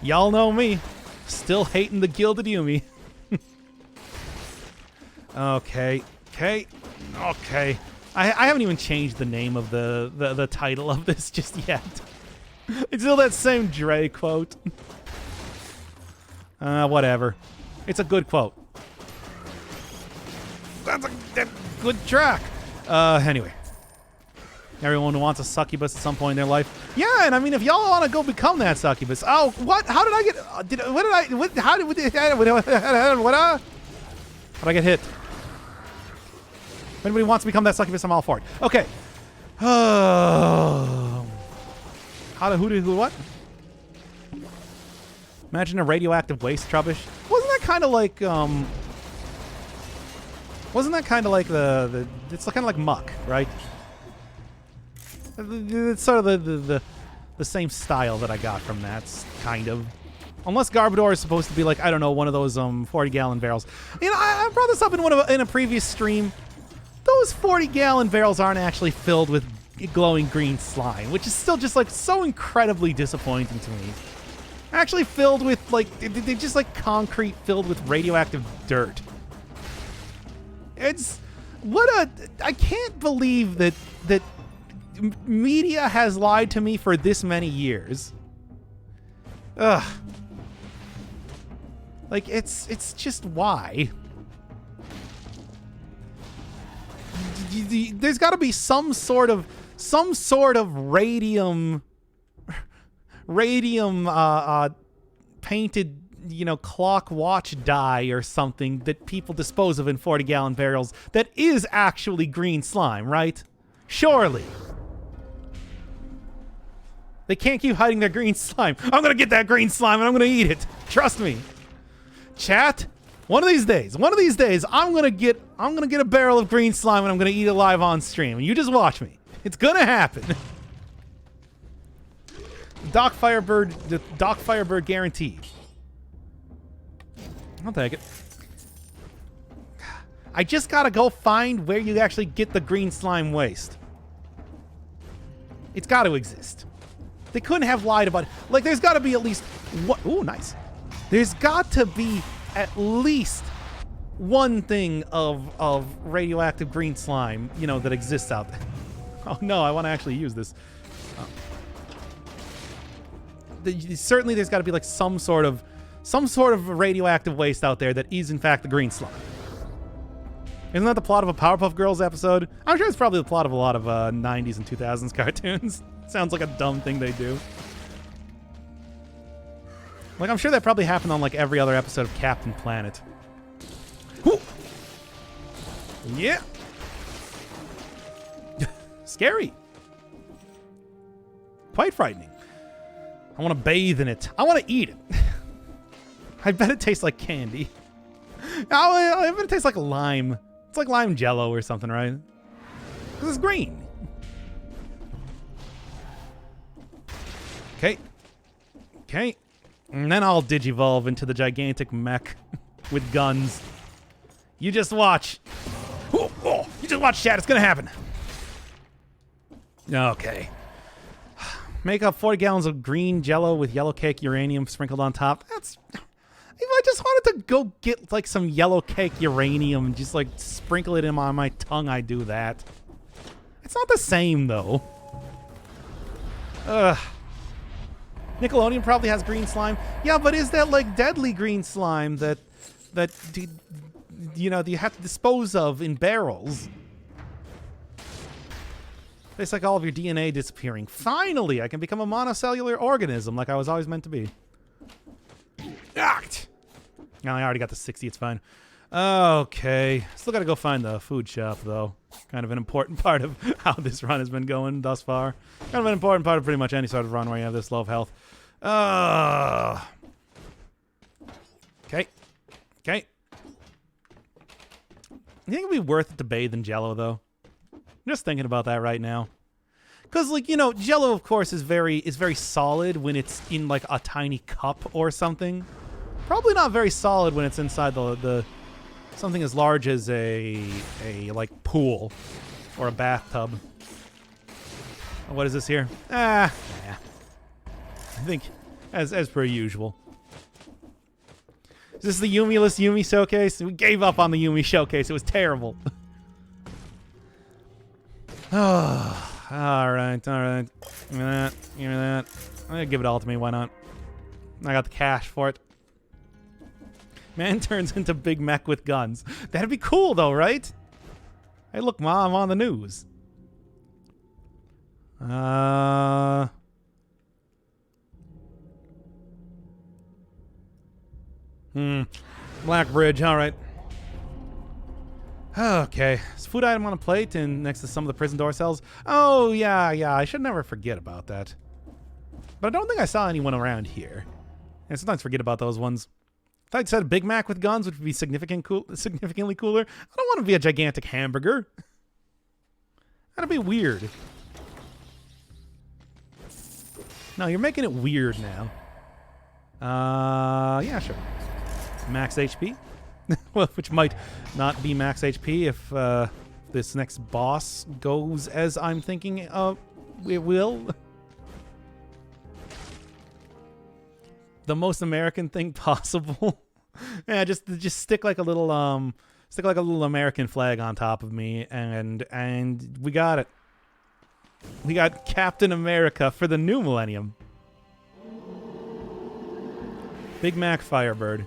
Y'all know me. Still hating the Gilded Yumi. Okay. I haven't even changed the name of the title of this just yet. It's still that same Dre quote. Whatever. It's a good quote. That's a good track. Anyway. Everyone wants a succubus at some point in their life. Yeah, and I mean, if y'all want to go become that succubus. Oh, what? How did I get... How did I get hit? If anybody wants to become that succubus, I'm all for it. Okay. What? Imagine a radioactive waste, Trubbish. Wasn't that kind of like, Wasn't that kind of like the... It's kind of like muck, right? It's sort of the same style that I got from that, kind of. Unless Garbodor is supposed to be like, I don't know, one of those 40-gallon barrels. You know, I brought this up in a previous stream. Those 40-gallon barrels aren't actually filled with glowing green slime, which is still just like so incredibly disappointing to me. Actually filled with like they're just like concrete filled with radioactive dirt. It's I can't believe that media has lied to me for this many years. Ugh. Like it's just why. There's got to be some sort of radium painted, clock watch dye or something that people dispose of in 40-gallon barrels that is actually green slime, right? Surely. They can't keep hiding their green slime. I'm going to get that green slime and I'm going to eat it. Trust me. Chat, one of these days, I'm going to get a barrel of green slime and I'm going to eat it live on stream. You just watch me. It's going to happen. The Doc Firebird guarantee. I'll take it. I just got to go find where you actually get the green slime waste. It's got to exist. They couldn't have lied about it. Like, there's got to be at least one... Ooh, nice. There's got to be at least one thing of radioactive green slime, that exists out there. Oh, no, I want to actually use this. Certainly there's got to be, like, some sort of radioactive waste out there that is, in fact, the green slime. Isn't that the plot of a Powerpuff Girls episode? I'm sure it's probably the plot of a lot of 90s and 2000s cartoons. Sounds like a dumb thing they do. Like, I'm sure that probably happened on, like, every other episode of Captain Planet. Whew. Yeah. Scary. Quite frightening. I want to bathe in it. I want to eat it. I bet it tastes like candy. I bet it tastes like lime. It's like lime jello or something, right? Because it's green. Okay. And then I'll digivolve into the gigantic mech with guns. You just watch. You just watch, chat. It's going to happen. Okay. Make up 40 gallons of green Jello with yellow cake uranium sprinkled on top. That's... If I just wanted to go get, like, some yellow cake uranium and just, like, sprinkle it in on my tongue, I'd do that. It's not the same, though. Ugh. Nickelodeon probably has green slime. Yeah, but is that, like, deadly green slime that you know, you have to dispose of in barrels? It's like all of your DNA disappearing. Finally, I can become a monocellular organism like I was always meant to be. No, I already got the 60. It's fine. Okay. Still got to go find the food shop, though. Kind of an important part of how this run has been going thus far. Kind of an important part of pretty much any sort of run where you have this low of health. Okay. Okay. You think it'd be worth it to bathe in Jello, though? I'm just thinking about that right now. Because, like, you know, Jello, of course, is very solid when it's in, like, a tiny cup or something. Probably not very solid when it's inside the something as large as a like pool or a bathtub. What is this here? Yeah. I think as per usual. Is this the Yumi-less Yumi showcase? We gave up on the Yumi showcase. It was terrible. Oh, all right. Give me that. I'm gonna give it all to me. Why not? I got the cash for it. Man turns into Big Mac with guns. That'd be cool, though, right? Hey, look, Ma, I'm on the news. Black Bridge, all right. Okay. Is food item on a plate and next to some of the prison door cells? Oh, yeah. I should never forget about that. But I don't think I saw anyone around here. And sometimes forget about those ones. If I'd said a Big Mac with guns, which would be significantly cooler. I don't want to be a gigantic hamburger. That'd be weird. No, you're making it weird now. Yeah, sure. Max HP. Well, which might not be max HP if this next boss goes as I'm thinking it will. The most American thing possible. Yeah, just stick like a little American flag on top of me, and we got it. We got Captain America for the new millennium. Big Mac Firebird.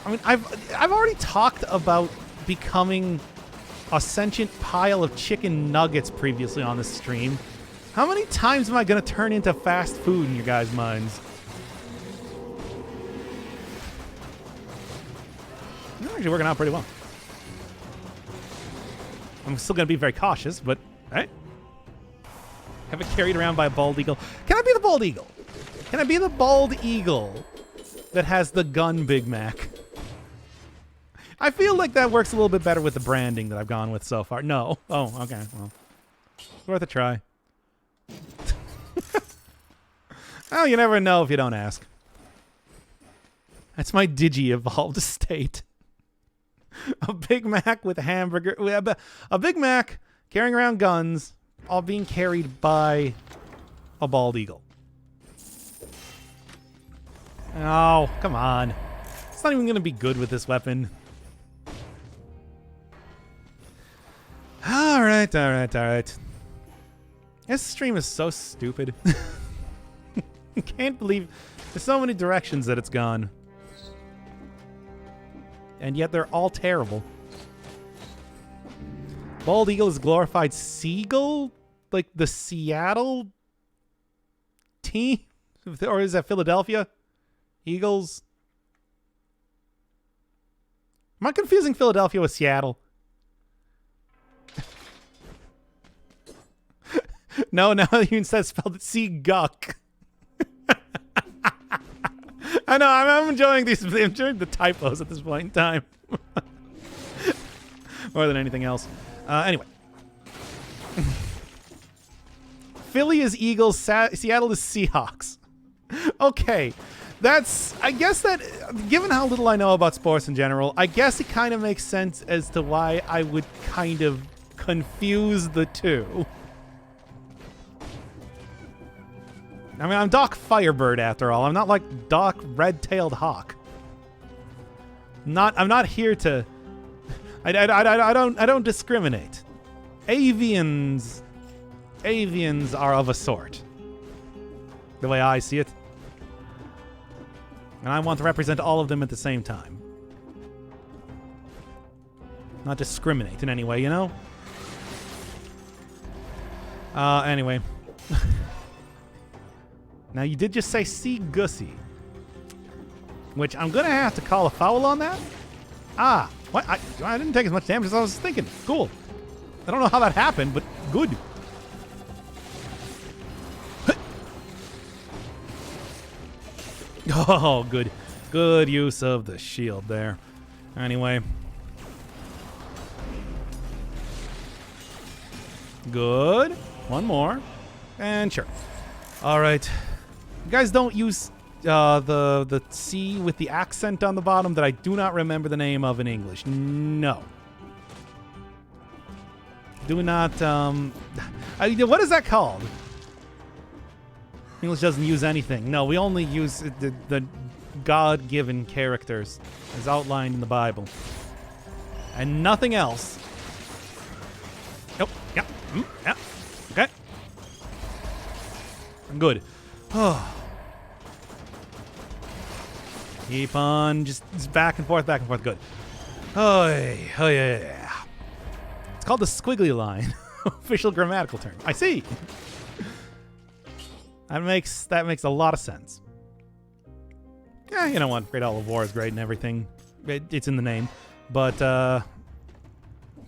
I mean, I've already talked about becoming a sentient pile of chicken nuggets previously on this stream. How many times am I going to turn into fast food in your guys' minds? It's actually working out pretty well. I'm still going to be very cautious, but, right? Have it carried around by a bald eagle. Can I be the bald eagle? Can I be the bald eagle that has the gun Big Mac? I feel like that works a little bit better with the branding that I've gone with so far. No. Oh, okay. Well, it's worth a try. Oh, you never know if you don't ask. That's my digi-evolved state. A Big Mac with a hamburger. A Big Mac carrying around guns, all being carried by a bald eagle. Oh, come on. It's not even going to be good with this weapon. All right. This stream is so stupid. I can't believe there's so many directions that it's gone. And yet they're all terrible. Bald eagle is glorified seagull? Like the Seattle team? Or is that Philadelphia? Eagles? Am I confusing Philadelphia with Seattle? No, you instead spelled it Sea-Guck. I know, I'm enjoying these. I'm enjoying the typos at this point in time. More than anything else. Anyway. Philly is Eagles, Seattle is Seahawks. Okay. I guess that, given how little I know about sports in general, I guess it kind of makes sense as to why I would kind of confuse the two. I mean, I'm Doc Firebird after all. I'm not like Doc Red-Tailed Hawk. I'm not here to. I don't discriminate. Avians are of a sort. The way I see it. And I want to represent all of them at the same time. Not discriminate in any way, you know? Anyway. Now, you did just say see Gussie. Which I'm going to have to call a foul on that. Ah, what? I didn't take as much damage as I was thinking. Cool. I don't know how that happened, but good. Oh, good. Good use of the shield there. Anyway. Good. One more. And sure. All right. You guys don't use the C with the accent on the bottom that I do not remember the name of in English. No. Do not, what is that called? English doesn't use anything. No, we only use the God-given characters as outlined in the Bible. And nothing else. Nope. Yep. Yep. Okay. Good. Oh. Keep on just back and forth, Good. Oh, yeah. It's called the squiggly line. Official grammatical term. I see. That makes a lot of sense. Yeah, you know what? Great Olive War is great and everything. It's in the name. But,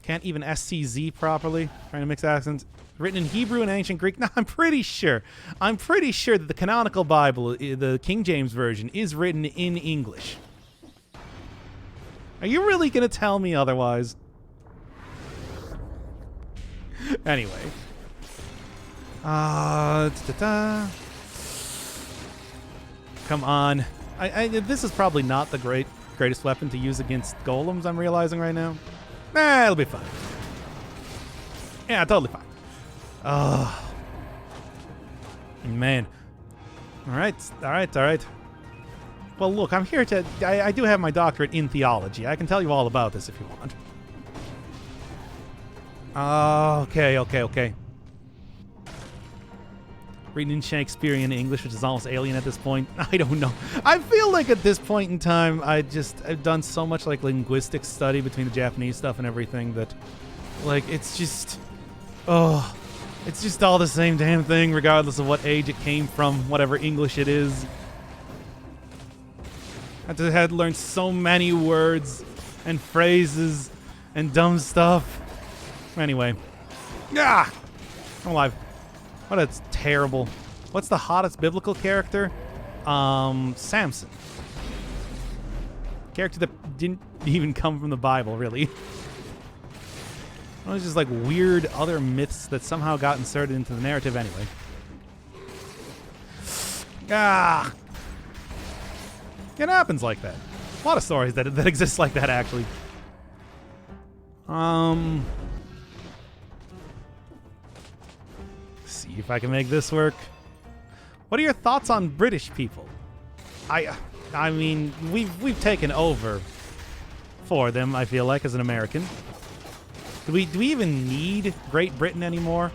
can't even SCZ properly. Trying to mix accents. Written in Hebrew and ancient Greek. No, I'm pretty sure that the canonical Bible, the King James Version, is written in English. Are you really going to tell me otherwise? Anyway. Come on. This is probably not the greatest weapon to use against golems, I'm realizing right now. Nah, it'll be fine. Yeah, totally fine. Oh. Man. All right. Well, look, I'm here to... I do have my doctorate in theology. I can tell you all about this if you want. Okay. Reading in Shakespearean English, which is almost alien at this point. I don't know. I feel like at this point in time, I've done so much like linguistic study between the Japanese stuff and everything that, like, it's just... Oh... It's just all the same damn thing, regardless of what age it came from, whatever English it is. I just had to learn so many words and phrases and dumb stuff. Anyway. Ah! I'm alive. What a terrible... What's the hottest biblical character? Samson. Character that didn't even come from the Bible, really. It was just like weird other myths that somehow got inserted into the narrative anyway. Ah! It happens like that. A lot of stories that exist like that, actually. See if I can make this work. What are your thoughts on British people? I mean, we've taken over for them, I feel like, as an American. Do we even need Great Britain anymore?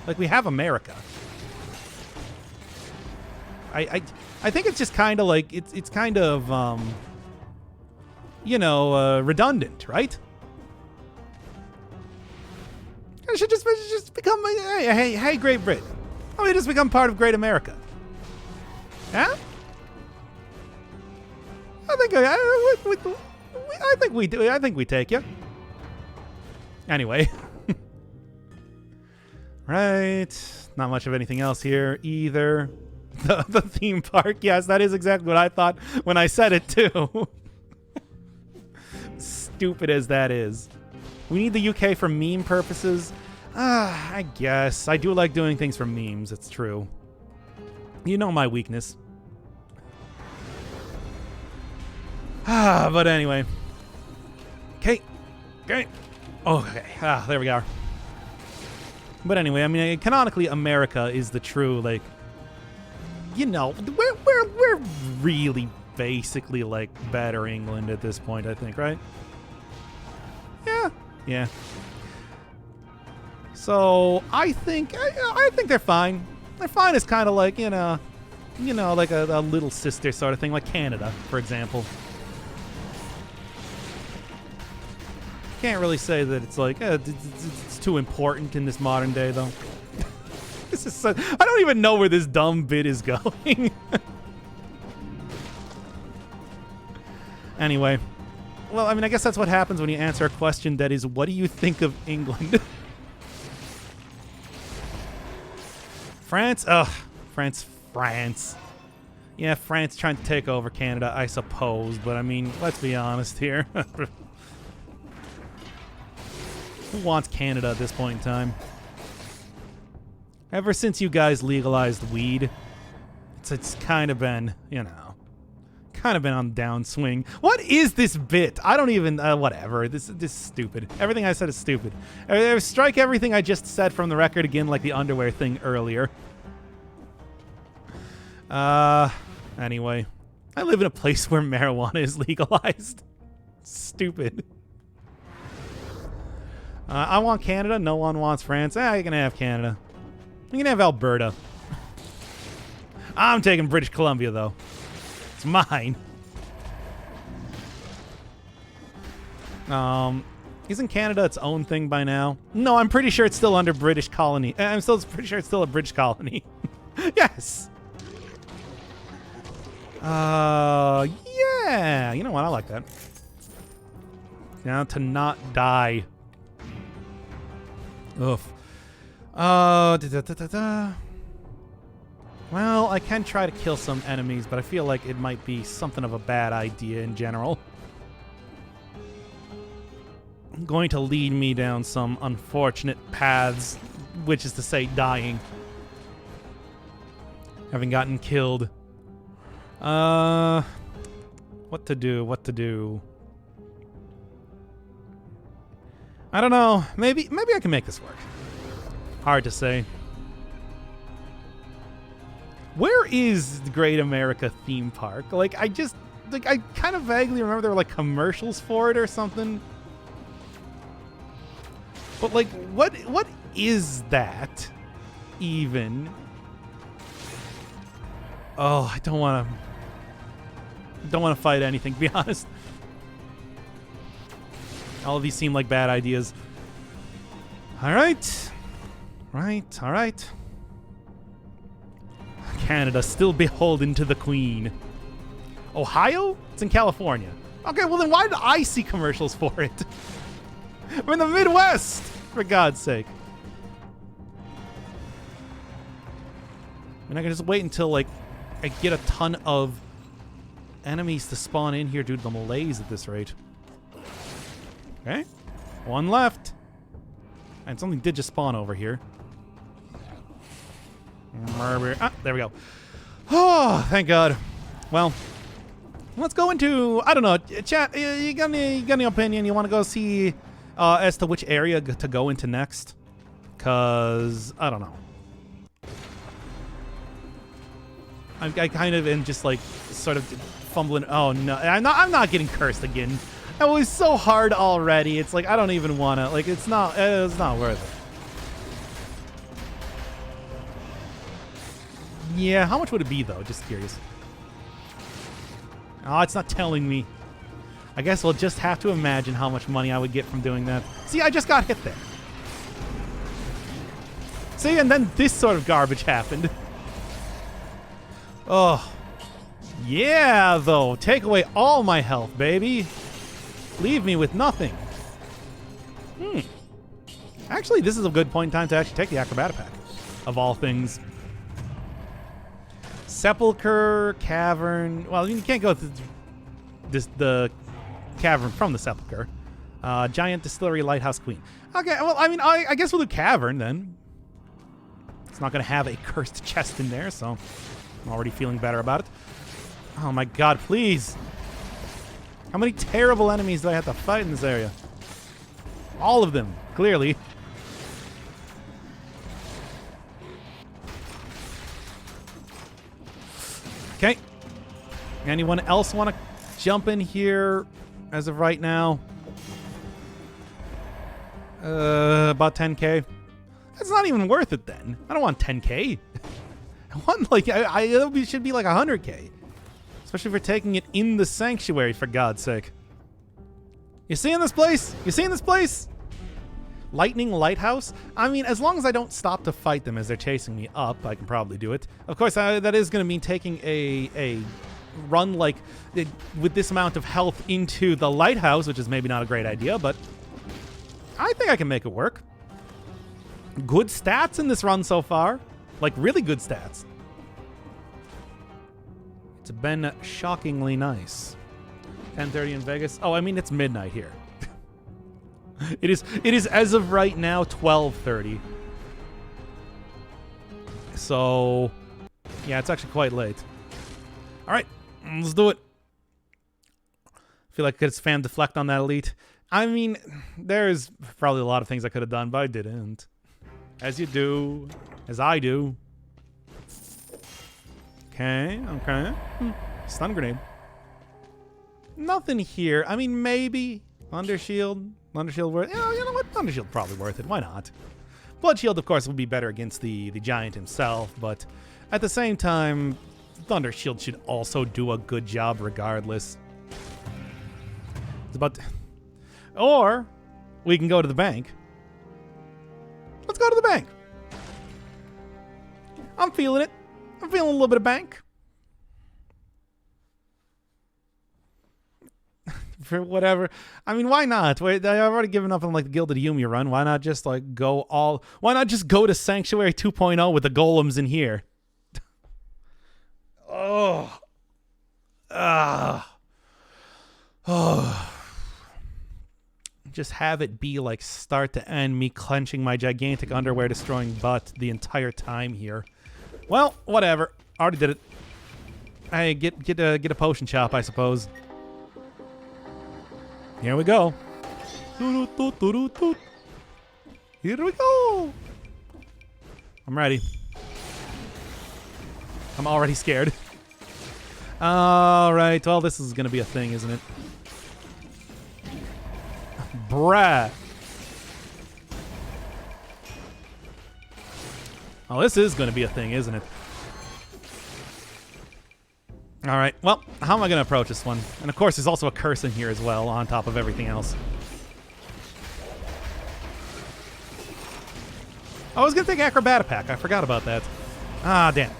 Like, we have America. I think it's just kind of like it's kind of redundant, right? It should just become hey Great Britain. Oh, we just become part of Great America. Yeah? I think we do. I think we take you. Anyway. Right. Not much of anything else here either. The theme park. Yes, that is exactly what I thought when I said it too. Stupid as that is. We need the UK for meme purposes. I guess. I do like doing things for memes. It's true. You know my weakness. But anyway. Okay. Okay. There we are. But anyway, I mean, canonically, America is the true, like, you know, we're really basically, like, better England at this point, I think, right? Yeah. So, I think they're fine. They're fine as kind of like, you know, like a little sister sort of thing, like Canada, for example. Can't really say that it's like, it's too important in this modern day, though. This is I don't even know where this dumb bit is going. Anyway. Well, I mean, I guess that's what happens when you answer a question that is, what do you think of England? France? Ugh. France. Yeah, France trying to take over Canada, I suppose. But, I mean, let's be honest here. Who wants Canada at this point in time? Ever since you guys legalized weed, it's kind of been, you know, on the downswing. What is this bit? I don't even, whatever. This is stupid. Everything I said is stupid. Strike everything I just said from the record again, like the underwear thing earlier. Anyway. I live in a place where marijuana is legalized. Stupid. I want Canada. No one wants France. You can have Canada. You can have Alberta. I'm taking British Columbia, though. It's mine. Isn't Canada its own thing by now? No, I'm pretty sure it's still under British colony. I'm still pretty sure it's still a British colony. Yes. Yeah. You know what? I like that. Now to not die. Oof. Well, I can try to kill some enemies, but I feel like it might be something of a bad idea in general. Going to lead me down some unfortunate paths, which is to say dying. Having gotten killed. What to do? I don't know. Maybe I can make this work. Hard to say. Where is the Great America Theme Park? Like, I kind of vaguely remember there were, like, commercials for it or something. But, like, what is that even? Oh, I don't want to fight anything, to be honest. All of these seem like bad ideas. All right. All right. Canada still beholden to the Queen. Ohio? It's in California. Okay, well then why did I see commercials for it? I'm in the Midwest, for God's sake. And I can just wait until, like, I get a ton of enemies to spawn in here due to the Malays at this rate. Okay. One left. And something did just spawn over here. Ah, there we go. Oh, thank God. Well, let's go into, I don't know, chat, you got any opinion? You want to go see as to which area to go into next? Because, I don't know. I kind of am just like sort of fumbling. Oh, no. I'm not getting cursed again. That was so hard already. It's like, I don't even want to. Like, it's not worth it. Yeah, how much would it be, though? Just curious. Oh, it's not telling me. I guess we'll just have to imagine how much money I would get from doing that. See, I just got hit there. See, and then this sort of garbage happened. Oh. Yeah, though. Take away all my health, baby. Leave me with nothing. Actually, this is a good point in time to actually take the Acrobata Pack. Of all things. Sepulcher, Cavern. Well, you can't go through the Cavern from the Sepulcher. Giant Distillery, Lighthouse Queen. Okay, well, I mean, I guess we'll do Cavern then. It's not going to have a cursed chest in there, so I'm already feeling better about it. Oh my God, please. How many terrible enemies do I have to fight in this area? All of them, clearly. Okay. Anyone else want to jump in here as of right now? About 10k. That's not even worth it then. I don't want 10k. I want like it should be like 100k. Especially if we're taking it in the sanctuary, for God's sake. You seeing this place? You seeing this place? Lightning Lighthouse? I mean, as long as I don't stop to fight them as they're chasing me up, I can probably do it. Of course, that is going to mean taking a run like with this amount of health into the lighthouse, which is maybe not a great idea, but I think I can make it work. Good stats in this run so far. Like, really good stats. It's been shockingly nice. 10:30 in Vegas. Oh, I mean, it's midnight here. It is as of right now 12:30. So, yeah, it's actually quite late. All right, let's do it. I feel like I could spam deflect on that elite. I mean, there's probably a lot of things I could have done, but I didn't. As you do. As I do. Okay. Stun grenade. Nothing here. I mean, maybe Thundershield. Thundershield worth. Yeah, you know what? Thundershield probably worth it. Why not? Blood Shield, of course, would be better against the giant himself, but at the same time, Thundershield should also do a good job regardless. It's about. Or we can go to the bank. Let's go to the bank. I'm feeling it. I'm feeling a little bit of bank. For whatever. I mean, why not? Wait, I've already given up on like the Gilded Yumi run. Why not just like go all? Why not just go to Sanctuary 2.0 with the golems in here? Oh. Just have it be like start to end me clenching my gigantic underwear destroying butt the entire time here. Well, whatever. Already did it. Hey, get a potion chop, I suppose. Here we go. Here we go. I'm ready. I'm already scared. All right. Well, this is going to be a thing, isn't it? Bruh. Oh, this is going to be a thing, isn't it? All right. Well, how am I going to approach this one? And of course, there's also a curse in here as well, on top of everything else. I was going to take Acrobata Pack. I forgot about that. Ah, damn.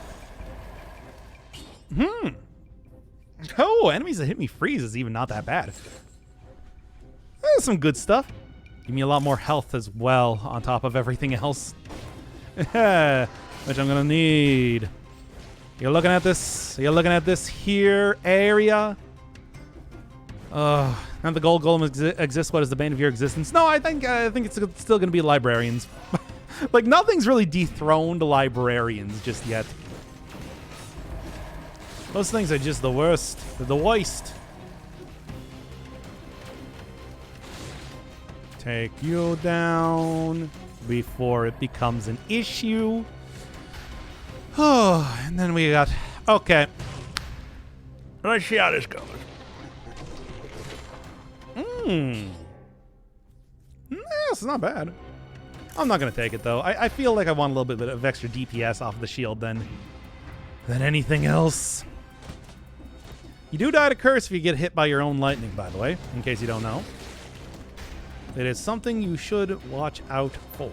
Oh, enemies that hit me freeze is even not that bad. That's some good stuff. Give me a lot more health as well, on top of everything else. Which I'm going to need. You're looking at this? You're looking at this here area? And the gold golem exists. What is the bane of your existence? No, I think it's still going to be librarians. Like, nothing's really dethroned librarians just yet. Those things are just the worst. They're the worst. Take you down before it becomes an issue. Oh, and then we got... Okay. Let's see how this goes. It's not bad. I'm not going to take it, though. I feel like I want a little bit of extra DPS off the shield than anything else. You do die to curse if you get hit by your own lightning, by the way, in case you don't know. It is something you should watch out for.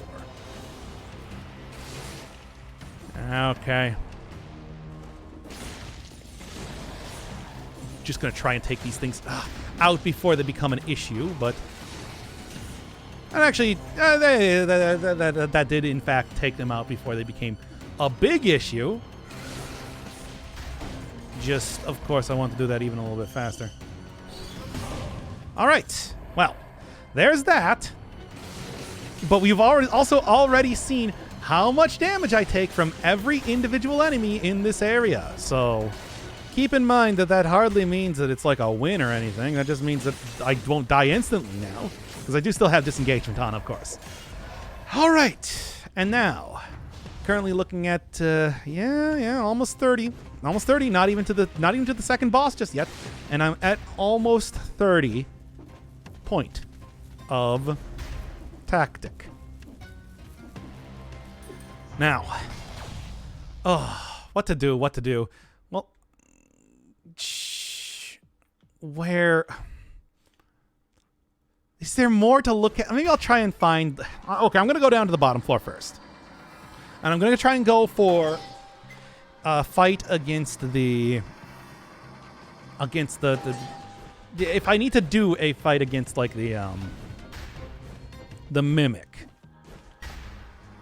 Okay. Just going to try and take these things out before they become an issue, but... And actually, that did, in fact, take them out before they became a big issue. Just, of course, I want to do that even a little bit faster. All right. Well, there's that. But we've already seen how much damage I take from every individual enemy in this area. So keep in mind that hardly means that it's like a win or anything. That just means that I won't die instantly now. Because I do still have disengagement on, of course. All right. And now, currently looking at, almost 30. Almost 30. Not even to the second boss just yet. And I'm at almost 30 point of tactic. Now, what to do? Well, where is there more to look at? Maybe I'll try and find. Okay, I'm gonna go down to the bottom floor first, and I'm gonna try and go for a fight against the if I need to do a fight against like the mimic.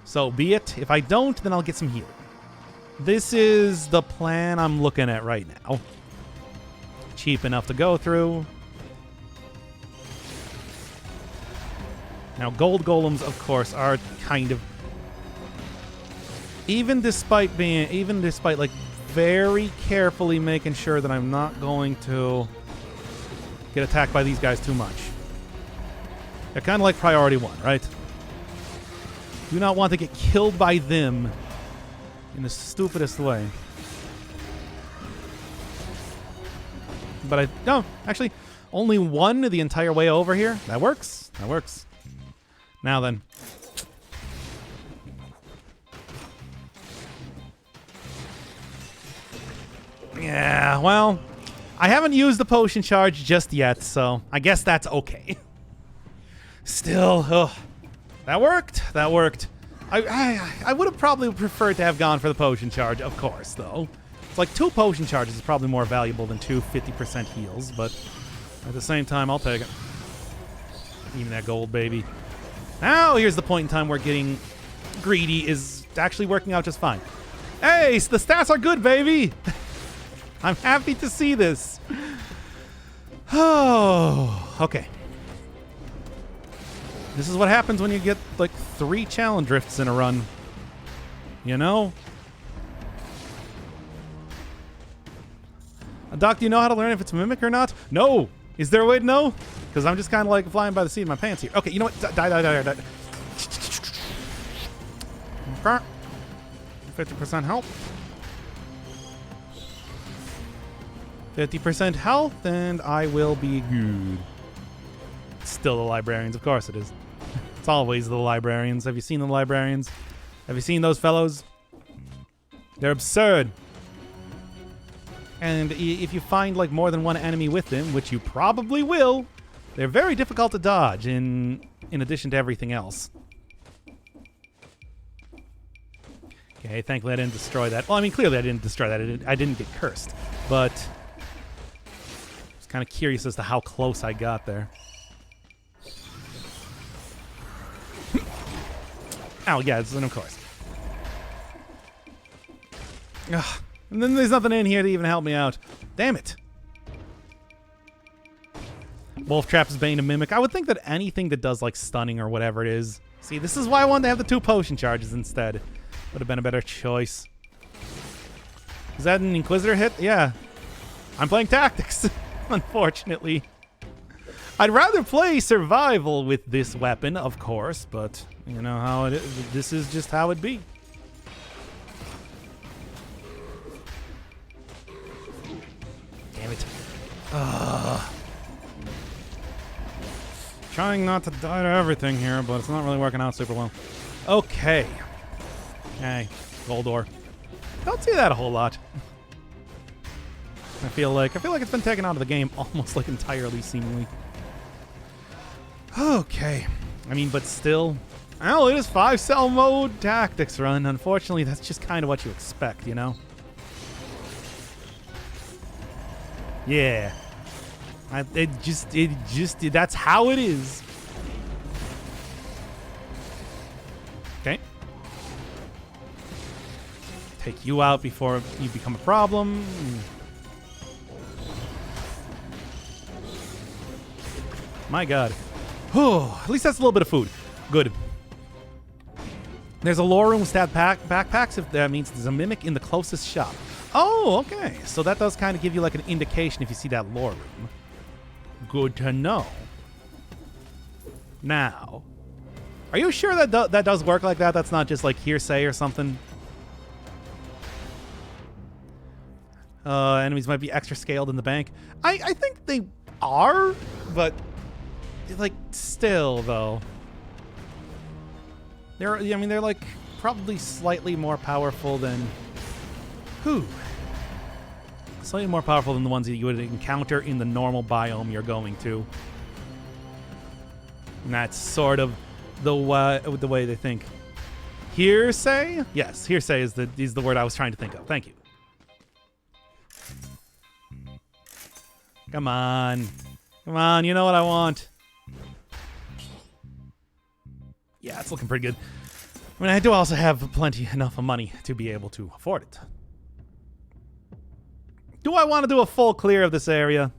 So be it. If I don't, then I'll get some healing. This is the plan I'm looking at right now. Cheap enough to go through. Now, gold golems, of course, are kind of... Even despite like very carefully making sure that I'm not going to get attacked by these guys too much. They're kind of like priority one, right? Do not want to get killed by them in the stupidest way. But no, actually, only one the entire way over here. That works. That works. Now then. Yeah, well, I haven't used the potion charge just yet, so I guess that's okay. Still, that worked. That worked. I would have probably preferred to have gone for the potion charge, of course, though. It's like 2 potion charges is probably more valuable than 2 50% heals, but at the same time, I'll take it. Even that gold, baby. Now, here's the point in time where getting greedy is actually working out just fine. Hey, the stats are good, baby! I'm happy to see this. Oh, okay. This is what happens when you get, like, 3 challenge drifts in a run. You know? Doc, do you know how to learn if it's a mimic or not? No! Is there a way to know? Because I'm just kind of, like, flying by the seat of my pants here. Okay, you know what? Die. Okay. 50% health. 50% health, and I will be good. It's still the librarians. Of course it is. It's always the librarians. Have you seen the librarians? Have you seen those fellows? They're absurd. And if you find like more than one enemy with them, which you probably will, they're very difficult to dodge in addition to everything else. Okay, thankfully I didn't destroy that. Well, I mean, clearly I didn't destroy that. I didn't get cursed. But I was kind of curious as to how close I got there. Oh, yeah, and of course. Ugh. And then there's nothing in here to even help me out. Damn it. Wolf Trap's Bane to Mimic. I would think that anything that does, like, stunning or whatever it is. See, this is why I wanted to have the 2 potion charges instead. Would have been a better choice. Is that an Inquisitor hit? Yeah. I'm playing tactics, unfortunately. I'd rather play survival with this weapon, of course, but you know how it is. This is just how it be. Damn it. Trying not to die to everything here, but it's not really working out super well. Okay. Hey, gold ore. Don't see that a whole lot. I feel like it's been taken out of the game almost like entirely, seemingly. Okay. I mean, but still. Well, it is 5-cell mode tactics run. Unfortunately, that's just kind of what you expect, you know? Yeah. It just, that's how it is. Okay. Take you out before you become a problem. My God. Oh, at least that's a little bit of food. Good. There's a lore room with stat backpacks if that means there's a mimic in the closest shop. Oh, okay. So that does kind of give you like an indication if you see that lore room. Good to know. Now, are you sure that that does work like that? That's not just like hearsay or something? Enemies might be extra scaled in the bank. I think they are, but like still though. They're like probably slightly more powerful than slightly more powerful than the ones that you would encounter in the normal biome you're going to. And that's sort of the way they think. Hearsay? Yes, hearsay is the word I was trying to think of. Thank you. Come on. Come on, you know what I want. Yeah, it's looking pretty good. I mean, I do also have enough money to be able to afford it. Do I want to do a full clear of this area?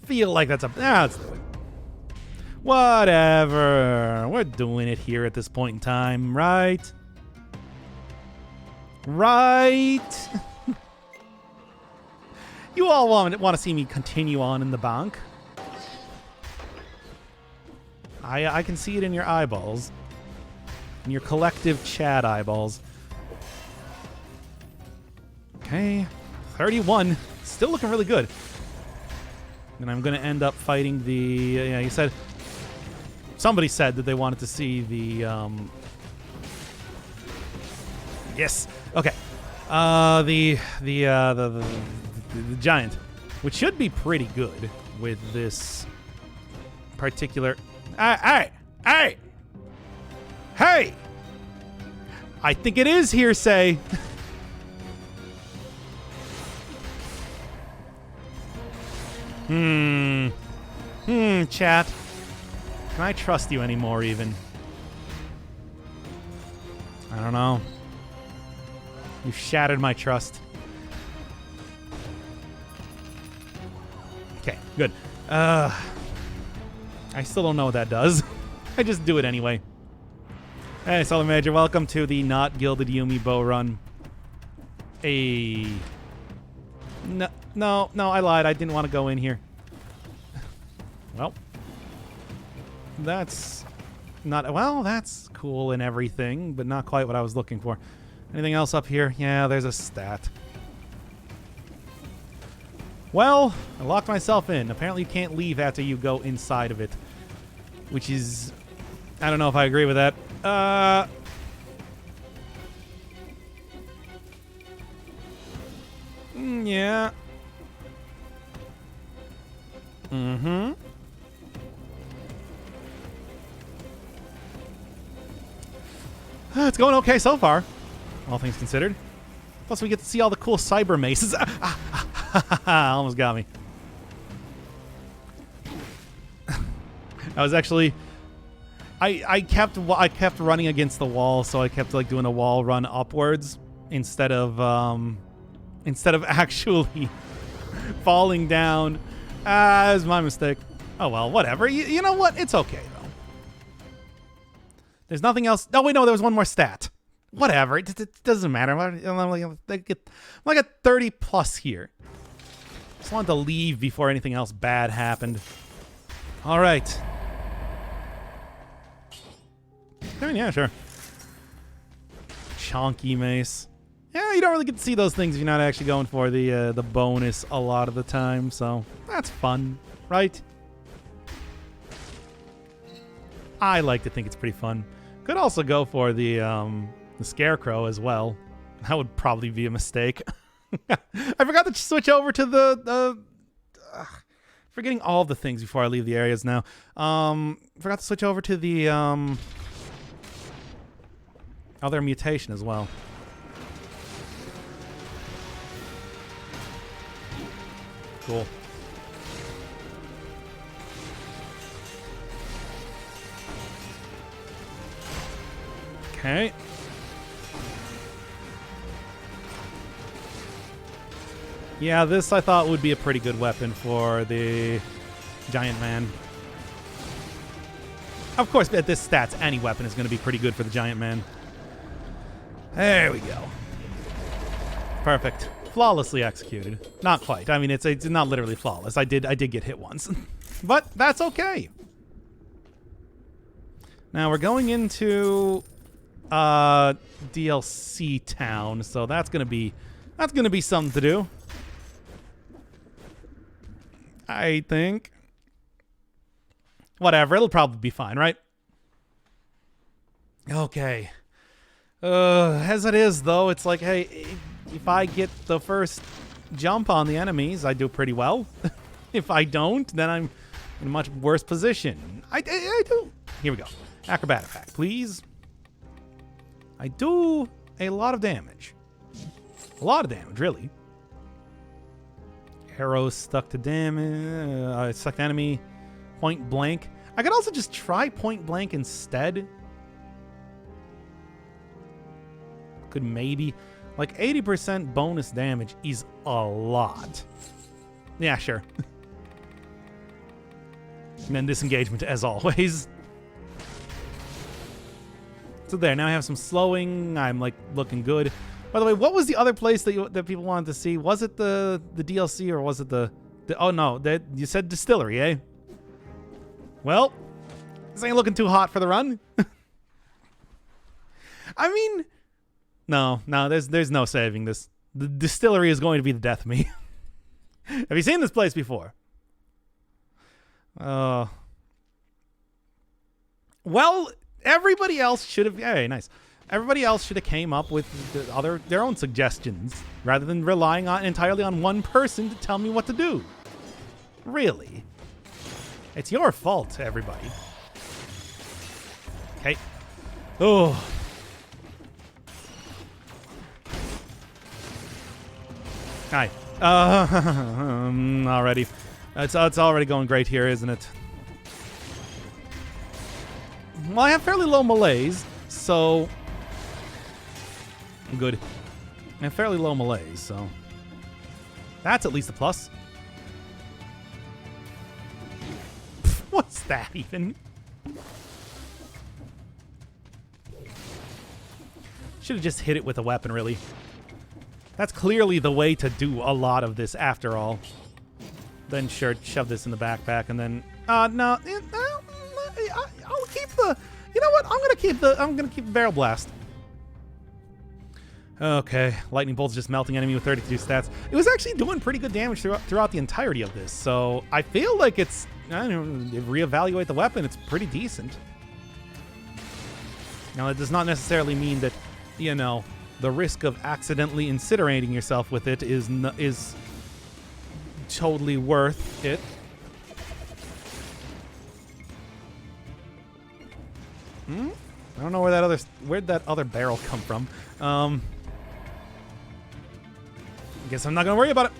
Feel like that's let's do it. Whatever. We're doing it here at this point in time, right? Right? You all want to see me continue on in the bank. I can see it in your eyeballs. In your collective chat eyeballs. Okay. 31. Still looking really good. And I'm going to end up fighting the... Yeah, you said... Somebody said that they wanted to see the... Yes. Okay. The giant, which should be pretty good with this particular... Hey! I think it is hearsay. Chat. Can I trust you anymore, even? I don't know. You've shattered my trust. Okay, good. I still don't know what that does. I just do it anyway. Hey, Solar Major, welcome to the not Gilded Yumi bow run. No, I lied. I didn't want to go in here. Well, that's not... Well, that's cool and everything, but not quite what I was looking for. Anything else up here? Yeah, there's a stat. Well, I locked myself in. Apparently you can't leave after you go inside of it. Which is... I don't know if I agree with that. Yeah. Mm-hmm. It's going okay so far, all things considered. Plus, we get to see all the cool cyber maces. Almost got me. I was actually... I kept running against the wall, so I kept like doing a wall run upwards instead of actually falling down. It was my mistake. Oh well, whatever. You know what? It's okay though. There's nothing else. Oh wait, no, there was one more stat. Whatever. It doesn't matter. I'm like at 30 plus here. Just wanted to leave before anything else bad happened. All right. I mean, yeah, sure. Chonky mace. Yeah, you don't really get to see those things if you're not actually going for the bonus a lot of the time, so that's fun, right? I like to think it's pretty fun. Could also go for the scarecrow as well. That would probably be a mistake. I forgot to switch over to the forgetting all the things before I leave the areas now. Forgot to switch over to the other mutation as well. Cool. Okay. Yeah, this I thought would be a pretty good weapon for the Giant Man. Of course, at this stats, any weapon is going to be pretty good for the Giant Man. There we go. Perfect. Flawlessly executed. Not quite. I mean, it's not literally flawless. I did get hit once. But that's okay. Now we're going into DLC town, so that's gonna be something to do. I think. Whatever, it'll probably be fine, right? Okay. As it is, though, it's like, hey, if I get the first jump on the enemies, I do pretty well. If I don't, then I'm in a much worse position. I do. Here we go. Acrobatic pack, please. I do a lot of damage. A lot of damage, really. Arrows stuck to damage. Stuck to enemy. Point blank. I could also just try point blank instead. Could maybe. Like 80% bonus damage is a lot. Yeah, sure. And then disengagement as always. So there, now I have some slowing. I'm like looking good. By the way, what was the other place that people wanted to see? Was it the DLC or was it the oh no, you said distillery, eh? Well, this ain't looking too hot for the run. I mean, no, there's no saving this. The distillery is going to be the death of me. Have you seen this place before? Well, everybody else should have. Hey, nice. Everybody else should have came up with their own suggestions rather than relying entirely on one person to tell me what to do. Really, it's your fault, everybody. Okay. Oh. Hi. Already. It's already going great here, isn't it? Well, I have fairly low malaise, so I'm good. I have fairly low malaise, so that's at least a plus. What's that even? Should have just hit it with a weapon, really. That's clearly the way to do a lot of this after all. Then sure, shove this in the backpack and then no, I'll keep the, you know what? I'm gonna keep the barrel blast. Okay, lightning bolt's just melting enemy with 32 stats. It was actually doing pretty good damage throughout the entirety of this, so I feel like it's, I don't know, reevaluate the weapon, it's pretty decent. Now, it does not necessarily mean that, you know, the risk of accidentally incinerating yourself with it is totally worth it. I don't know where'd that other barrel come from. I guess I'm not gonna worry about it.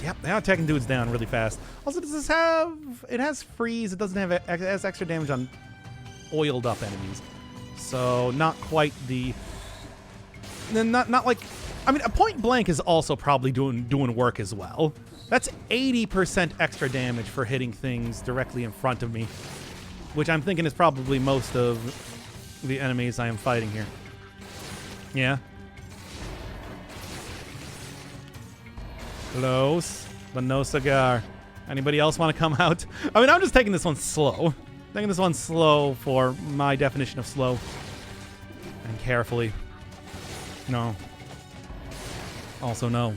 Yep, now attacking dudes down really fast. Also, does this have? It has freeze. It doesn't have. It has extra damage on oiled up enemies. So not quite the. Not like. I mean, a point blank is also probably doing work as well. That's 80% extra damage for hitting things directly in front of me, which I'm thinking is probably most of the enemies I am fighting here. Yeah. Close, but no cigar. Anybody else want to come out? I mean, I'm just taking this one slow. Taking this one slow for my definition of slow. And carefully. No. Also no.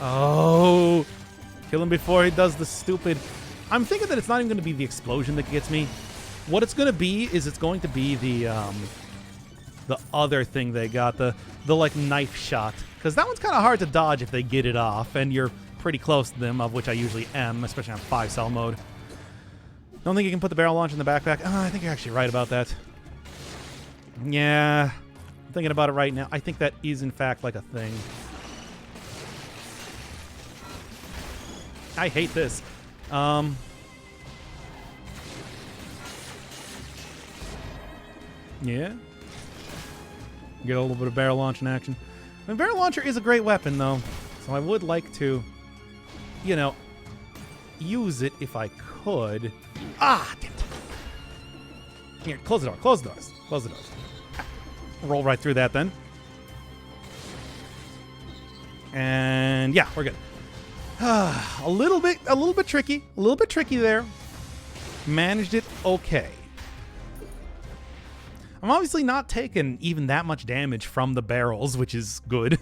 Oh! Kill him before he does the stupid... I'm thinking that it's not even going to be the explosion that gets me. What it's going to be is it's going to be the other thing they got, the like knife shot, because that one's kind of hard to dodge if they get it off, and you're pretty close to them, of which I usually am, especially on 5-cell mode. Don't think you can put the barrel launch in the backpack. Oh, I think you're actually right about that. Yeah, I'm thinking about it right now. I think that is in fact like a thing. I hate this. Yeah. Get a little bit of barrel launch in action. I mean, barrel launcher is a great weapon, though. So I would like to, you know, use it if I could. Ah, damn it. Here, close the door. Close the doors. Close the doors. Roll right through that, then. And yeah, we're good. A little bit tricky. A little bit tricky there. Managed it okay. I'm obviously not taking even that much damage from the barrels, which is good.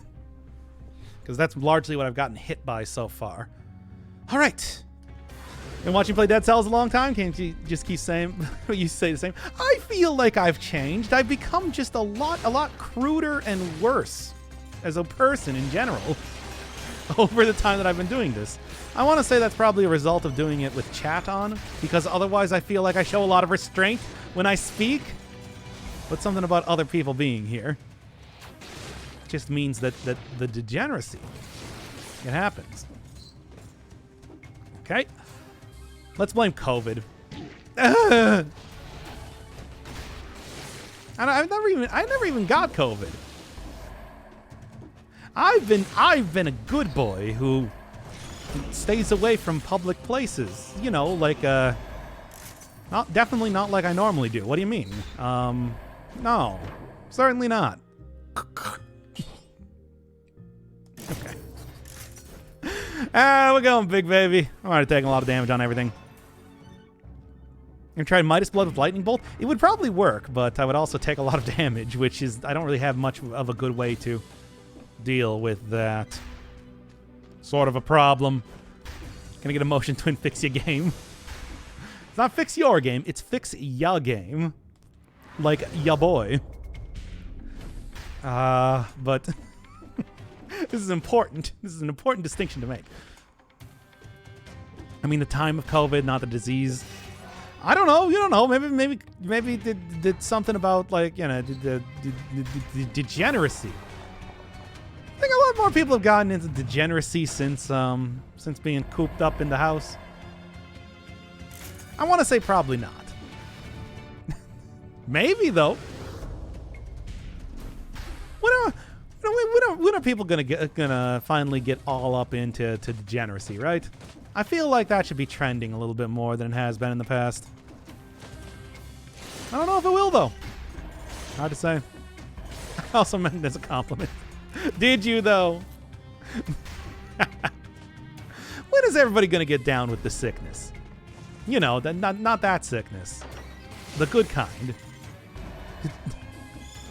Because that's largely what I've gotten hit by so far. All right. Been watching play Dead Cells a long time. Can't you just keep saying you say the same? I feel like I've changed. I've become just a lot cruder and worse as a person in general over the time that I've been doing this. I want to say that's probably a result of doing it with chat on, because otherwise I feel like I show a lot of restraint when I speak. But something about other people being here just means that the degeneracy, it happens. Okay. Let's blame COVID. I never even got COVID. I've been a good boy who stays away from public places. You know, like definitely not like I normally do. What do you mean? No, certainly not. Okay. We're going big, baby. I'm already taking a lot of damage on everything. I'm trying Midas Blood with Lightning Bolt. It would probably work, but I would also take a lot of damage, which is, I don't really have much of a good way to deal with that sort of a problem. Gonna get a motion twin fix your game. It's not fix your game, it's fix ya game. Like ya boy. But this is important. This is an important distinction to make. I mean, the time of COVID, not the disease. I don't know. You don't know. Maybe did something about, like, you know, the degeneracy. I think a lot more people have gotten into degeneracy since being cooped up in the house. I want to say probably not. Maybe though. When are people gonna finally get all up into degeneracy, right? I feel like that should be trending a little bit more than it has been in the past. I don't know if it will though. Hard to say. I also meant it as a compliment. Did you though? When is everybody gonna get down with the sickness? You know, not that sickness. The good kind.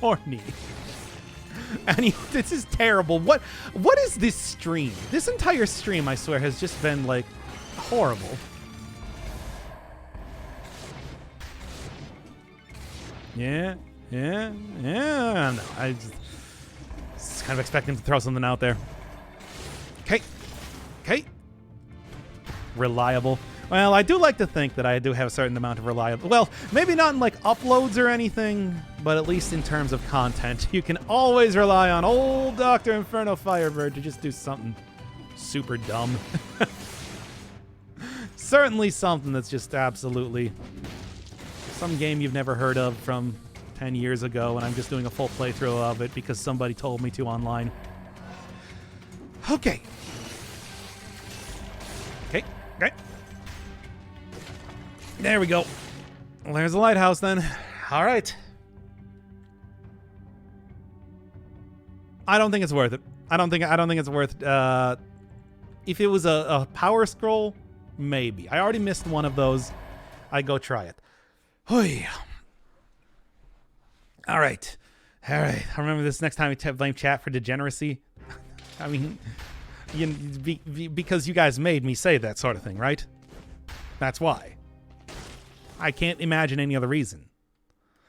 Horny. And this is terrible. What is this stream? This entire stream, I swear, has just been, like, horrible. Yeah. No, I just kind of expect him to throw something out there. Okay. Reliable. Well, I do like to think that I do have a certain amount of reliable. Well, maybe not in, like, uploads or anything, but at least in terms of content. You can always rely on old Dr. Inferno Firebird to just do something super dumb. Certainly something that's just absolutely some game you've never heard of from 10 years ago, and I'm just doing a full playthrough of it because somebody told me to online. Okay. There we go. Well, there's the lighthouse then. All right. I don't think it's worth it. I don't think it's worth it. If it was a power scroll, maybe. I already missed one of those. I'd go try it. Hoi. All right. I remember this next time we blame chat for degeneracy. I mean, because you guys made me say that sort of thing, right? That's why. I can't imagine any other reason.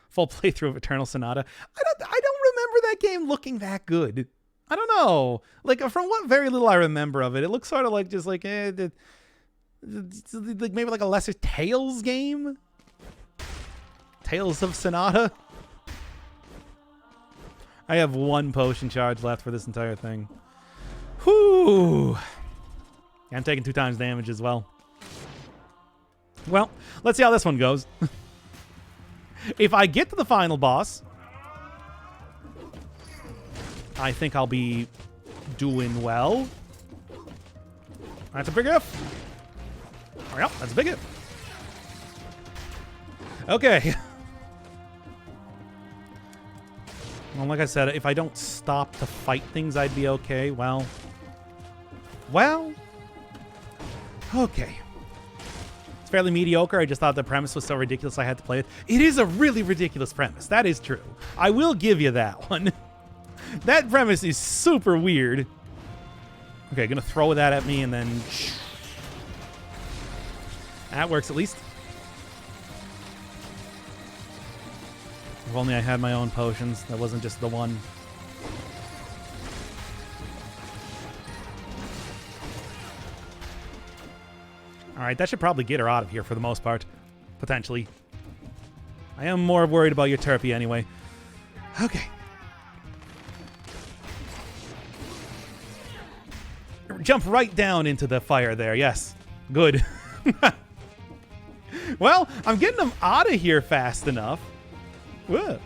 Full playthrough of Eternal Sonata. I don't remember that game looking that good. I don't know. Like, from what very little I remember of it, it looks sort of like just like maybe like a lesser Tales game. Tales of Sonata. I have one potion charge left for this entire thing. Whew. I'm taking 2 times damage as well. Well, let's see how this one goes. If I get to the final boss, I think I'll be doing well. That's a big if. Oh, yeah, that's a big if. Okay. Well, like I said, if I don't stop to fight things, I'd be okay. Well. Okay. fairly mediocre. I just thought the premise was so ridiculous I had to play it. It is a really ridiculous premise. That is true. I will give you that one. That premise is super weird. Okay, gonna throw that at me and then... That works at least. If only I had my own potions. That wasn't just the one. Alright, that should probably get her out of here for the most part. Potentially. I am more worried about your Turpie anyway. Okay. Jump right down into the fire there. Yes. Good. Well, I'm getting them out of here fast enough. Whoa.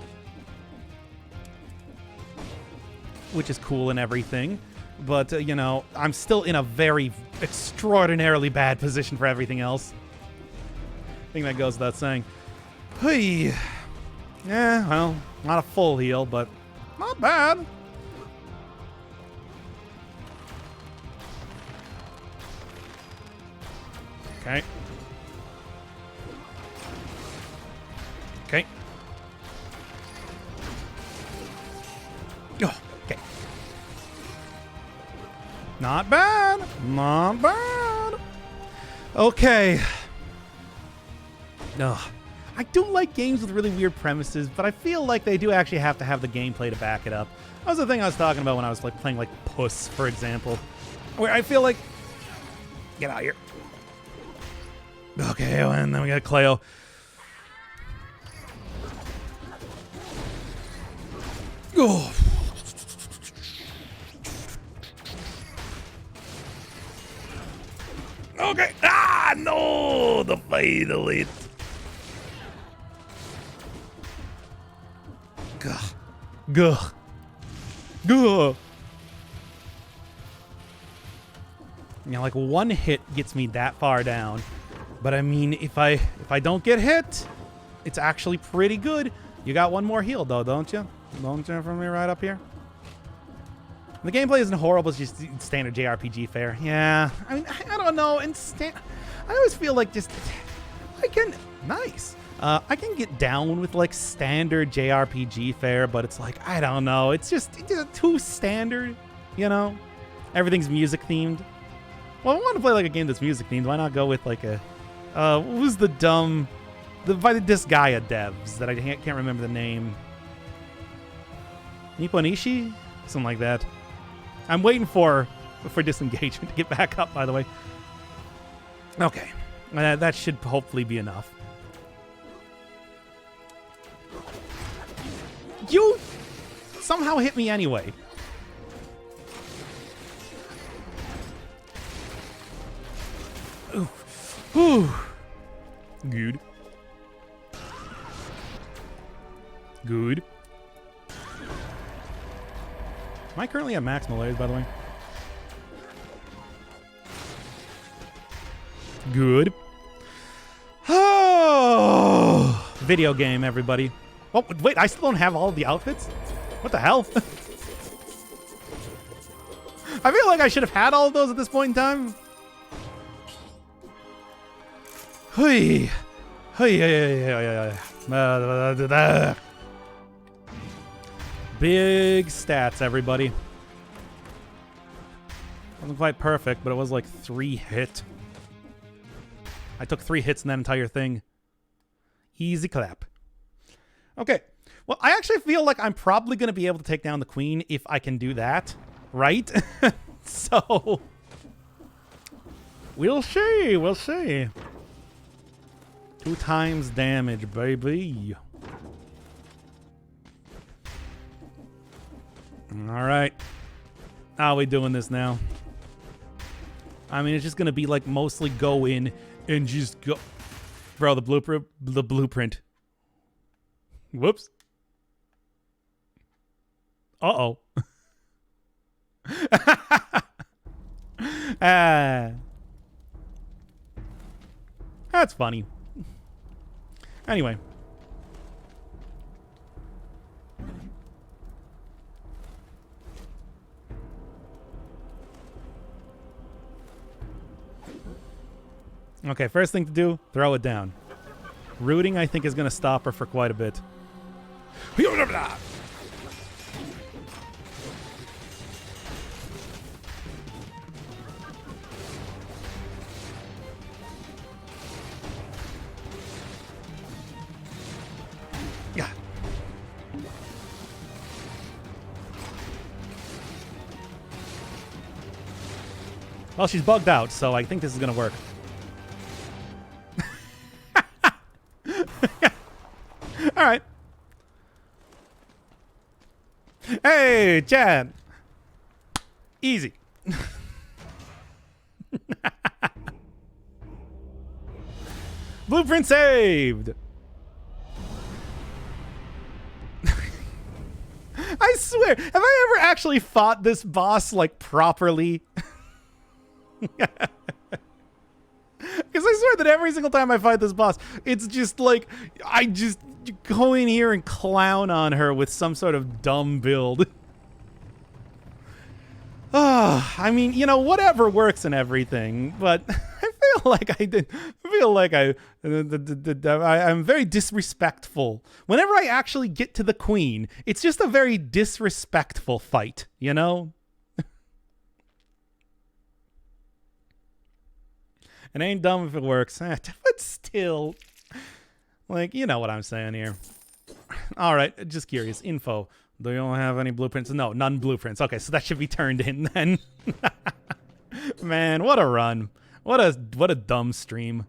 Which is cool and everything. But, you know, I'm still in a very extraordinarily bad position for everything else. I think that goes without saying. Hey. Yeah, well, not a full heal, but not bad. Okay. Okay. Oh, okay. Not bad. Not bad. Okay. Ugh. I do like games with really weird premises, but I feel like they do actually have to have the gameplay to back it up. That was the thing I was talking about when I was like playing like Puss, for example, where I feel like... Get out of here. Okay, and then we got Cleo. Oh. Okay. Ah, no! The fatal hit. Gah. Gah. Gah. You know, like one hit gets me that far down. But I mean, if I don't get hit, it's actually pretty good. You got one more heal though, don't you? Don't you, from me right up here? The gameplay isn't horrible, it's just standard JRPG fare. Yeah, I mean, I don't know. I always feel like just, I can get down with like standard JRPG fare, but it's like, I don't know. It's just too standard, you know? Everything's music themed. Well, I want to play like a game that's music themed. Why not go with like a, who's the dumb, by the Disgaea devs that I can't remember the name. Nipponishi? Something like that. I'm waiting for disengagement to get back up, by the way. Okay. That should hopefully be enough. You somehow hit me anyway. Ooh. Ooh. Good. Good. Am I currently at max malaise, by the way? Good. Oh, video game, everybody. Oh, wait, I still don't have all of the outfits? What the hell? I feel like I should have had all of those at this point in time. Hey. Big stats, everybody. Wasn't quite perfect, but it was like 3 hit. I took 3 hits in that entire thing. Easy clap. Okay. Well, I actually feel like I'm probably going to be able to take down the queen if I can do that. Right? So... We'll see. We'll see. 2 times damage, baby. Alright. How are we doing this now? I mean, it's just gonna be like mostly go in and just go. Bro, the blueprint. Whoops. Uh-oh. That's funny. Anyway. Okay, first thing to do, throw it down. Rooting, I think, is going to stop her for quite a bit. Yeah. Well, she's bugged out, so I think this is going to work. All right. Hey, Chad. Easy. Blueprint saved. I swear, have I ever actually fought this boss like properly? Because I swear that every single time I fight this boss, it's just like, I just go in here and clown on her with some sort of dumb build. I mean, you know, whatever works and everything, but I feel like I'm very disrespectful. Whenever I actually get to the queen, it's just a very disrespectful fight, you know? It ain't dumb if it works. But still, like, you know what I'm saying here. All right, just curious. Info. Do you have any blueprints? No, none blueprints. Okay, so that should be turned in then. Man, what a run. What a dumb stream.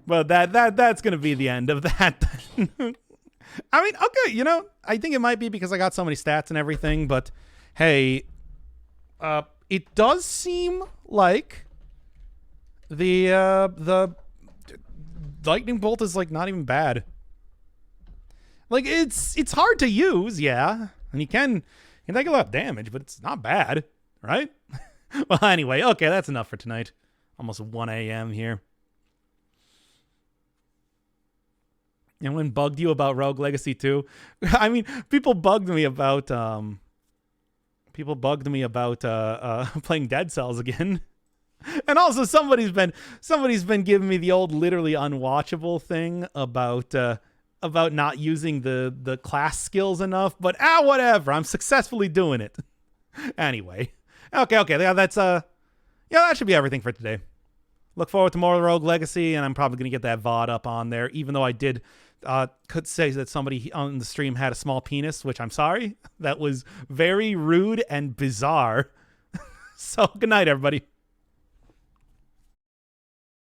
But that's going to be the end of that. I mean, okay, you know, I think it might be because I got so many stats and everything, but hey, it does seem like the lightning bolt is like not even bad. Like it's hard to use, yeah, and you can take a lot of damage, but it's not bad, right? Well, anyway, okay, that's enough for tonight. Almost 1 a.m. here. Anyone bugged you about Rogue Legacy 2? I mean, people bugged me about playing Dead Cells again. And also somebody's been giving me the old literally unwatchable thing about not using the class skills enough, but whatever. I'm successfully doing it. Anyway. Okay. Yeah, that should be everything for today. Look forward to more Rogue Legacy, and I'm probably going to get that VOD up on there, even though I could say that somebody on the stream had a small penis, which I'm sorry. That was very rude and bizarre. So good night, everybody.